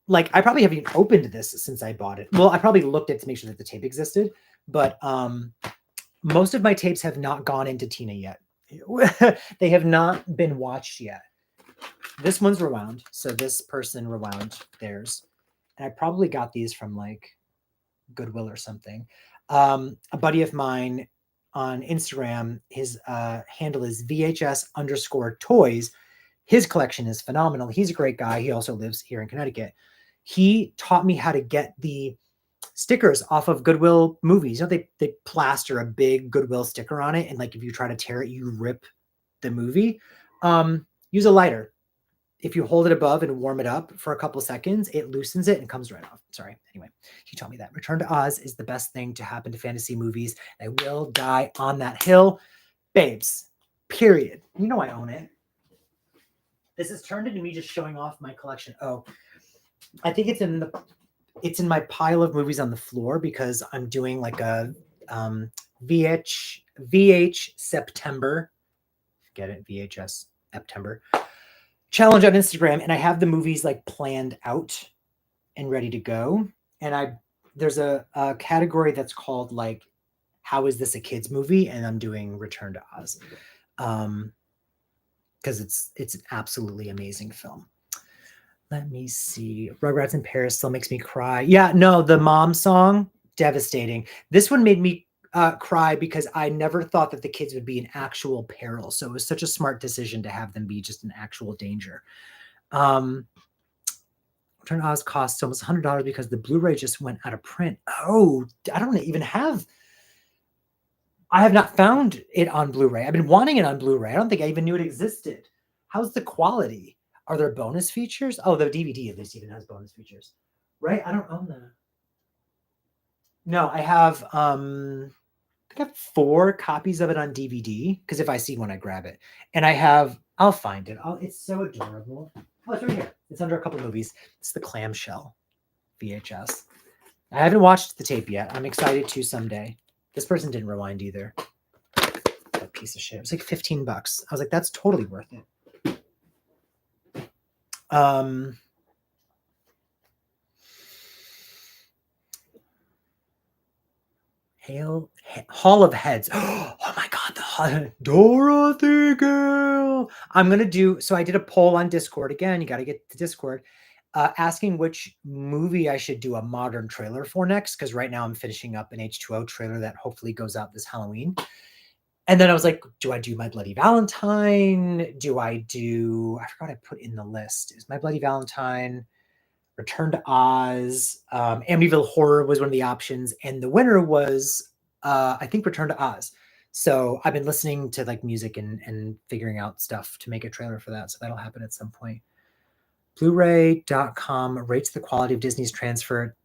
like I probably haven't even opened this since I bought it. Well, I probably looked at it to make sure that the tape existed, but most of my tapes have not gone into Tina yet. They have not been watched yet. This one's rewound. So this person rewound theirs. And I probably got these from like Goodwill or something. A buddy of mine on Instagram, his handle is VHS_toys. His collection is phenomenal. He's a great guy. He also lives here in Connecticut. He taught me how to get the stickers off of Goodwill movies. You know, they plaster a big Goodwill sticker on it, and like if you try to tear it, you rip the movie. Use a lighter. If you hold it above and warm it up for a couple seconds, it loosens it and comes right off. Sorry. Anyway, he told me that Return to Oz is the best thing to happen to fantasy movies. I will die on that hill. Babes, period. You know I own it. This has turned into me just showing off my collection. Oh, I think it's in my pile of movies on the floor because I'm doing like a VH September. Get it? VHS September challenge on Instagram, and I have the movies like planned out and ready to go. And there's a category that's called like, how is this a kids movie? And I'm doing Return to Oz. Because it's an absolutely amazing film. Let me see. Rugrats in Paris still makes me cry. Yeah, no, the mom song, devastating. This one made me cry because I never thought that the kids would be in actual peril. So it was such a smart decision to have them be just in actual danger. Return to Oz costs almost $100 because the Blu-ray just went out of print. Oh, I don't even have. I have not found it on Blu-ray. I've been wanting it on Blu-ray. I don't think I even knew it existed. How's the quality? Are there bonus features? Oh, the DVD at least even has bonus features, right? I don't own that. No, I have 4 copies of it on DVD because if I see one, I grab it. And I'll find it. It's so adorable. Oh, it's right here. It's under a couple movies. It's the Clamshell VHS. I haven't watched the tape yet. I'm excited to someday. This person didn't rewind either. That piece of shit. It was like $15. I was like, that's totally worth it. Hall of Heads. Oh my god, the Dorothy girl. So I did a poll on Discord again. You got to get to Discord, asking which movie I should do a modern trailer for next. Because right now I'm finishing up an H2O trailer that hopefully goes out this Halloween. And then I was like, do I do My Bloody Valentine? I forgot what I put in the list. Is My Bloody Valentine, Return to Oz, Amityville Horror was one of the options, and the winner was, I think, Return to Oz. So I've been listening to like music and figuring out stuff to make a trailer for that. So that'll happen at some point. Blu-ray.com rates the quality of Disney's transfer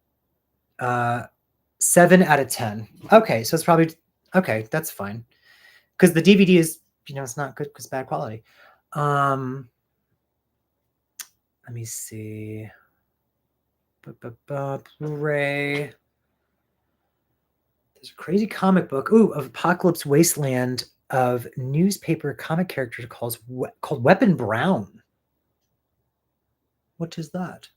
7 out of 10. Okay, so it's probably okay. That's fine because the DVD is, it's not good because bad quality. Let me see. Blu-ray. There's a crazy comic book. Ooh, of Apocalypse Wasteland of newspaper comic characters called Weapon Brown. What is that?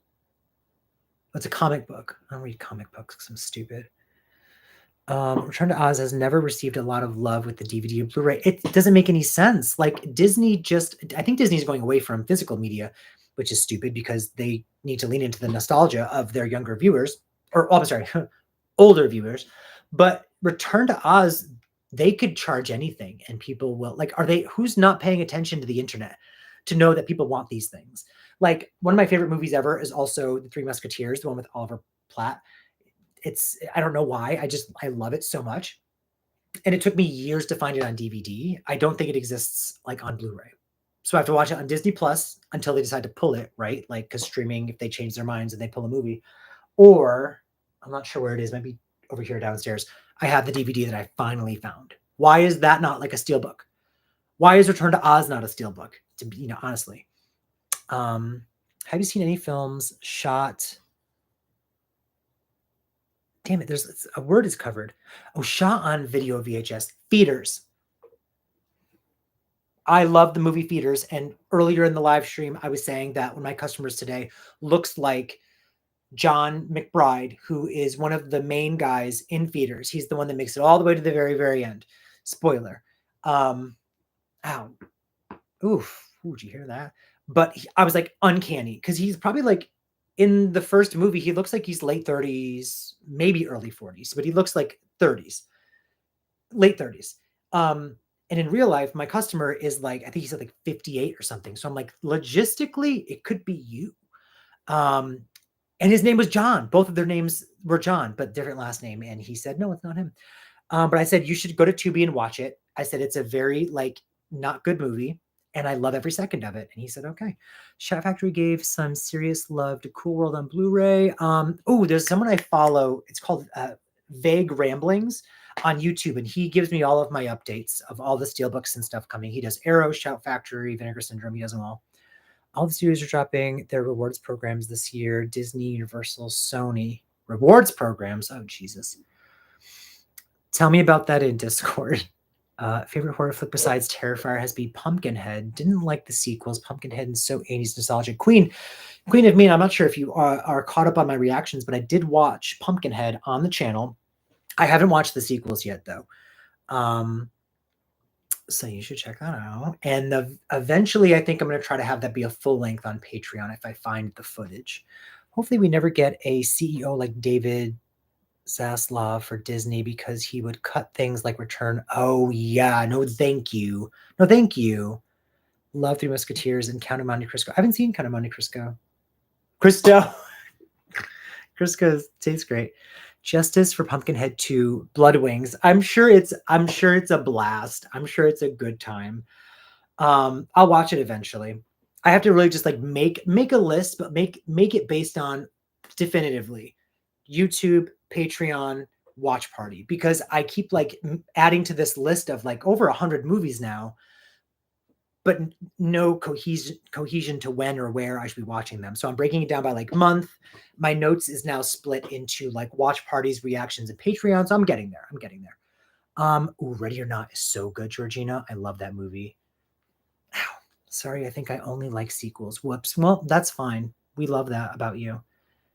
It's a comic book. I don't read comic books because I'm stupid. Return to Oz has never received a lot of love with the DVD and Blu-ray. It doesn't make any sense. Like Disney I think Disney's going away from physical media, which is stupid because they need to lean into the nostalgia of their younger viewers, I'm sorry, older viewers. But Return to Oz, they could charge anything and people will who's not paying attention to the internet to know that people want these things? Like one of my favorite movies ever is also The Three Musketeers, the one with Oliver Platt. I don't know why. I love it so much. And it took me years to find it on DVD. I don't think it exists like on Blu-ray. So I have to watch it on Disney Plus until they decide to pull it, right? Like, because streaming, if they change their minds and they pull a movie, or I'm not sure where it is, maybe over here downstairs, I have the DVD that I finally found. Why is that not like a steelbook? Why is Return to Oz not a steelbook? To be, honestly. Have you seen any films shot? Damn it, there's a word is covered. Oh, shot on video VHS. Feeders. I love the movie Feeders. And earlier in the live stream, I was saying that one of my customers today looks like John McBride, who is one of the main guys in Feeders. He's the one that makes it all the way to the very, very end. Spoiler. Ow. Oof. Ooh, did you hear that? But I was like uncanny because he's probably like in the first movie, he looks like he's late 30s, maybe early 40s, but he looks like 30s, late 30s. And in real life, my customer is like, I think he said like 58 or something. So I'm like, logistically, it could be you. And his name was John. Both of their names were John, but different last name. And he said, no, it's not him. But I said, you should go to Tubi and watch it. I said, it's a very not good movie. And I love every second of it. And he said, okay. Shout Factory gave some serious love to Cool World on Blu-ray. There's someone I follow. It's called Vague Ramblings on YouTube. And he gives me all of my updates of all the steelbooks and stuff coming. He does Arrow, Shout Factory, Vinegar Syndrome. He does them all. All the studios are dropping their rewards programs this year. Disney, Universal, Sony. Rewards programs? Oh, Jesus. Tell me about that in Discord. Favorite horror flick besides Terrifier has been Pumpkinhead. Didn't like the sequels. Pumpkinhead is so 80s nostalgia. Queen of Mean, I'm not sure if you are caught up on my reactions, but I did watch Pumpkinhead on the channel. I haven't watched the sequels yet, though. So you should check that out. And eventually, I think I'm going to try to have that be a full length on Patreon if I find the footage. Hopefully, we never get a CEO like David Zaslav for Disney because he would cut things like Return. Oh, yeah. No, thank you. No, thank you. Love Three Musketeers and Count of Monte Cristo. I haven't seen Count of Monte Cristo. Crisco tastes great. Justice for Pumpkinhead 2, Blood Wings. I'm sure it's a blast. I'm sure it's a good time. I'll watch it eventually. I have to really just make a list, but make it based on definitively YouTube, Patreon, watch party, because I keep adding to this list of over 100 movies now, but no cohesion to when or where I should be watching them. So I'm breaking it down by month. My notes is now split into watch parties, reactions, and Patreon. So I'm getting there. Ready or Not is so good, Georgina. I love that movie. Ow. Sorry, I think I only like sequels. Whoops. Well, that's fine. We love that about you.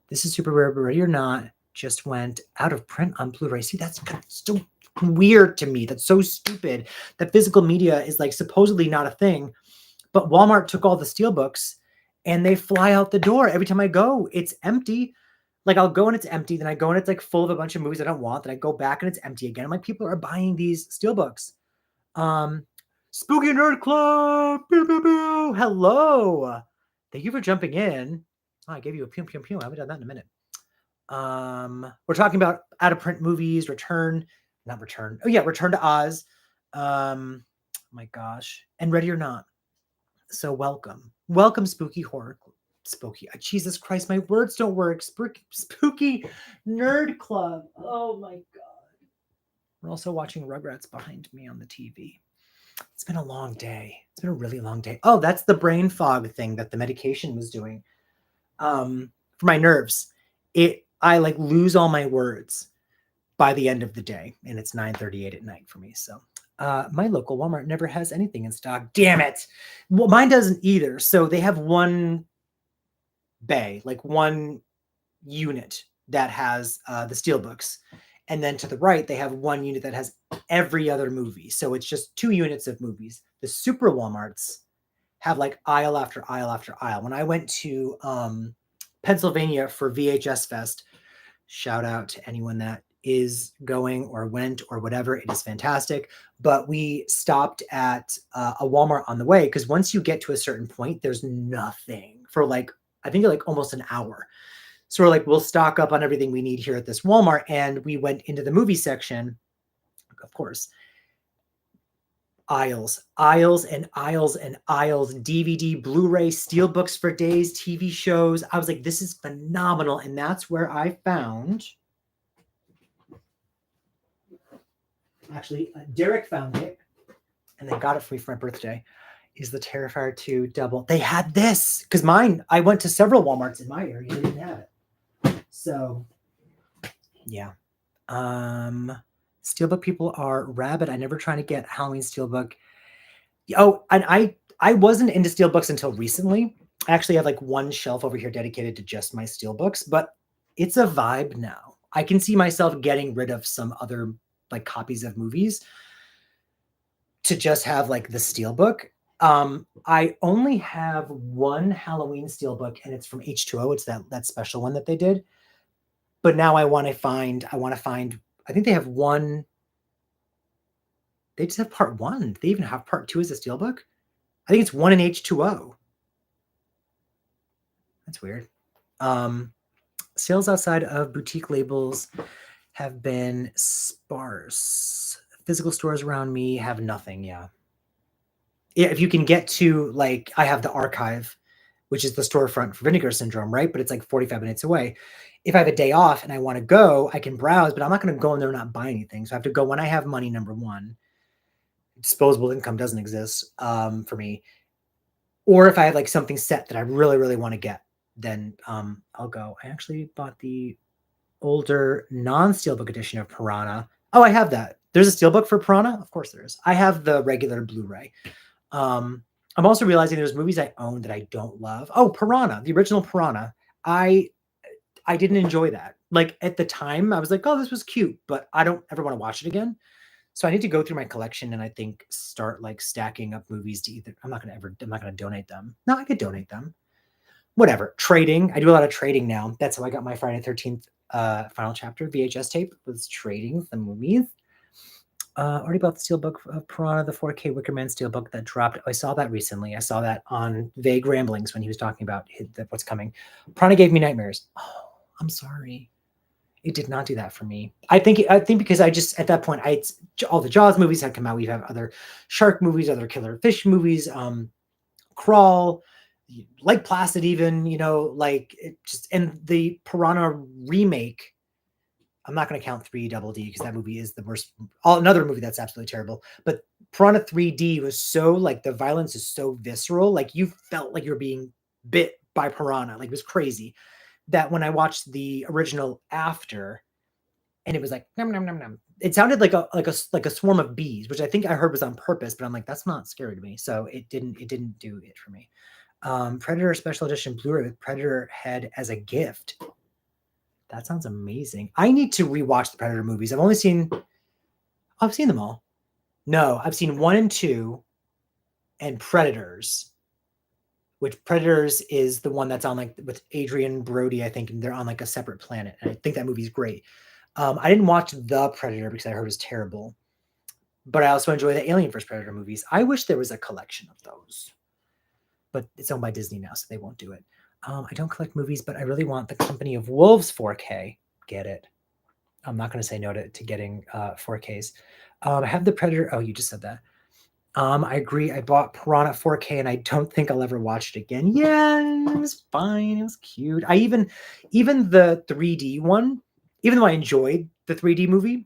This is super rare, but Ready or Not just went out of print on Blu-ray. See, that's so weird to me. That's so stupid that physical media is supposedly not a thing, but Walmart took all the steelbooks and they fly out the door. Every time I go, it's empty. I'll go and it's empty. Then I go and it's full of a bunch of movies I don't want. Then I go back and it's empty again. I'm like, people are buying these steelbooks. Um, Spooky Nerd Club. Pew, pew, pew. Hello. Thank you for jumping in. Oh, I gave you a pew pew pew. I haven't done that in a minute. We're talking about out of print movies, Return to Oz. My gosh, and Ready or Not. So welcome, Spooky Horror, Spooky. Jesus Christ, my words don't work. Spooky Nerd Club. Oh my god. We're also watching Rugrats behind me on the TV. It's been a long day. It's been a really long day. Oh, that's the brain fog thing that the medication was doing. For my nerves. I like lose all my words by the end of the day, and it's 9:38 at night for me. So my local Walmart never has anything in stock. Damn it. Well, mine doesn't either. So they have one bay, like one unit that has the steelbooks. And then to the right, they have one unit that has every other movie. So it's just 2 units of movies. The super Walmarts have like aisle after aisle after aisle. When I went to Pennsylvania for VHS Fest, shout out to anyone that is going or went or whatever. It is fantastic. But we stopped at a Walmart on the way because once you get to a certain point, there's nothing for like, I think like almost an hour. So we're like, we'll stock up on everything we need here at this Walmart. And we went into the movie section, of course. Aisles and aisles and aisles, DVD, Blu-ray, steelbooks for days, TV shows. I was like, this is phenomenal. And that's where I found, actually, Derek found it and they got it for me for my birthday, is the Terrifier 2 double. They had this because mine, I went to several Walmarts in my area. They didn't have it. So yeah. Steelbook people are rabid. I never tried to get Halloween steelbook. Oh, and I wasn't into steelbooks until recently. I actually have like one shelf over here dedicated to just my steelbooks, but it's a vibe now. I can see myself getting rid of some other like copies of movies to just have like the steelbook. I only have one Halloween steelbook and it's from H2O. It's that special one that they did. But now I want to find, I think they have one. They just have part 1. They even have part 2 as a steelbook. I think it's 1 in H2O. That's weird. Sales outside of boutique labels have been sparse. Physical stores around me have nothing. Yeah. If you can get to, like, I have the Archive, which is the storefront for Vinegar Syndrome, right? But it's like 45 minutes away. If I have a day off and I want to go, I can browse, but I'm not going to go in there and not buy anything. So I have to go when I have money, number one. Disposable income doesn't exist for me. Or if I have like something set that I really, really want to get, then I'll go. I actually bought the older non-steelbook edition of Piranha. Oh, I have that. There's a steelbook for Piranha? Of course there is. I have the regular Blu-ray. I'm also realizing there's movies I own that I don't love. Oh, Piranha, the original Piranha. I didn't enjoy that. Like at the time, I was like, oh, this was cute, but I don't ever want to watch it again. So I need to go through my collection and I think start like stacking up movies to either. I'm not gonna donate them. No, I could donate them. Whatever. Trading. I do a lot of trading now. That's how I got my Friday 13th final chapter VHS tape, was trading the movies. Already bought the steelbook of Piranha, the 4K Wickerman steelbook that dropped. I saw that recently. I saw that on Vague Ramblings when he was talking about what's coming. Piranha gave me nightmares. Oh, I'm sorry. It did not do that for me. I think because I just, at that point, all the Jaws movies had come out. We have other shark movies, other killer fish movies, Crawl, Lake Placid, even, like it just, and the Piranha remake. I'm not going to count 3 Double D because that movie is the worst. Another movie that's absolutely terrible. But Piranha 3D was so, like, the violence is so visceral. Like, you felt like you were being bit by piranha. Like, it was crazy. That when I watched the original after, and it was like nom nom nom nom, it sounded like a swarm of bees, which I think I heard was on purpose. But I'm like, that's not scary to me. So it didn't do it for me. Predator Special Edition Blu-ray with Predator head as a gift. That sounds amazing. I need to rewatch the Predator movies. I've seen them all. No, I've seen 1 and 2 and Predators, which Predators is the one that's on like with Adrian Brody, I think, and they're on like a separate planet. And I think that movie's great. I didn't watch The Predator because I heard it was terrible. but I also enjoy the Alien vs. Predator movies. I wish there was a collection of those, but it's owned by Disney now, so they won't do it. I don't collect movies, but I really want the Company of Wolves 4K. Get it? I'm not going to say no to getting 4Ks. I have the Predator. Oh, you just said that. I agree. I bought Piranha 4K, and I don't think I'll ever watch it again. Yeah, it was fine. It was cute. Even the 3D one, even though I enjoyed the 3D movie,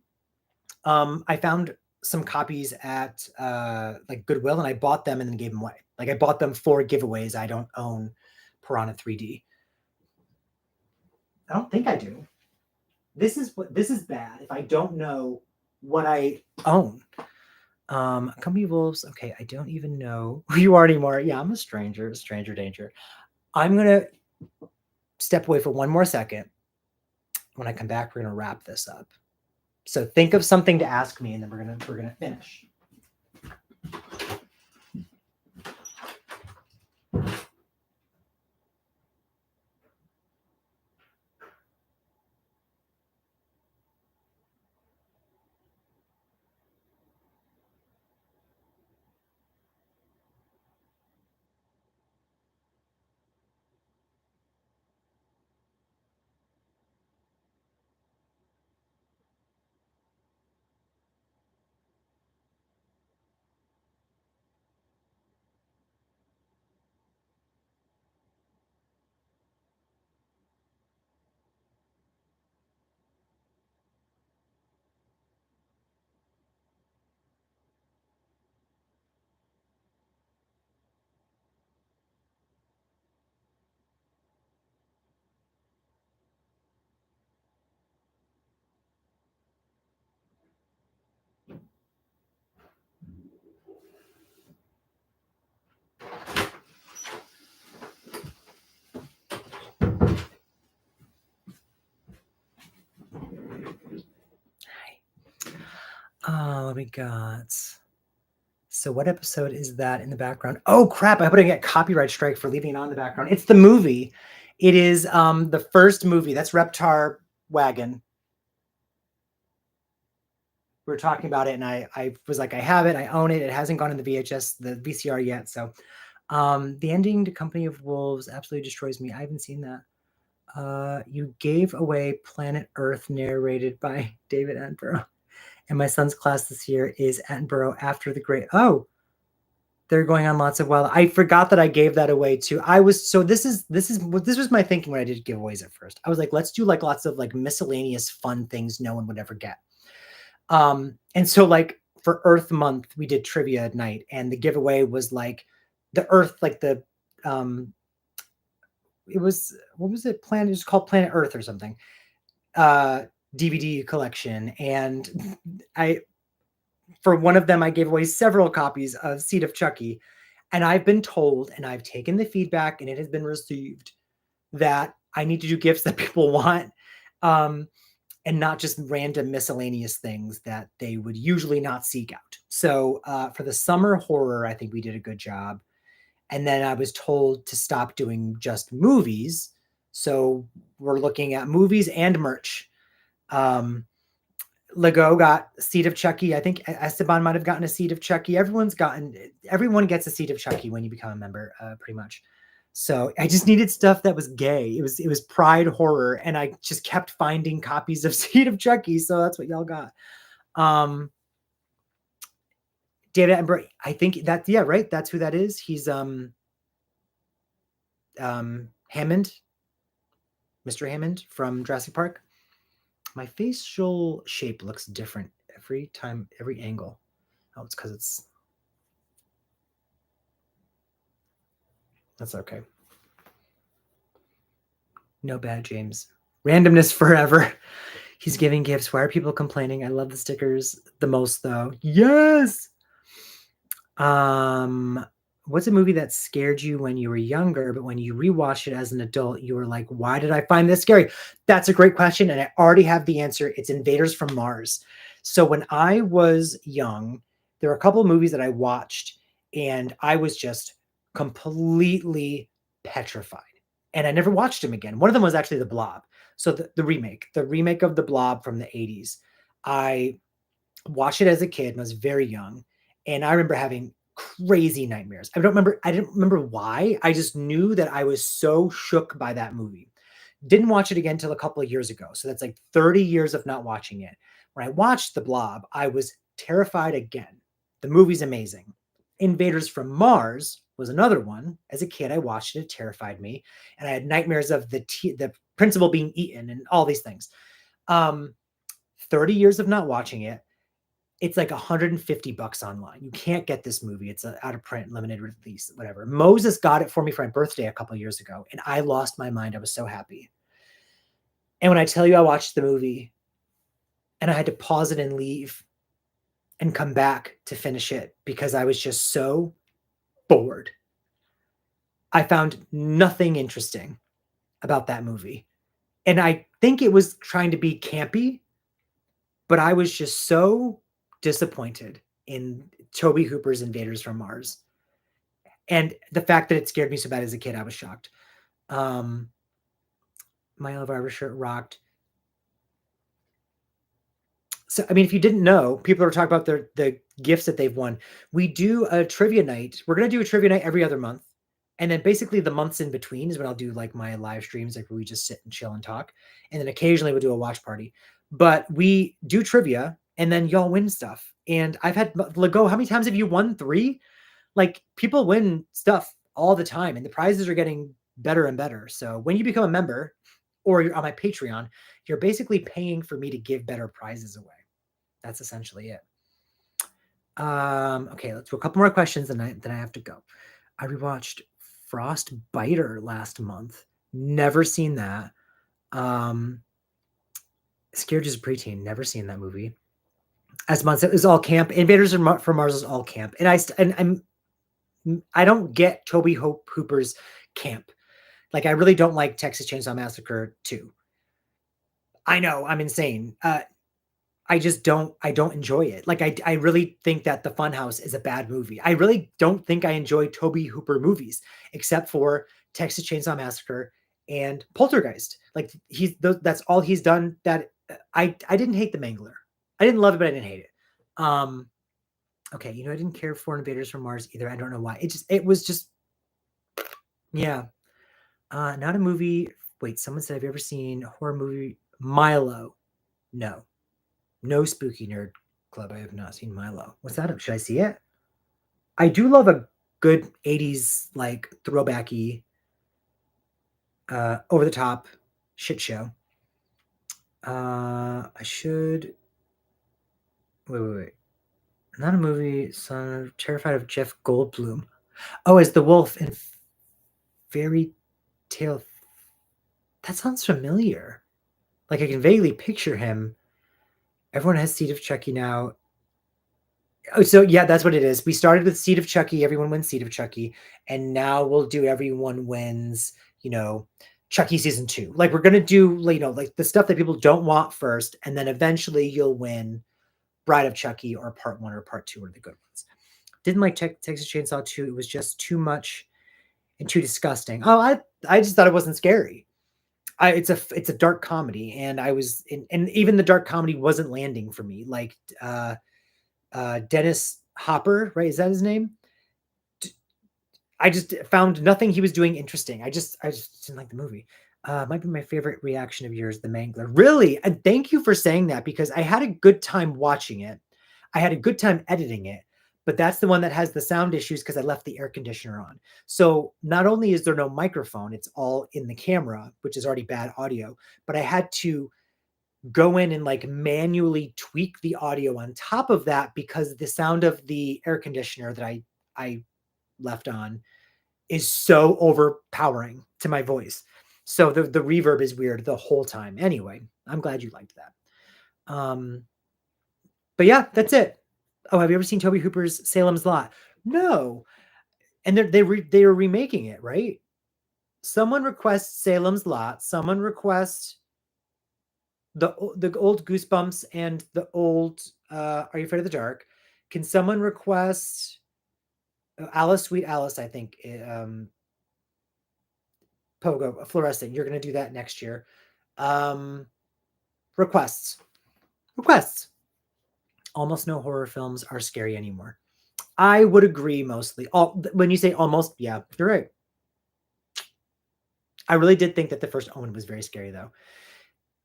I found some copies at like Goodwill, and I bought them and then gave them away. Like I bought them for giveaways. I don't own Piranha 3D. I don't think I do. This is bad if I don't know what I own. Company of Wolves. Okay, I don't even know who you are anymore. Yeah, I'm a stranger danger. I'm gonna step away for one more second. When I come back, we're gonna wrap this up. So think of something to ask me, and then we're gonna finish. What we got? So what episode is that in the background? Oh crap! I hope I don't get copyright strike for leaving it on in the background. It's the movie. It is the first movie. That's Reptar Wagon. We were talking about it, and I was like, I have it, I own it. It hasn't gone in the VCR yet. So the ending to Company of Wolves absolutely destroys me. I haven't seen that. You gave away Planet Earth, narrated by David Attenborough. And my son's class this year is Attenborough After the Great. Oh, they're going on lots of wild. I forgot that I gave that away too. This was my thinking when I did giveaways at first. I was like, let's do like lots of like miscellaneous fun things no one would ever get. And so like for Earth Month, we did trivia at night, and the giveaway was like the Earth, like the it was, what was it? Planet, it's called Planet Earth or something. DVD collection, and for one of them I gave away several copies of Seed of Chucky, and I've been told, and I've taken the feedback, and it has been received, that I need to do gifts that people want, and not just random miscellaneous things that they would usually not seek out. So for the summer horror, I think we did a good job. And then I was told to stop doing just movies. So we're looking at movies and merch. Lego got Seed of Chucky. I think Esteban might have gotten a Seed of Chucky. Everyone gets a Seed of Chucky when you become a member, pretty much. So I just needed stuff that was gay. It was Pride horror, and I just kept finding copies of Seed of Chucky. So that's what y'all got. David Attenborough, I think that, yeah, right. That's who that is. He's Hammond, Mr. Hammond from Jurassic Park. My facial shape looks different every time, every angle. Oh, it's because that's okay. No bad, James. Randomness forever. He's giving gifts. Why are people complaining? I love the stickers the most, though. Yes. What's a movie that scared you when you were younger, but when you rewatched it as an adult, you were like, why did I find this scary? That's a great question, and I already have the answer. It's Invaders from Mars. So when I was young, there were a couple of movies that I watched, and I was just completely petrified. And I never watched them again. One of them was actually The Blob. So the remake of The Blob from the 80s. I Watched it as a kid when I was very young, and I remember having crazy nightmares. I didn't remember why. I just knew that I was so shook by that movie. Didn't watch it again until a couple of years ago. So that's like 30 years of not watching it. When I watched The Blob, I was terrified again. The movie's amazing. Invaders from Mars was another one. As a kid, I watched it. It terrified me. And I had nightmares of the principal being eaten and all these things. 30 years of not watching it. It's like $150 online. You can't get this movie. It's out of print, limited release, whatever. Moses got it for me for my birthday a couple of years ago, and I lost my mind. I was so happy. And when I tell you I watched the movie and I had to pause it and leave and come back to finish it because I was just so bored. I found nothing interesting about that movie. And I think it was trying to be campy, but I was just so disappointed in Tobe Hooper's Invaders from Mars. And the fact that it scared me so bad as a kid, I was shocked. My Love Arbor shirt rocked. So, I mean, if you didn't know, people are talking about the gifts that they've won. We do a trivia night. We're going to do a trivia night every other month. And then basically the months in between is when I'll do like my live streams, like where we just sit and chill and talk. And then occasionally we'll do a watch party. But we do trivia and then y'all win stuff. And I've had Lego, how many times have you won 3? Like people win stuff all the time and the prizes are getting better and better. So when you become a member or you're on my Patreon, you're basically paying for me to give better prizes away. That's essentially it. Okay, let's do a couple more questions, then I have to go. I rewatched Frostbiter last month. Never seen that. Scared as a preteen. Never seen that movie. As months, it was all camp. Invaders from Mars is all camp, and I don't get Tobe Hooper's camp. Like I really don't like Texas Chainsaw Massacre 2. I know I'm insane. I just don't enjoy it. Like I really think that The Funhouse is a bad movie. I really don't think I enjoy Tobe Hooper movies except for Texas Chainsaw Massacre and Poltergeist. Like that's all he's done. That I didn't hate The Mangler. I didn't love it, but I didn't hate it. Okay, I didn't care for Invaders from Mars either. I don't know why. It was just yeah. Not a movie. Wait, someone said, have you ever seen a horror movie Milo? No. No Spooky Nerd Club. I have not seen Milo. What's that? Should I see it? I do love a good 80s like throwbacky over the top shit show. I should wait. Not a movie. Son terrified of Jeff Goldblum. Oh, as the wolf in Fairy Tale. That sounds familiar. Like I can vaguely picture him. Everyone has Seed of Chucky now. Oh, so yeah, that's what it is. We started with Seed of Chucky. Everyone wins Seed of Chucky, and now we'll do Everyone Wins. Chucky season 2. Like we're gonna do, like the stuff that people don't want first, and then eventually you'll win Bride of Chucky or Part 1 or Part 2 are the good ones. Didn't like Texas Chainsaw 2. It was just too much and too disgusting. Oh, I just thought it wasn't scary. It's a dark comedy, and and even the dark comedy wasn't landing for me. Like Dennis Hopper, right? Is that his name? I just found nothing he was doing interesting. I just didn't like the movie. Might be my favorite reaction of yours, The Mangler. Really? And thank you for saying that because I had a good time watching it. I had a good time editing it, but that's the one that has the sound issues because I left the air conditioner on. So not only is there no microphone, it's all in the camera, which is already bad audio, but I had to go in and like manually tweak the audio on top of that because the sound of the air conditioner that I left on is so overpowering to my voice. So the reverb is weird the whole time. Anyway, I'm glad you liked that. But yeah, that's it. Oh, have you ever seen Tobe Hooper's Salem's Lot? No. And they are remaking it, right? Someone requests Salem's Lot. Someone requests the old Goosebumps and the old Are You Afraid of the Dark? Can someone request Alice, Sweet Alice? I think Pogo Fluorescent. You're going to do that next year. Requests. almost no horror films are scary anymore. I would agree mostly. When you say almost, yeah, you're right. I really did think that the first Omen was very scary, though.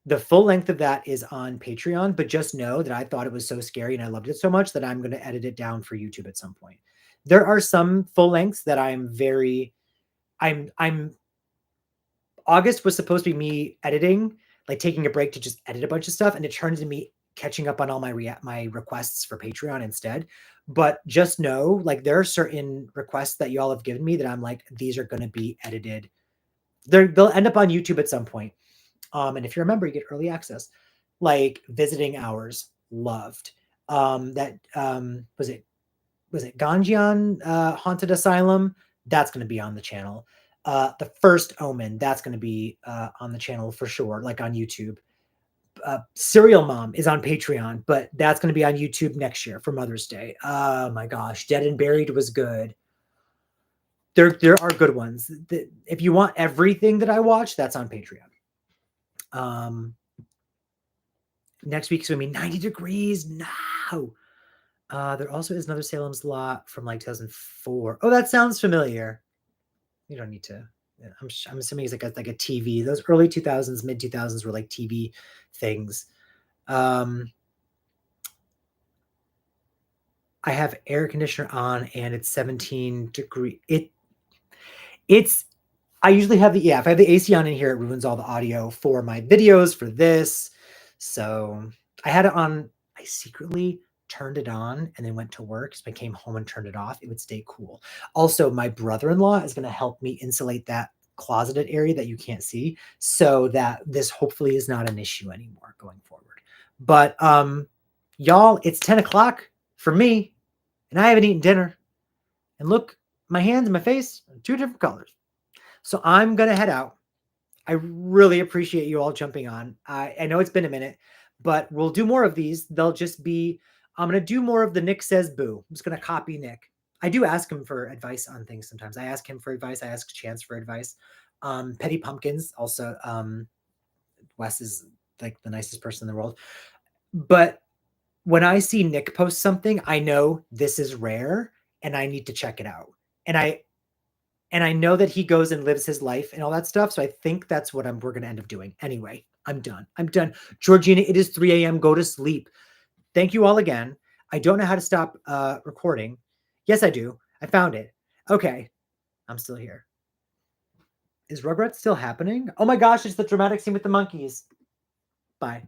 The full length of that is on Patreon, but just know that I thought it was so scary and I loved it so much that I'm going to edit it down for YouTube at some point. There are some full lengths that I'm August was supposed to be me editing, like taking a break to just edit a bunch of stuff, and it turned into me catching up on all my requests for Patreon instead. But just know, like, there are certain requests that y'all have given me that I'm like, these are going to be edited. They'll end up on YouTube at some point. And if you remember, you get early access, like visiting hours, loved. That was it Ganjian Haunted Asylum? That's going to be on the channel. The first Omen, that's going to be on the channel for sure, like on YouTube. Serial Mom is on Patreon, but that's going to be on YouTube next year for Mother's Day. Oh my gosh, Dead and Buried was good. There are good ones. If you want everything that I watch, that's on Patreon. Next week's gonna be 90 degrees. No. There also is another Salem's Lot from like 2004. Oh, that sounds familiar. You don't need to. I'm assuming it's like a TV. Those early 2000s, mid 2000s were like TV things. I have air conditioner on and it's 17 degree. It's I usually have if I have the AC on in here, it ruins all the audio for my videos for this. So I had it on. I secretly turned it on and then went to work. So I came home and turned it off. It would stay cool. Also, my brother-in-law is going to help me insulate that closeted area that you can't see so that this hopefully is not an issue anymore going forward. But y'all, it's 10 o'clock for me and I haven't eaten dinner. And look, my hands and my face are two different colors. So I'm going to head out. I really appreciate you all jumping on. I know it's been a minute, but we'll do more of these. They'll just be, I'm going to do more of the Nick Says Boo. I'm just going to copy Nick. I do ask him for advice on things sometimes. I ask him for advice. I ask Chance for advice. Petty Pumpkins also. Wes is like the nicest person in the world. But when I see Nick post something, I know this is rare and I need to check it out. And I know that he goes and lives his life and all that stuff. So I think that's what we're going to end up doing. Anyway, I'm done. Georgina, it is 3 a.m. Go to sleep. Thank you all again. I don't know how to stop recording. Yes, I do. I found it. Okay. I'm still here. Is Rugrats still happening? Oh my gosh, it's the dramatic scene with the monkeys. Bye.